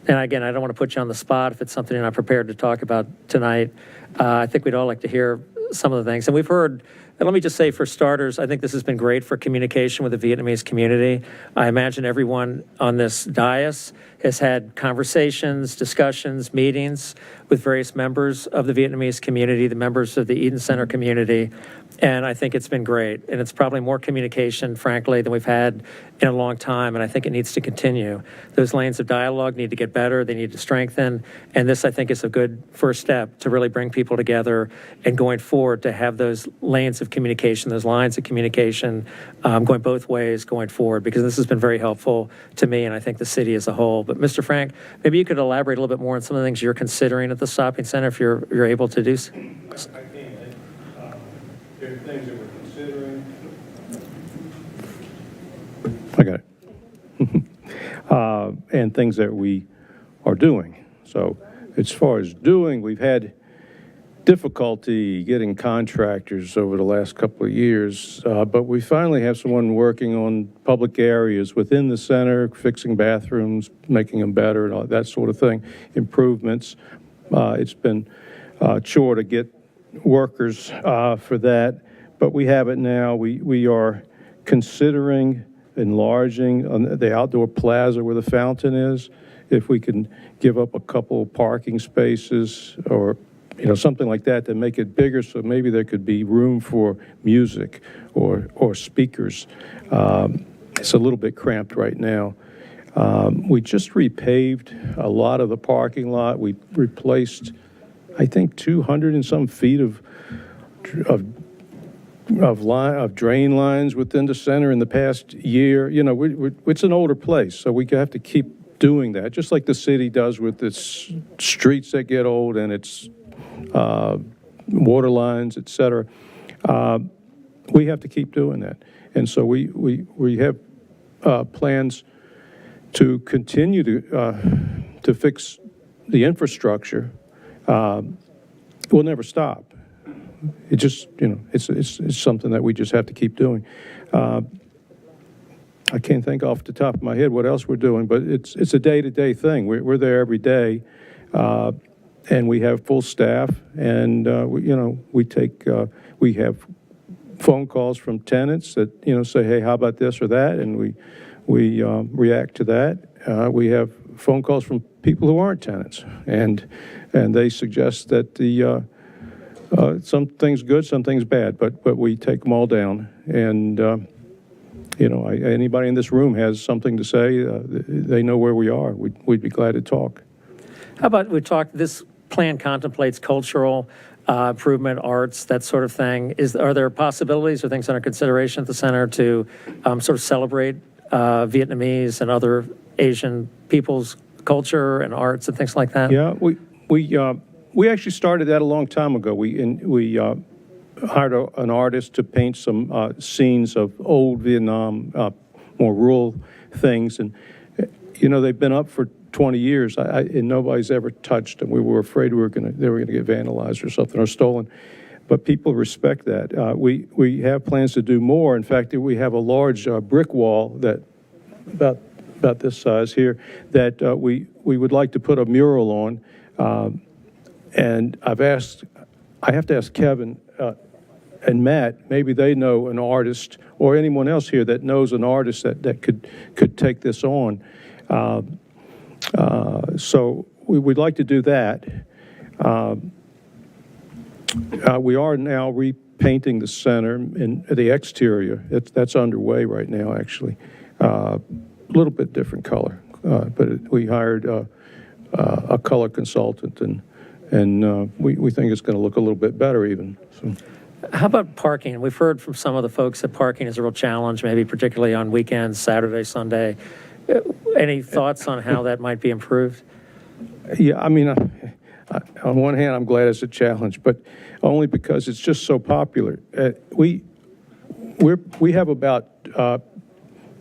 And again, I don't want to put you on the spot if it's something you're not prepared to talk about tonight. I think we'd all like to hear some of the things. And we've heard, and let me just say for starters, I think this has been great for communication with the Vietnamese community. I imagine everyone on this dais has had conversations, discussions, meetings with various members of the Vietnamese community, the members of the Eden Center community, and I think it's been great. And it's probably more communication, frankly, than we've had in a long time, and I think it needs to continue. Those lanes of dialogue need to get better, they need to strengthen, and this, I think, is a good first step to really bring people together and going forward to have those lanes of communication, those lines of communication going both ways going forward, because this has been very helpful to me and I think the city as a whole. But Mr. Frank, maybe you could elaborate a little bit more on some of the things you're considering at the shopping center if you're able to do so. I can. There are things that we're considering. I got it. And things that we are doing. So as far as doing, we've had difficulty getting contractors over the last couple of years, but we finally have someone working on public areas within the center, fixing bathrooms, making them better, and all that sort of thing, improvements. It's been a chore to get workers for that, but we have it now. We are considering enlarging the outdoor plaza where the fountain is. If we can give up a couple parking spaces or something like that to make it bigger, so maybe there could be room for music or speakers. It's a little bit cramped right now. We just repaved a lot of the parking lot. We replaced, I think, 200 and some feet of drain lines within the center in the past year. It's an older place, so we have to keep doing that, just like the city does with its streets that get old and its water lines, et cetera. We have to keep doing that. And so we have plans to continue to fix the infrastructure. We'll never stop. It just, it's something that we just have to keep doing. I can't think off the top of my head what else we're doing, but it's a day-to-day thing. We're there every day. And we have full staff, and we have phone calls from tenants that say, "Hey, how about this or that?" And we react to that. We have phone calls from people who aren't tenants, and they suggest that some things good, some things bad, but we take them all down. And anybody in this room has something to say, they know where we are. We'd be glad to talk. How about we talk, this plan contemplates cultural improvement, arts, that sort of thing. Are there possibilities or things under consideration at the center to sort of celebrate Vietnamese and other Asian people's culture and arts and things like that? Yeah, we actually started that a long time ago. We hired an artist to paint some scenes of old Vietnam, more rural things, and they've been up for 20 years, and nobody's ever touched them. We were afraid they were going to get vandalized or something or stolen. but people respect that. We have plans to do more. In fact, we have a large brick wall that about this size here that we would like to put a mural on. And I have to ask Kevin and Matt, maybe they know an artist or anyone else here that knows an artist that could take this on. So we would like to do that. We are now repainting the center and the exterior. That's underway right now, actually. A little bit different color, but we hired a color consultant, and we think it's going to look a little bit better even. So. How about parking? We've heard from some of the folks that parking is a real challenge, maybe particularly on weekends, Saturday, Sunday. Any thoughts on how that might be improved? Yeah, I mean, on one hand, I'm glad it's a challenge, but only because it's just so popular. We have about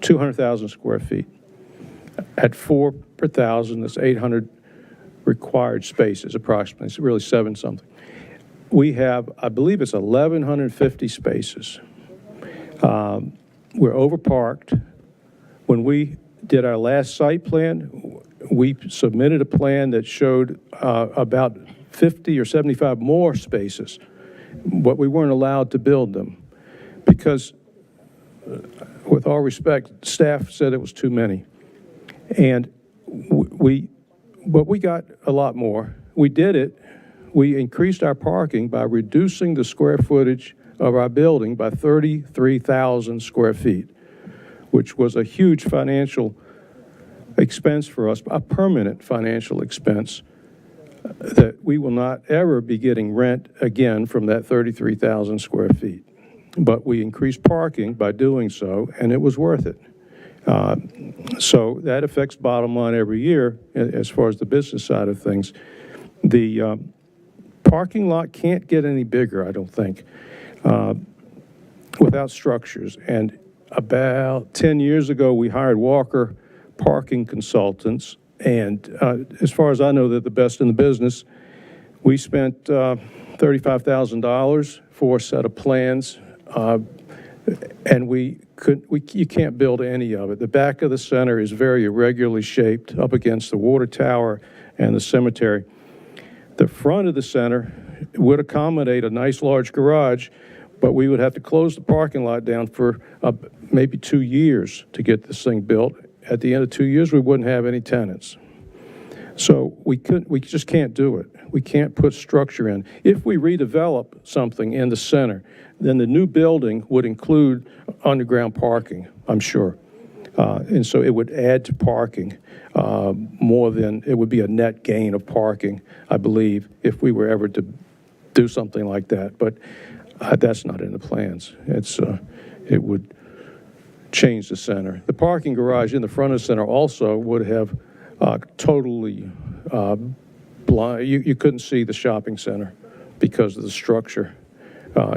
200,000 square feet. At 4 per thousand, that's 800 required spaces, approximately. It's really 7-something. We have, I believe it's 1,150 spaces. We're overparked. When we did our last site plan, we submitted a plan that showed about 50 or 75 more spaces, but we weren't allowed to build them because, with all respect, staff said it was too many. And but we got a lot more. We did it. We increased our parking by reducing the square footage of our building by 33,000 square feet, which was a huge financial expense for us, a permanent financial expense that we will not ever be getting rent again from that 33,000 square feet. But we increased parking by doing so, and it was worth it. So that affects bottom line every year as far as the business side of things. The parking lot can't get any bigger, I don't think, without structures. And about 10 years ago, we hired Walker Parking Consultants. And as far as I know, they're the best in the business. We spent $35,000 for a set of plans, and you can't build any of it. The back of the center is very irregularly shaped up against the water tower and the cemetery. The front of the center would accommodate a nice large garage, but we would have to close the parking lot down for maybe 2 years to get this thing built. At the end of 2 years, we wouldn't have any tenants. So we just can't do it. We can't put structure in. If we redevelop something in the center, then the new building would include underground parking, I'm sure. And so it would add to parking more than, it would be a net gain of parking, I believe, if we were ever to do something like that. But that's not in the plans. It would change the center. The parking garage in the front of the center also would have totally blind. You couldn't see the shopping center because of the structure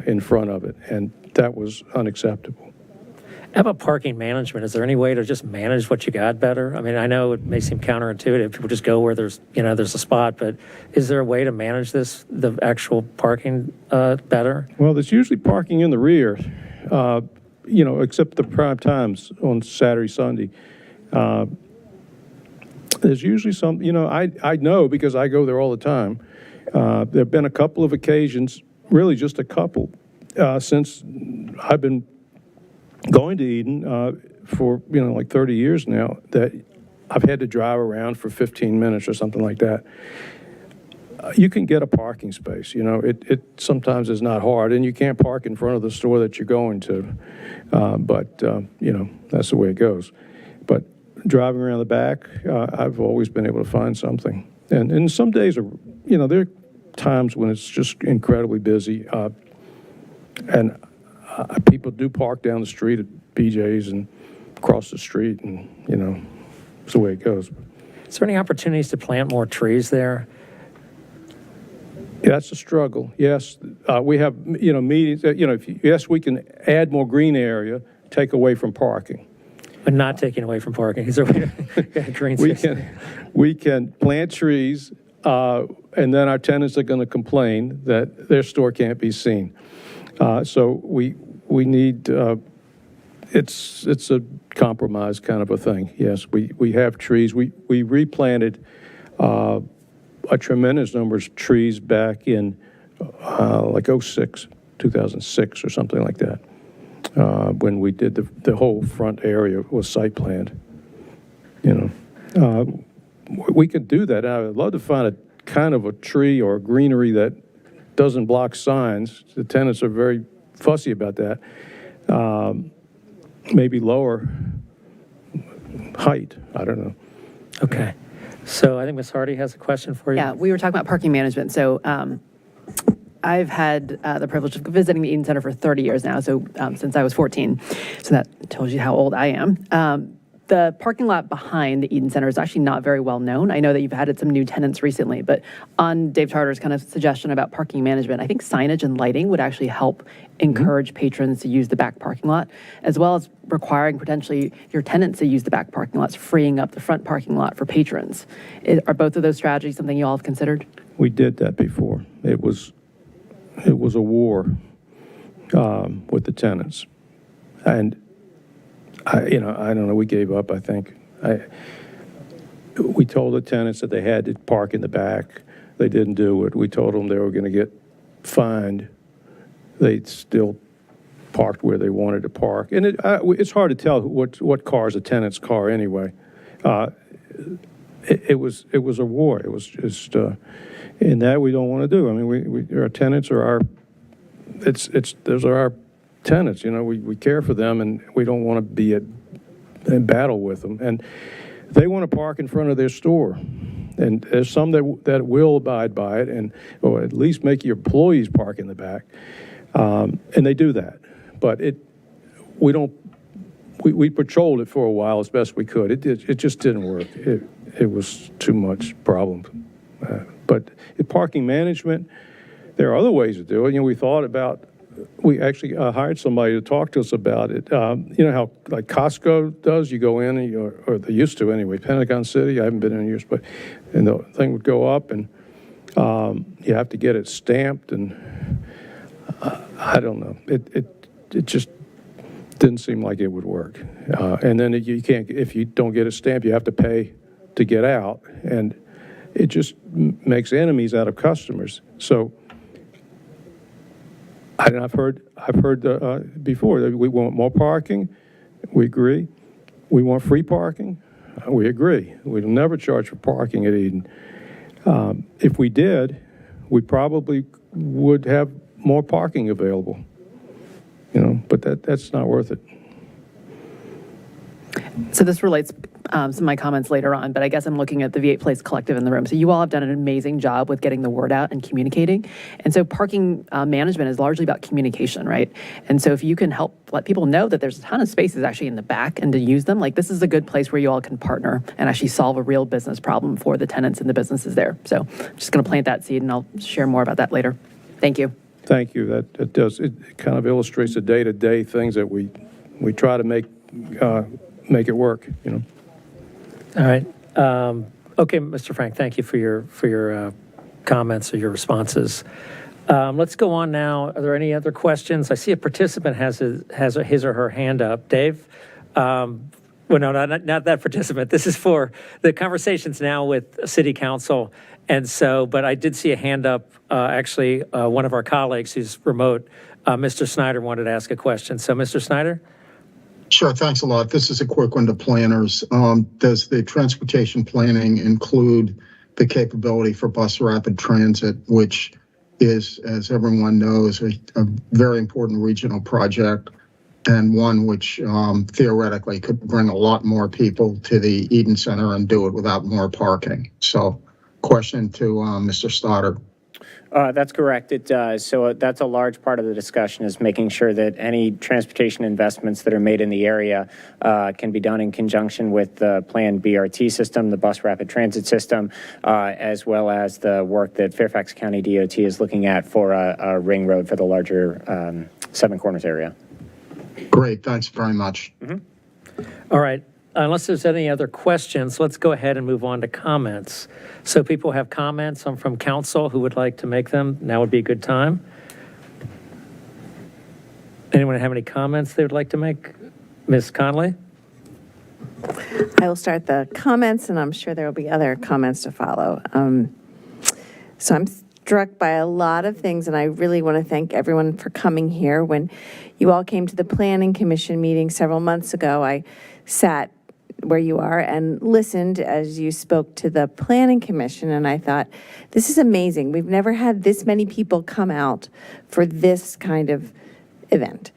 in front of it, and that was unacceptable. How about parking management? Is there any way to just manage what you got better? I mean, I know it may seem counterintuitive. People just go where there's a spot, but is there a way to manage the actual parking better? Well, there's usually parking in the rear, except the prime times on Saturday, Sunday. There's usually some, I know because I go there all the time. There have been a couple of occasions, really just a couple, since I've been going to Eden for, like 30 years now, that I've had to drive around for 15 minutes or something like that. You can get a parking space, it sometimes is not hard, and you can't park in front of the store that you're going to, but that's the way it goes. But driving around the back, I've always been able to find something. And some days are, there are times when it's just incredibly busy, and people do park down the street at BJ's and across the street, and, it's the way it goes. Is there any opportunities to plant more trees there? Yeah, that's a struggle. Yes, we have, meetings, yes, we can add more green area, take away from parking. But not taking away from parking. Is there a way to green space? We can plant trees, and then our tenants are going to complain that their store can't be seen. So we need, it's a compromise kind of a thing. Yes, we have trees. We replanted a tremendous number of trees back in like 2006 or something like that, when we did the whole front area was site planned. We could do that. I would love to find a kind of a tree or greenery that doesn't block signs. The tenants are very fussy about that. Maybe lower height. I don't know. Okay. So I think Ms. Hardy has a question for you. Yeah, we were talking about parking management. So I've had the privilege of visiting the Eden Center for 30 years now, so since I was 14. So that tells you how old I am. The parking lot behind the Eden Center is actually not very well known. I know that you've added some new tenants recently, but on Dave Charter's kind of suggestion about parking management, I think signage and lighting would actually help encourage patrons to use the back parking lot, as well as requiring potentially your tenants to use the back parking lots, freeing up the front parking lot for patrons. Are both of those strategies something you all have considered? We did that before. It was a war with the tenants, and I don't know. We gave up. I think we told the tenants that they had to park in the back. They didn't do it. We told them they were going to get fined. They still parked where they wanted to park, and it's hard to tell what car is a tenant's car anyway. It was a war. It was just in that we don't want to do. I mean, our tenants are our. Those are our tenants. We care for them, and we don't want to be in battle with them. And they want to park in front of their store, and there's some that will abide by it, or at least make your employees park in the back, and they do that. But we patrolled it for a while as best we could. It just didn't work. It was too much problem. But parking management, there are other ways to do it. We thought about. We actually hired somebody to talk to us about it. How like Costco does, you go in, or they used to anyway, Pentagon City, I haven't been in years, and the thing would go up, and you have to get it stamped, and I don't know. It just didn't seem like it would work. And then you can't, if you don't get it stamped, you have to pay to get out, and it just makes enemies out of customers. So. I've heard before that we want more parking. We agree. We want free parking. We agree. We'll never charge for parking at Eden. If we did, we probably would have more parking available. But that's not worth it. So this relates some of my comments later on, but I guess I'm looking at the V8 Place Collective in the room. So you all have done an amazing job with getting the word out and communicating. And so parking management is largely about communication, right? And so if you can help let people know that there's a ton of spaces actually in the back and to use them, like this is a good place where you all can partner and actually solve a real business problem for the tenants and the businesses there. So I'm just going to plant that seed, and I'll share more about that later. Thank you. Thank you. That does. It kind of illustrates the day-to-day things that we try to make it work. All right. Okay, Mr. Frank, thank you for your comments or your responses. Let's go on now. Are there any other questions? I see a participant has his or her hand up. Dave? Well, no, not that participant. This is for the conversations now with City Council. And so, but I did see a hand up, actually, one of our colleagues who's remote, Mr. Snyder, wanted to ask a question. So, Mr. Snyder? Sure, thanks a lot. This is a quick one to planners. Does the transportation planning include the capability for bus rapid transit, which is, as everyone knows, a very important regional project, and one which theoretically could bring a lot more people to the Eden Center and do it without more parking? So, question to Mr. Stoddard. That's correct. It does. So that's a large part of the discussion, is making sure that any transportation investments that are made in the area can be done in conjunction with the planned BRT system, the bus rapid transit system, as well as the work that Fairfax County DOT is looking at for a ring road for the larger Seven Corners area. Great. Thanks very much. All right. unless there's any other questions, let's go ahead and move on to comments. So people have comments from council who would like to make them. Now would be a good time. Anyone have any comments they would like to make? Ms. Conley? I will start the comments, and I'm sure there will be other comments to follow. So I'm struck by a lot of things, and I really want to thank everyone for coming here. When you all came to the Planning Commission meeting several months ago, I sat where you are and listened as you spoke to the Planning Commission, and I thought, this is amazing. We've never had this many people come out for this kind of event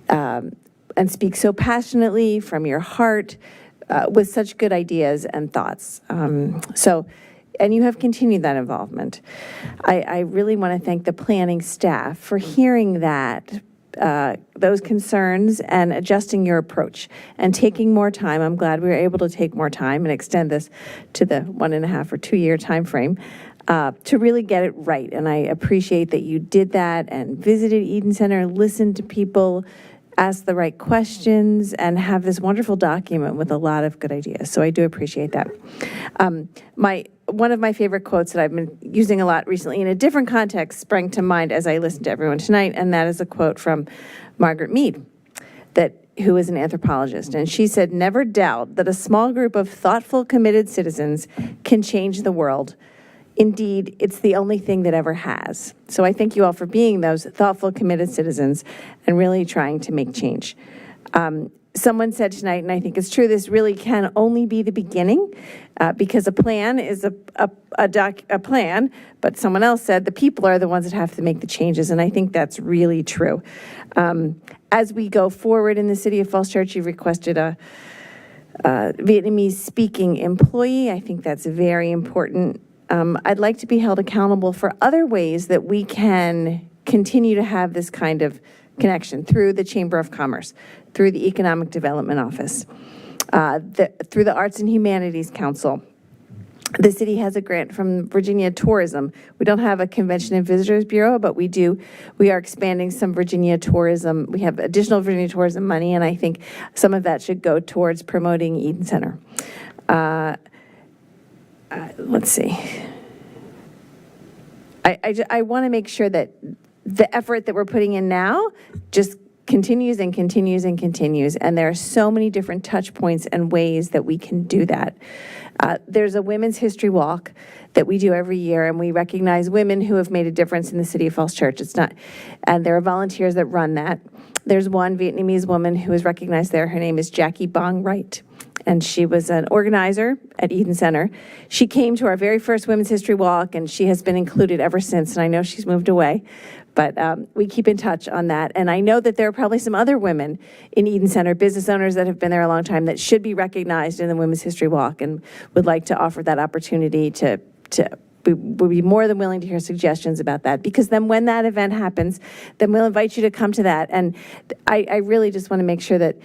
and speak so passionately from your heart with such good ideas and thoughts. And you have continued that involvement. I really want to thank the planning staff for hearing that, those concerns and adjusting your approach and taking more time. I'm glad we were able to take more time and extend this to the 1.5 or 2 year time frame to really get it right. And I appreciate that you did that and visited Eden Center, listened to people, ask the right questions, and have this wonderful document with a lot of good ideas. So I do appreciate that. One of my favorite quotes that I've been using a lot recently in a different context sprang to mind as I listened to everyone tonight, and that is a quote from Margaret Mead, who is an anthropologist. And she said, "Never doubt that a small group of thoughtful, committed citizens can change the world. Indeed, it's the only thing that ever has." So I thank you all for being those thoughtful, committed citizens and really trying to make change. Someone said tonight, and I think it's true, this really can only be the beginning because a plan is a plan, but someone else said the people are the ones that have to make the changes, and I think that's really true. As we go forward in the city of Falls Church, you've requested a Vietnamese-speaking employee. I think that's very important. I'd like to be held accountable for other ways that we can continue to have this kind of connection through the Chamber of Commerce, through the Economic Development Office, through the Arts and Humanities Council. The city has a grant from Virginia Tourism. We don't have a Convention and Visitors Bureau, but we are expanding some Virginia tourism. We have additional Virginia tourism money, and I think some of that should go towards promoting Eden Center. Let's see. I want to make sure that the effort that we're putting in now just continues and continues and continues. And there are so many different touch points and ways that we can do that. There's a Women's History Walk that we do every year, and we recognize women who have made a difference in the city of Falls Church. And there are volunteers that run that. There's one Vietnamese woman who is recognized there. Her name is Jackie Bong Wright, and she was an organizer at Eden Center. She came to our very first Women's History Walk, and she has been included ever since, and I know she's moved away. But we keep in touch on that. And I know that there are probably some other women in Eden Center, business owners that have been there a long time, that should be recognized in the Women's History Walk, and would like to offer that opportunity we'll be more than willing to hear suggestions about that, because then when that event happens, then we'll invite you to come to that. And I really just want to make sure that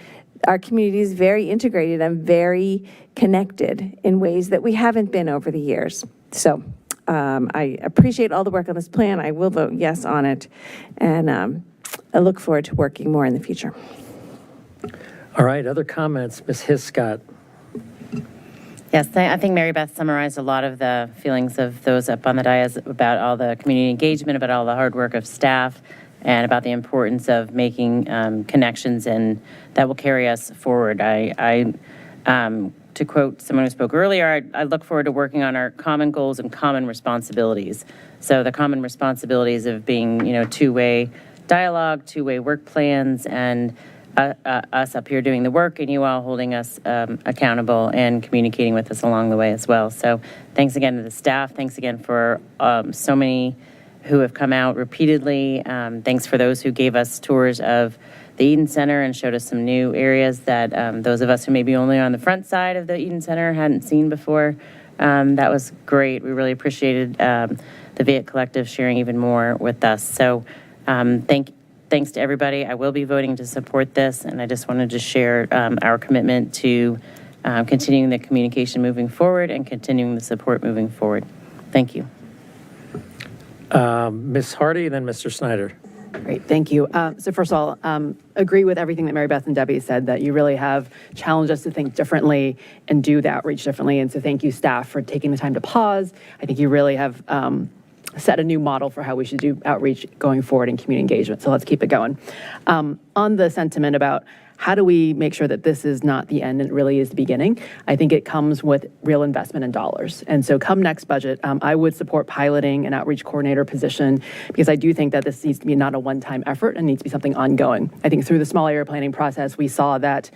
our community is very integrated and very connected in ways that we haven't been over the years. So I appreciate all the work on this plan. I will vote yes on it. And I look forward to working more in the future. All right, other comments? Ms. Hiscott. Yes, I think Mary Beth summarized a lot of the feelings of those up on the dais about all the community engagement, about all the hard work of staff, and about the importance of making connections, and that will carry us forward. To quote someone who spoke earlier, I look forward to working on our common goals and common responsibilities. So the common responsibilities of being, two-way dialogue, two-way work plans, and us up here doing the work, and you all holding us accountable and communicating with us along the way as well. So thanks again to the staff. Thanks again for so many who have come out repeatedly. Thanks for those who gave us tours of the Eden Center and showed us some new areas that those of us who may be only on the front side of the Eden Center hadn't seen before. That was great. We really appreciated the Viet Collective sharing even more with us. So thanks to everybody. I will be voting to support this, and I just wanted to share our commitment to continuing the communication moving forward and continuing the support moving forward. Thank you. Ms. Hardy, then Mr. Snyder. Great, thank you. So first of all, agree with everything that Mary Beth and Debbie said, that you really have challenged us to think differently and do the outreach differently. And so thank you, staff, for taking the time to pause. I think you really have set a new model for how we should do outreach going forward in community engagement. So let's keep it going. On the sentiment about how do we make sure that this is not the end and it really is the beginning? I think it comes with real investment in dollars. And so come next budget, I would support piloting an outreach coordinator position because I do think that this needs to be not a one-time effort and needs to be something ongoing. I think through the small area planning process, we saw that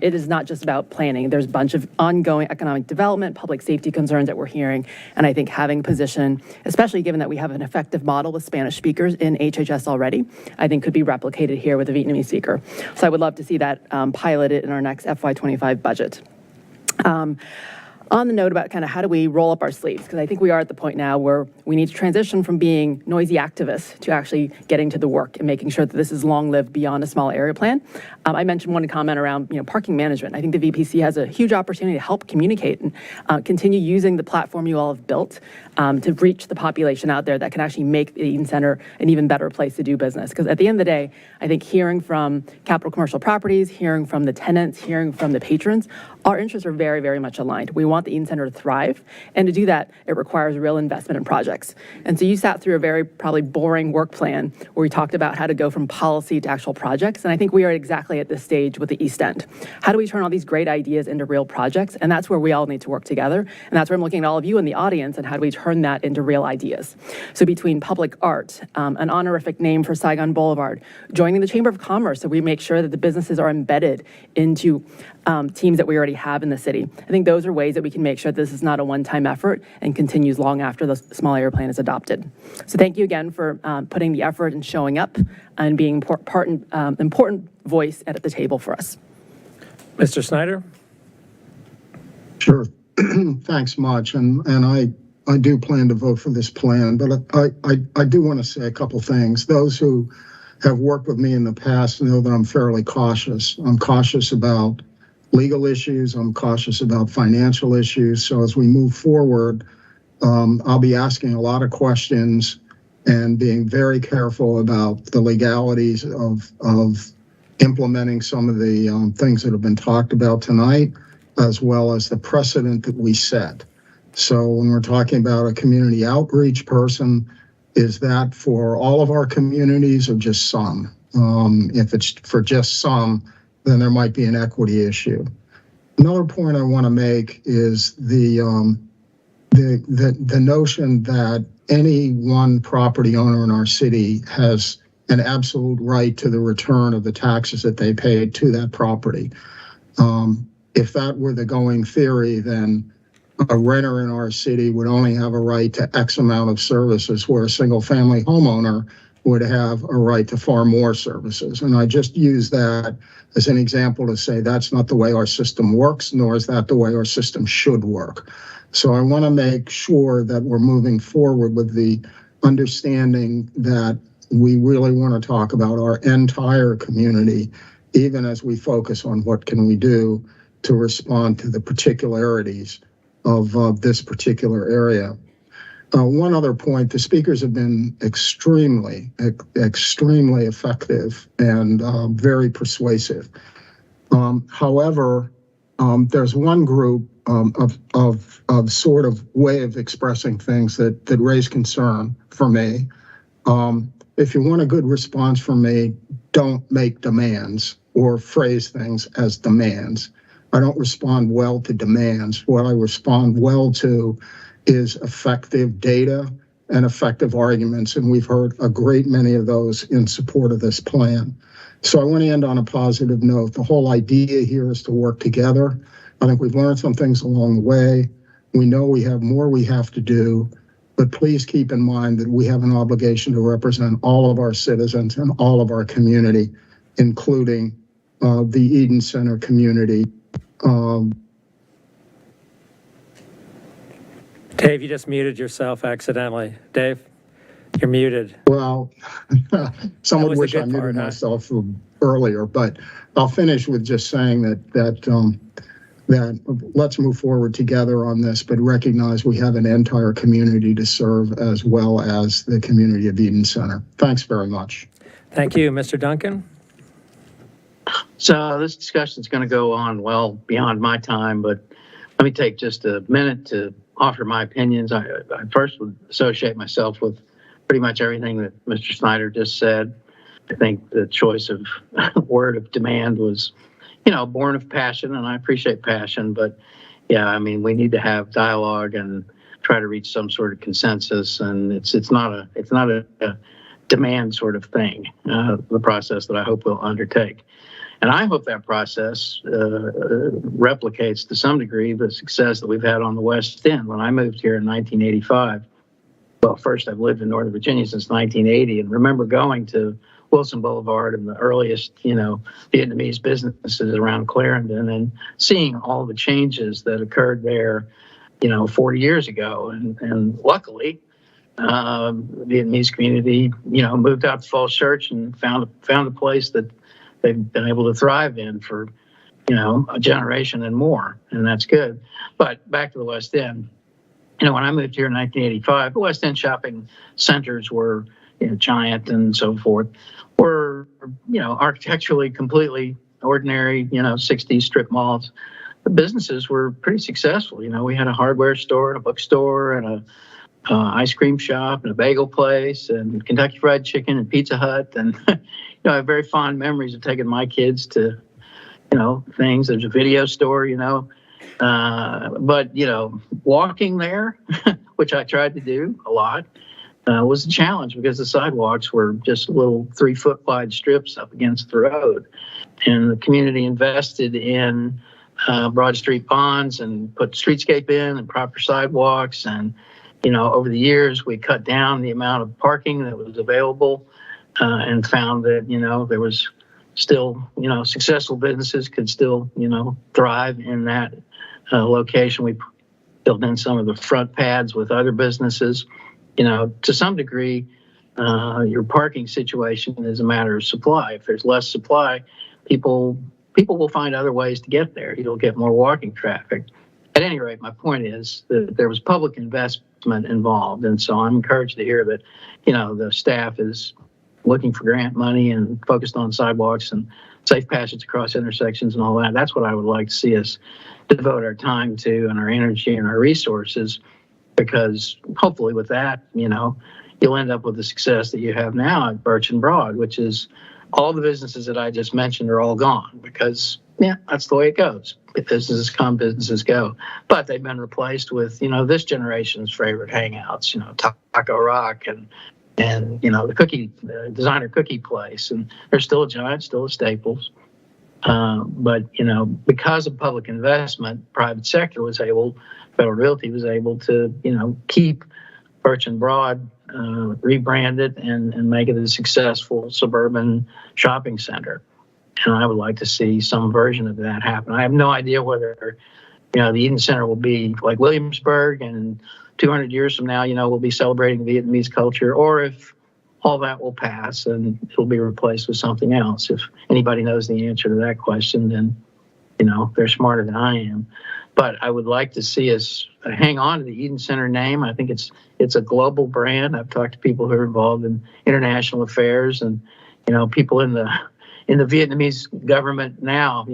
it is not just about planning. There's a bunch of ongoing economic development, public safety concerns that we're hearing. And I think having a position, especially given that we have an effective model with Spanish speakers in HHS already, I think could be replicated here with a Vietnamese speaker. So I would love to see that piloted in our next FY25 budget. On the note about kind of how do we roll up our sleeves, because I think we are at the point now where we need to transition from being noisy activists to actually getting to the work and making sure that this is long-lived beyond a small area plan. I mentioned one comment around parking management. I think the VPC has a huge opportunity to help communicate and continue using the platform you all have built to reach the population out there that can actually make the Eden Center an even better place to do business. Because at the end of the day, I think hearing from Capital Commercial Properties, hearing from the tenants, hearing from the patrons, our interests are very, very much aligned. We want the Eden Center to thrive, and to do that, it requires real investment in projects. And so you sat through a very probably boring work plan where we talked about how to go from policy to actual projects, and I think we are exactly at this stage with the East End. How do we turn all these great ideas into real projects? And that's where we all need to work together, and that's where I'm looking at all of you in the audience, and how do we turn that into real ideas? So between public art, an honorific name for Saigon Boulevard, joining the Chamber of Commerce so we make sure that the businesses are embedded into teams that we already have in the city. I think those are ways that we can make sure this is not a one-time effort and continues long after the small area plan is adopted. So thank you again for putting the effort and showing up and being important voice at the table for us. Mr. Snyder? Sure. Thanks much. And I do plan to vote for this plan, but I do want to say a couple things. Those who have worked with me in the past know that I'm fairly cautious. I'm cautious about legal issues. I'm cautious about financial issues. So as we move forward, I'll be asking a lot of questions and being very careful about the legalities of implementing some of the things that have been talked about tonight, as well as the precedent that we set. So when we're talking about a community outreach person, is that for all of our communities or just some? If it's for just some, then there might be an equity issue. Another point I want to make is the notion that any one property owner in our city has an absolute right to the return of the taxes that they paid to that property. If that were the going theory, then a renter in our city would only have a right to X amount of services, where a single family homeowner would have a right to far more services. And I just use that as an example to say that's not the way our system works, nor is that the way our system should work. So I want to make sure that we're moving forward with the understanding that we really want to talk about our entire community, even as we focus on what can we do to respond to the particularities of this particular area. One other point, the speakers have been extremely effective and very persuasive. However, there's one group of sort of way of expressing things that raise concern for me. If you want a good response from me, don't make demands or phrase things as demands. I don't respond well to demands. What I respond well to is effective data and effective arguments, and we've heard a great many of those in support of this plan. So I want to end on a positive note. The whole idea here is to work together. I think we've learned some things along the way. We know we have more we have to do, but please keep in mind that we have an obligation to represent all of our citizens and all of our community, including the Eden Center community. Dave, you just muted yourself accidentally. Dave, you're muted. Well, some would wish I muted myself earlier, but I'll finish with just saying that let's move forward together on this, but recognize we have an entire community to serve as well as the community of Eden Center. Thanks very much. Thank you. Mr. Duncan? So this discussion is going to go on well beyond my time, but let me take just a minute to offer my opinions. I first would associate myself with pretty much everything that Mr. Snyder just said. I think the choice of word of demand was, born of passion, and I appreciate passion, but yeah, I mean, we need to have dialogue and try to reach some sort of consensus, and it's not a demand sort of thing, the process that I hope we'll undertake. And I hope that process replicates to some degree the success that we've had on the West End. When I moved here in 1985, well, first I've lived in Northern Virginia since 1980, and remember going to Wilson Boulevard and the earliest, Vietnamese businesses around Clarendon and seeing all the changes that occurred there, 40 years ago. And luckily, the Vietnamese community, moved out to Falls Church and found a place that they've been able to thrive in for, a generation and more, and that's good. But back to the West End, when I moved here in 1985, the West End shopping centers were, Giant and so forth, were, architecturally completely ordinary, 60s strip malls. The businesses were pretty successful. We had a hardware store and a bookstore and a ice cream shop and a bagel place and Kentucky Fried Chicken and Pizza Hut. And, I have very fond memories of taking my kids to, things. There's a video store, but, walking there, which I tried to do a lot, was a challenge because the sidewalks were just little 3-foot wide strips up against the road. And the community invested in Broad Street bonds and put streetscape in and proper sidewalks. And, over the years, we cut down the amount of parking that was available and found that, there was still, successful businesses could still, thrive in that location. We built in some of the front pads with other businesses. To some degree, your parking situation is a matter of supply. If there's less supply, people will find other ways to get there. You'll get more walking traffic. At any rate, my point is that there was public investment involved. And so I'm encouraged to hear that, the staff is looking for grant money and focused on sidewalks and safe passage across intersections and all that. That's what I would like to see us devote our time to and our energy and our resources, because hopefully with that, you'll end up with the success that you have now at Birch and Broad, which is all the businesses that I just mentioned are all gone because, that's the way it goes. Businesses come, businesses go. But they've been replaced with, this generation's favorite hangouts, Taco Rock and the cookie, designer cookie place. And there's still a Giant, still a Staples. But, because of public investment, private sector was able, Federal Realty was able to, keep Birch and Broad rebranded and make it a successful suburban shopping center. And I would like to see some version of that happen. I have no idea whether, the Eden Center will be like Williamsburg and 200 years from now, we'll be celebrating Vietnamese culture, or if all that will pass and it'll be replaced with something else. If anybody knows the answer to that question, then, they're smarter than I am. But I would like to see us hang on to the Eden Center name. I think it's a global brand. I've talked to people who are involved in international affairs and, people in the Vietnamese government now,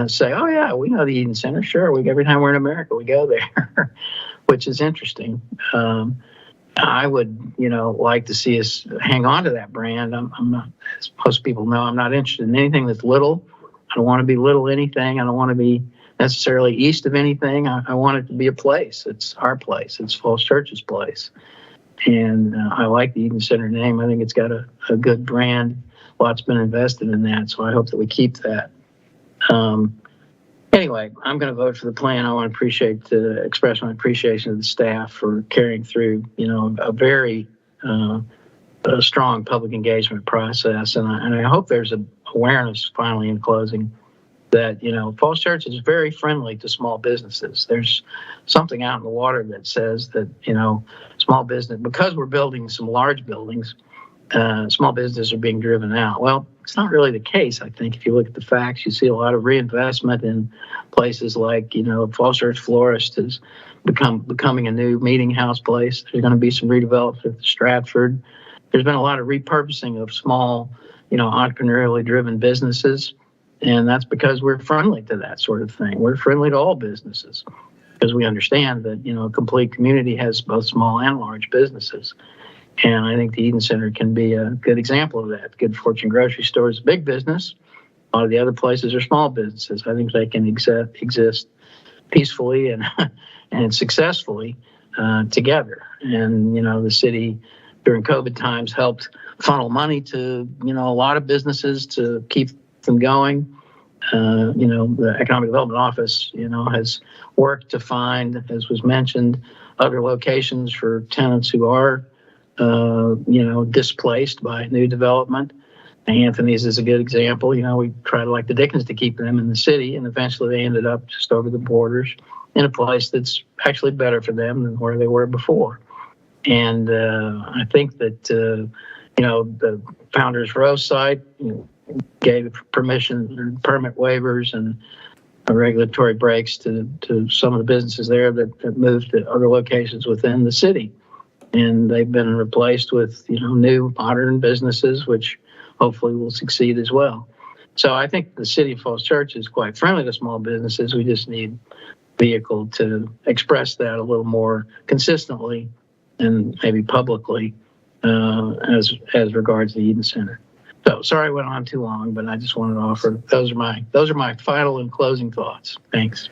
say, oh yeah, we know the Eden Center. Sure. Every time we're in America, we go there, which is interesting. I would, like to see us hang on to that brand. I'm not, as most people know, I'm not interested in anything that's little. I don't want to be little anything. I don't want to be necessarily east of anything. I want it to be a place. It's our place. It's Falls Church's place. And I like the Eden Center name. I think it's got a good brand. Lots been invested in that, so I hope that we keep that. Anyway, I'm going to vote for the plan. I want to express my appreciation to the staff for carrying through, a very strong public engagement process. And I hope there's an awareness finally in closing that, Falls Church is very friendly to small businesses. There's something out in the water that says that, small business, because we're building some large buildings, small businesses are being driven out. Well, it's not really the case. I think if you look at the facts, you see a lot of reinvestment in places like, Falls Church Florist is becoming a new meeting house place. There's going to be some redevelopment at Stratford. there's been a lot of repurposing of small, entrepreneurially driven businesses. And that's because we're friendly to that sort of thing. We're friendly to all businesses because we understand that, a complete community has both small and large businesses. And I think the Eden Center can be a good example of that. Good Fortune Grocery Store is a big business. A lot of the other places are small businesses. I think they can exist peacefully and and successfully together. And, the city during COVID times helped funnel money to, a lot of businesses to keep them going. The Economic Development Office, has worked to find, as was mentioned, other locations for tenants who are, displaced by new development. Anthony's is a good example. We tried like the Dickens to keep them in the city, and eventually they ended up just over the borders in a place that's actually better for them than where they were before. And I think that, the Founders Row site gave permission, permit waivers, and regulatory breaks to some of the businesses there that moved to other locations within the city. And they've been replaced with, new modern businesses, which hopefully will succeed as well. So I think the city of Falls Church is quite friendly to small businesses. We just need a vehicle to express that a little more consistently and maybe publicly as regards the Eden Center. So sorry I went on too long, but I just wanted to offer those are my final and closing thoughts. Thanks.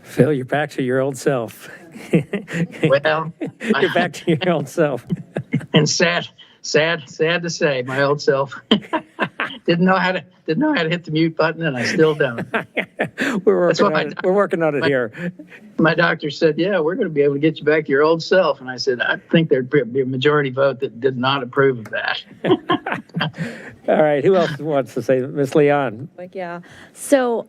Phil, you're back to your old self. Well, You're back to your old self. And sad to say, my old self didn't know how to hit the mute button, and I still don't. We're working on it here. My doctor said, "Yeah, we're going to be able to get you back to your old self," and I said, "I think there'd be a majority vote that did not approve of that." All right, who else wants to say? Miss Leon. Yeah. So,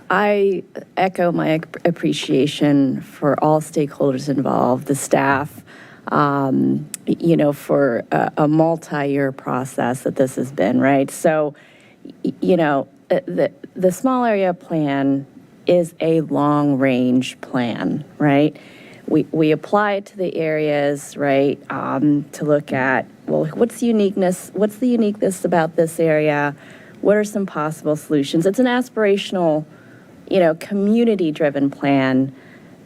I echo my appreciation for all stakeholders involved, the staff, for a multi-year process that this has been, right? So, the small area plan is a long-range plan, right? We apply it to the areas, right, to look at, well, what's the uniqueness about this area? What are some possible solutions? It's an aspirational, community-driven plan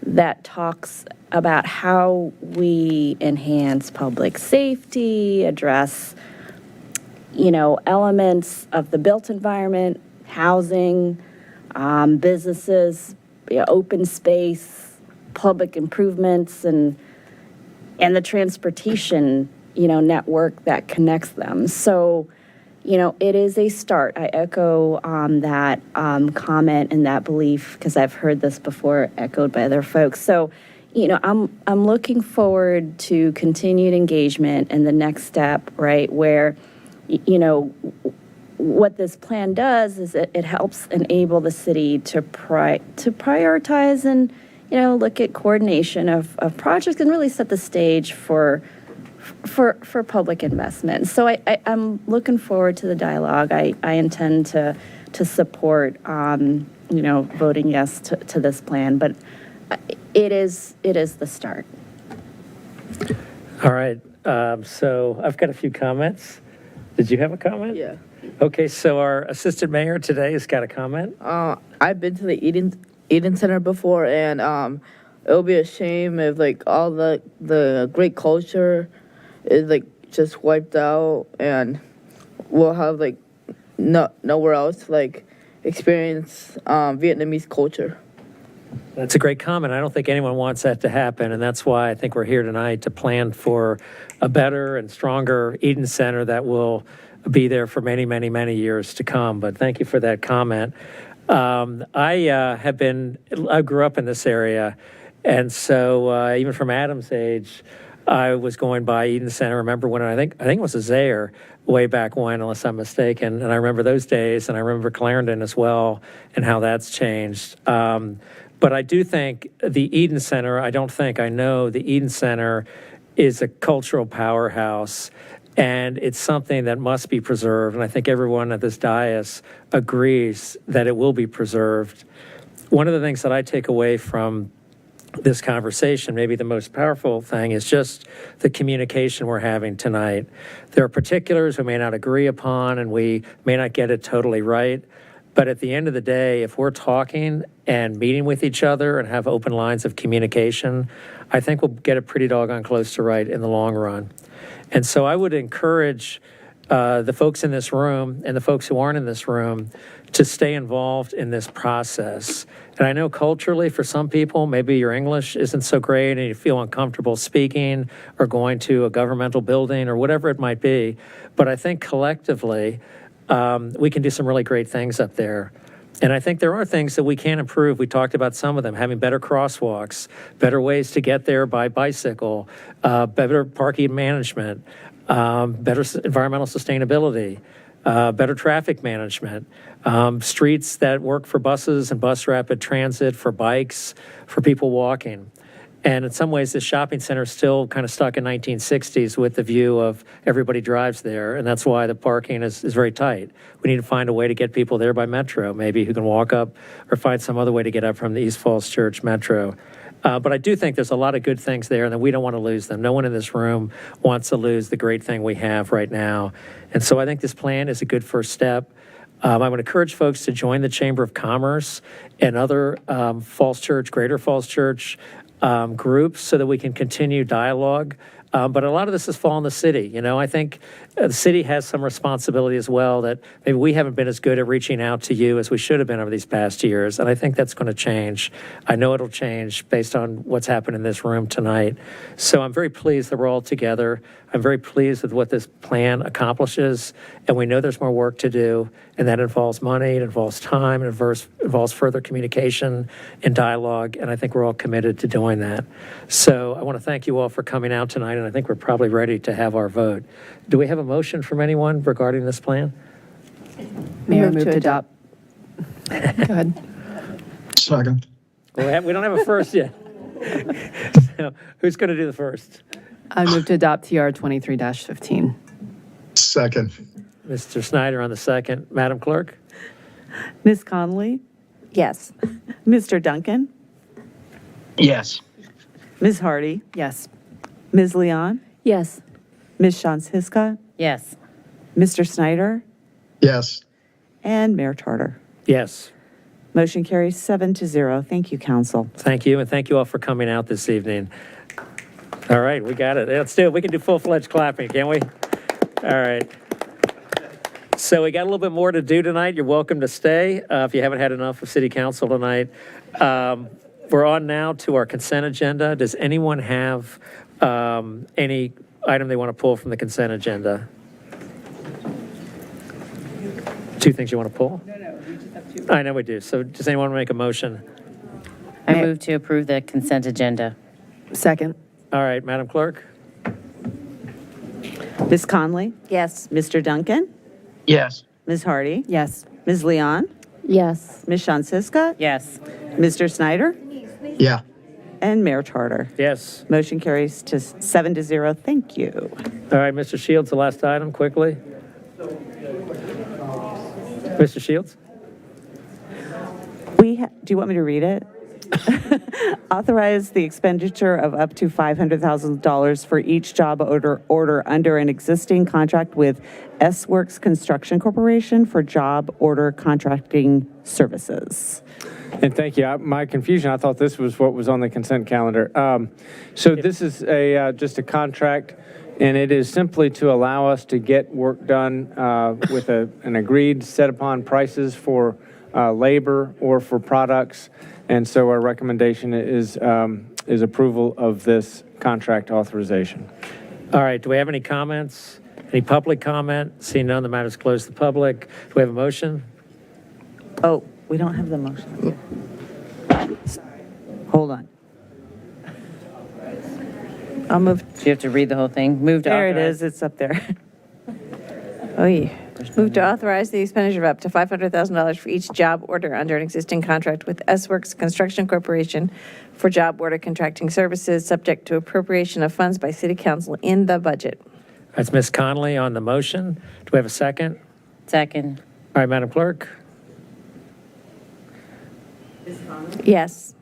that talks about how we enhance public safety, address, elements of the built environment, housing, businesses, open space, public improvements, and the transportation, network that connects them. So, it is a start. I echo that comment and that belief because I've heard this before echoed by other folks. So, I'm looking forward to continued engagement and the next step, right, where, what this plan does is it helps enable the city to prioritize and, look at coordination of projects and really set the stage for public investment. So I'm looking forward to the dialogue. I intend to support, voting yes to this plan, but it is the start. All right, so I've got a few comments. Did you have a comment? Yeah. Okay, so our assistant mayor today has got a comment. I've been to the Eden Center before, and it would be a shame if all the great culture is just wiped out, and we'll have nowhere else to experience Vietnamese culture. That's a great comment. I don't think anyone wants that to happen, and that's why I think we're here tonight to plan for a better and stronger Eden Center that will be there for many, many, many years to come. But thank you for that comment. I grew up in this area, and so even from Adam's age, I was going by Eden Center. Remember when I think it was a Zaire way back when, unless I'm mistaken. And I remember those days, and I remember Clarendon as well, and how that's changed. But I do think the Eden Center, I know the Eden Center is a cultural powerhouse, and it's something that must be preserved. And I think everyone at this dais agrees that it will be preserved. One of the things that I take away from this conversation, maybe the most powerful thing is just the communication we're having tonight. There are particulars we may not agree upon, and we may not get it totally right. But at the end of the day, if we're talking and meeting with each other and have open lines of communication, I think we'll get it pretty doggone close to right in the long run. And so I would encourage the folks in this room and the folks who aren't in this room to stay involved in this process. And I know culturally for some people, maybe your English isn't so great and you feel uncomfortable speaking or going to a governmental building or whatever it might be. But I think collectively, we can do some really great things up there. And I think there are things that we can improve. We talked about some of them, having better crosswalks, better ways to get there by bicycle, better parking management, better environmental sustainability, better traffic management, streets that work for buses and bus rapid transit, for bikes, for people walking. And in some ways, the shopping center is still kind of stuck in 1960s with the view of everybody drives there, and that's why the parking is very tight. We need to find a way to get people there by metro, maybe who can walk up or find some other way to get up from the East Falls Church Metro. But I do think there's a lot of good things there, and that we don't want to lose them. No one in this room wants to lose the great thing we have right now. And so I think this plan is a good first step. I would encourage folks to join the Chamber of Commerce and other Falls Church, Greater Falls Church groups so that we can continue dialogue. But a lot of this is fall on the city. You know, I think the city has some responsibility as well, that maybe we haven't been as good at reaching out to you as we should have been over these past years. And I think that's going to change. I know it'll change based on what's happened in this room tonight. So I'm very pleased that we're all together. I'm very pleased with what this plan accomplishes. And we know there's more work to do. And that involves money, it involves time, it involves further communication and dialogue. And I think we're all committed to doing that. So I want to thank you all for coming out tonight. And I think we're probably ready to have our vote. Do we have a motion from anyone regarding this plan? Mayor, move to adopt. Go ahead. Second. Well, we don't have a first yet. So who's going to do the first? I move to adopt TR 23-15. Second. Mr. Snyder on the second. Madam Clerk? Ms. Conley? Yes. Mr. Duncan? Yes. Ms. Hardy? Yes. Ms. Leon? Yes. Ms. Shantz-Hiska? Yes. Mr. Snyder? Yes. And Mayor Charter. Yes. Motion carries 7-0. Thank you, Council. Thank you, and thank you all for coming out this evening. All right, we got it. Let's do it. We can do full-fledged clapping, can't we? All right. So we got a little bit more to do tonight. You're welcome to stay if you haven't had enough of City Council tonight. We're on now to our consent agenda. Does anyone have any item they want to pull from the consent agenda? Two things you want to pull? No, we just have two. I know we do. So does anyone want to make a motion? I move to approve the consent agenda. Second. All right, Madam Clerk? Ms. Conley? Yes. Mr. Duncan? Yes. Ms. Hardy? Yes. Ms. Leon? Yes. Ms. Shantz-Hiska? Yes. Mr. Snyder? Yeah. And Mayor Charter. Yes. Motion carries to 7-0. Thank you. All right, Mr. Shields, the last item, quickly. Mr. Shields? Do you want me to read it? Authorize the expenditure of up to $500,000 for each job order under an existing contract with S-Works Construction Corporation for job order contracting services. And thank you. My confusion, I thought this was what was on the consent calendar. So this is just a contract, and it is simply to allow us to get work done with an agreed set upon prices for labor or for products. And so our recommendation is approval of this contract authorization. All right, do we have any comments? Any public comment? Seeing none, the matter is closed to the public. Do we have a motion? Oh, we don't have the motion. Hold on. I'll move. Do you have to read the whole thing? Move to There it authorize. is. It's up there. Oh, yeah. Move to authorize the expenditure of up to $500,000 for each job order under an existing contract with S-Works Construction Corporation for job order contracting services, subject to appropriation of funds by City Council in the budget. That's Ms. Conley on the motion. Do we have a second? Second. All right, Madam Clerk? Yes.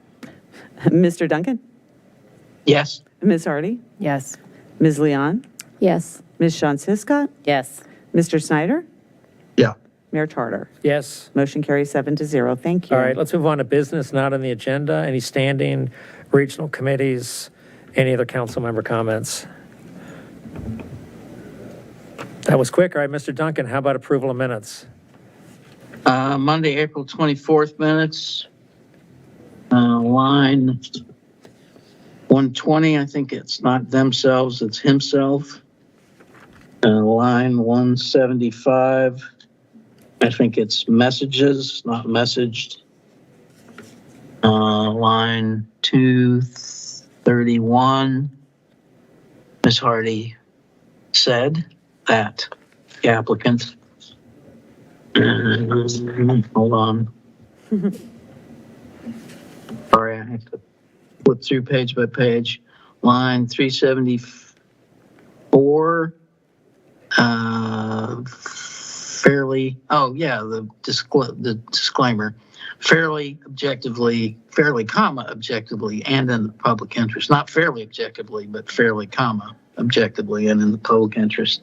Mr. Duncan? Yes. Ms. Hardy? Yes. Ms. Leon? Yes. Ms. Sean Ciscott? Yes. Mr. Snyder? Yeah. Mayor Tarter? Yes. Motion carries 7-0. Thank you. All right, let's move on to business not on the agenda. Any standing regional committees? Any other council member comments? That was quick. All right, Mr. Duncan, how about approval of minutes? Monday, April 24th minutes, line 120, I think it's not themselves, it's himself. Line 175, I think it's messages, not messaged. Line 231, Ms. Hardy said that the applicant, hold on. Sorry, I have to flip through page by page. Line 374, fairly, oh yeah, the disclaimer, fairly, comma, objectively, and in the public interest. Not fairly objectively, but fairly, comma, objectively, and in the public interest.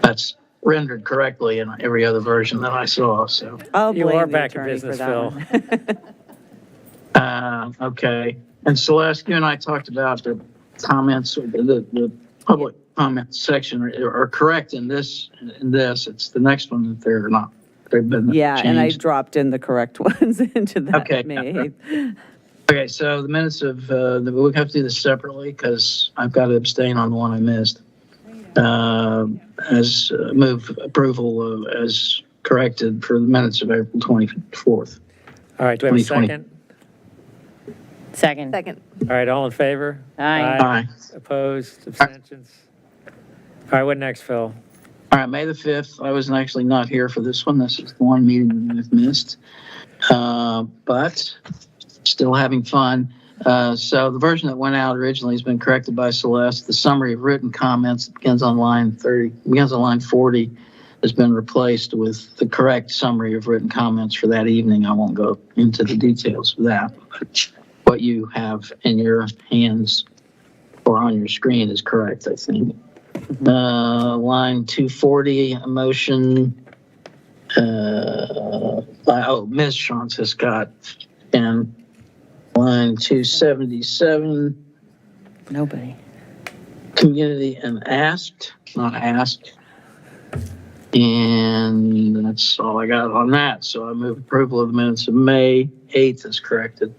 That's rendered correctly in every other version that I saw, so. I'll You blame are the back in attorney business, for Phil. that one. Okay. And Celeste, you and I talked about the comments, the public comment section are correct in this. It's the next one that they're not. They've been Yeah, and I changed. dropped in the correct ones into that Okay. May 8th. Okay, so the minutes of, we'll have to do this separately because I've got to abstain on the one I missed. Move approval as corrected for the minutes of April 24th. All right, do we have a 2020. second? Second. Second. All right, all in favor? Aye. Aye. Opposed, abstentions? All right, what next, Phil? All right, May the 5th, I was actually not here for this one. This is the one meeting that I've missed. But still having fun. So the version that went out originally has been corrected by Celeste. The summary of written comments that begins on line 40 has been replaced with the correct summary of written comments for that evening. I won't go into the details of that. But what you have in your hands or on your screen is correct, I think. Line 240, a motion. Ms. Sean Ciscott. And line 277. Nobody. Community and asked, not asked. And that's all I got on that. So I move approval of the minutes of May 8th as corrected.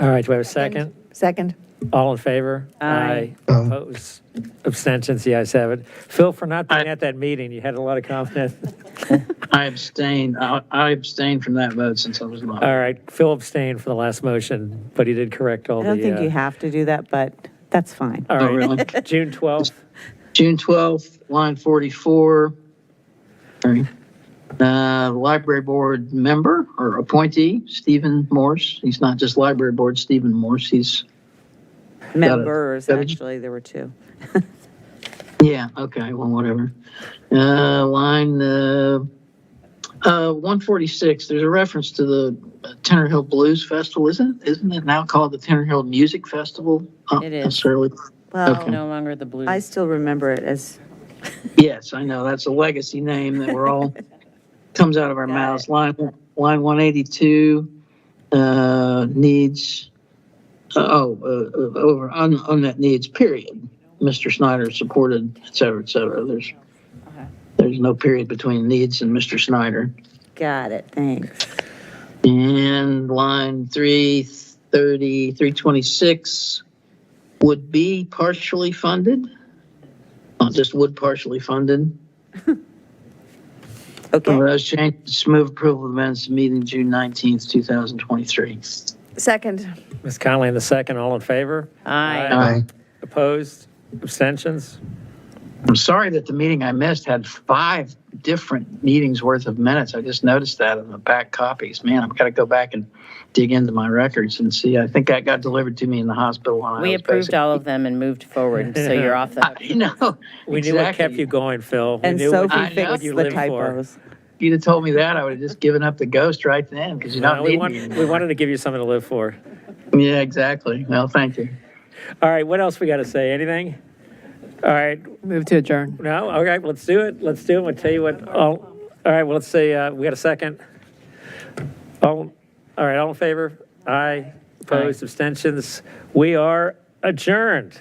All right, do we have a second? Second. All in favor? Aye. Opposed, abstentions, the ayes have it. Phil, for not being at that meeting, you had a lot of confidence. I abstained. I abstained from that vote since I was not. All right, Phil abstained for the last motion, but he did correct all I the. don't think you have to do that, but that's fine. All right, really? June 12th. June 12th, line 44. Sorry. Library board member or appointee, Stephen Morse. He's not just library board, Stephen Morse. He's Members, got it. actually, there were two. Yeah, okay, well, whatever. Line 146, there's a reference to the Tenor Hill Blues Festival, isn't it now called the Tenor Hill Music Festival? It is. Necessarily. Well, Okay. No longer the blues. I still remember it as, Yes, I know, that's a legacy name that we're all, comes out of our mouths. Line 182 needs, over unmet needs, period. Mr. Snyder supported, et cetera, et cetera. There's no period between needs and Mr. Snyder. got it, thanks. And line 330, 326 would be partially funded. Not just would partially funded. Okay, Those changes, move approval of the minutes of meeting June 19th, 2023. Second. Ms. Conley in the second, all in favor? Aye. Aye. Opposed, abstentions? I'm sorry that the meeting I missed had 5 different meetings worth of minutes. I just noticed that in the back copies. Man, I've got to go back and dig into my records and see. I think that got delivered to me in the hospital. When We approved all of them and moved forward, so you're off the hook. You know, We knew what kept you going, Phil. We and knew what Sophie you- what fixed you the lived for. typos. If you'd have told me that, I would have just given up the ghost right then because you don't we need wanted me anymore. to give you something to live for. Yeah, exactly. Well, thank you. All right, what else we got to say? Anything? All right, Move to adjourn. no? Okay, let's do it. Let's do it. I'll tell you what. All right, well, let's say we got a second. All right, all in favor? Aye. Opposed, abstentions? We are adjourned.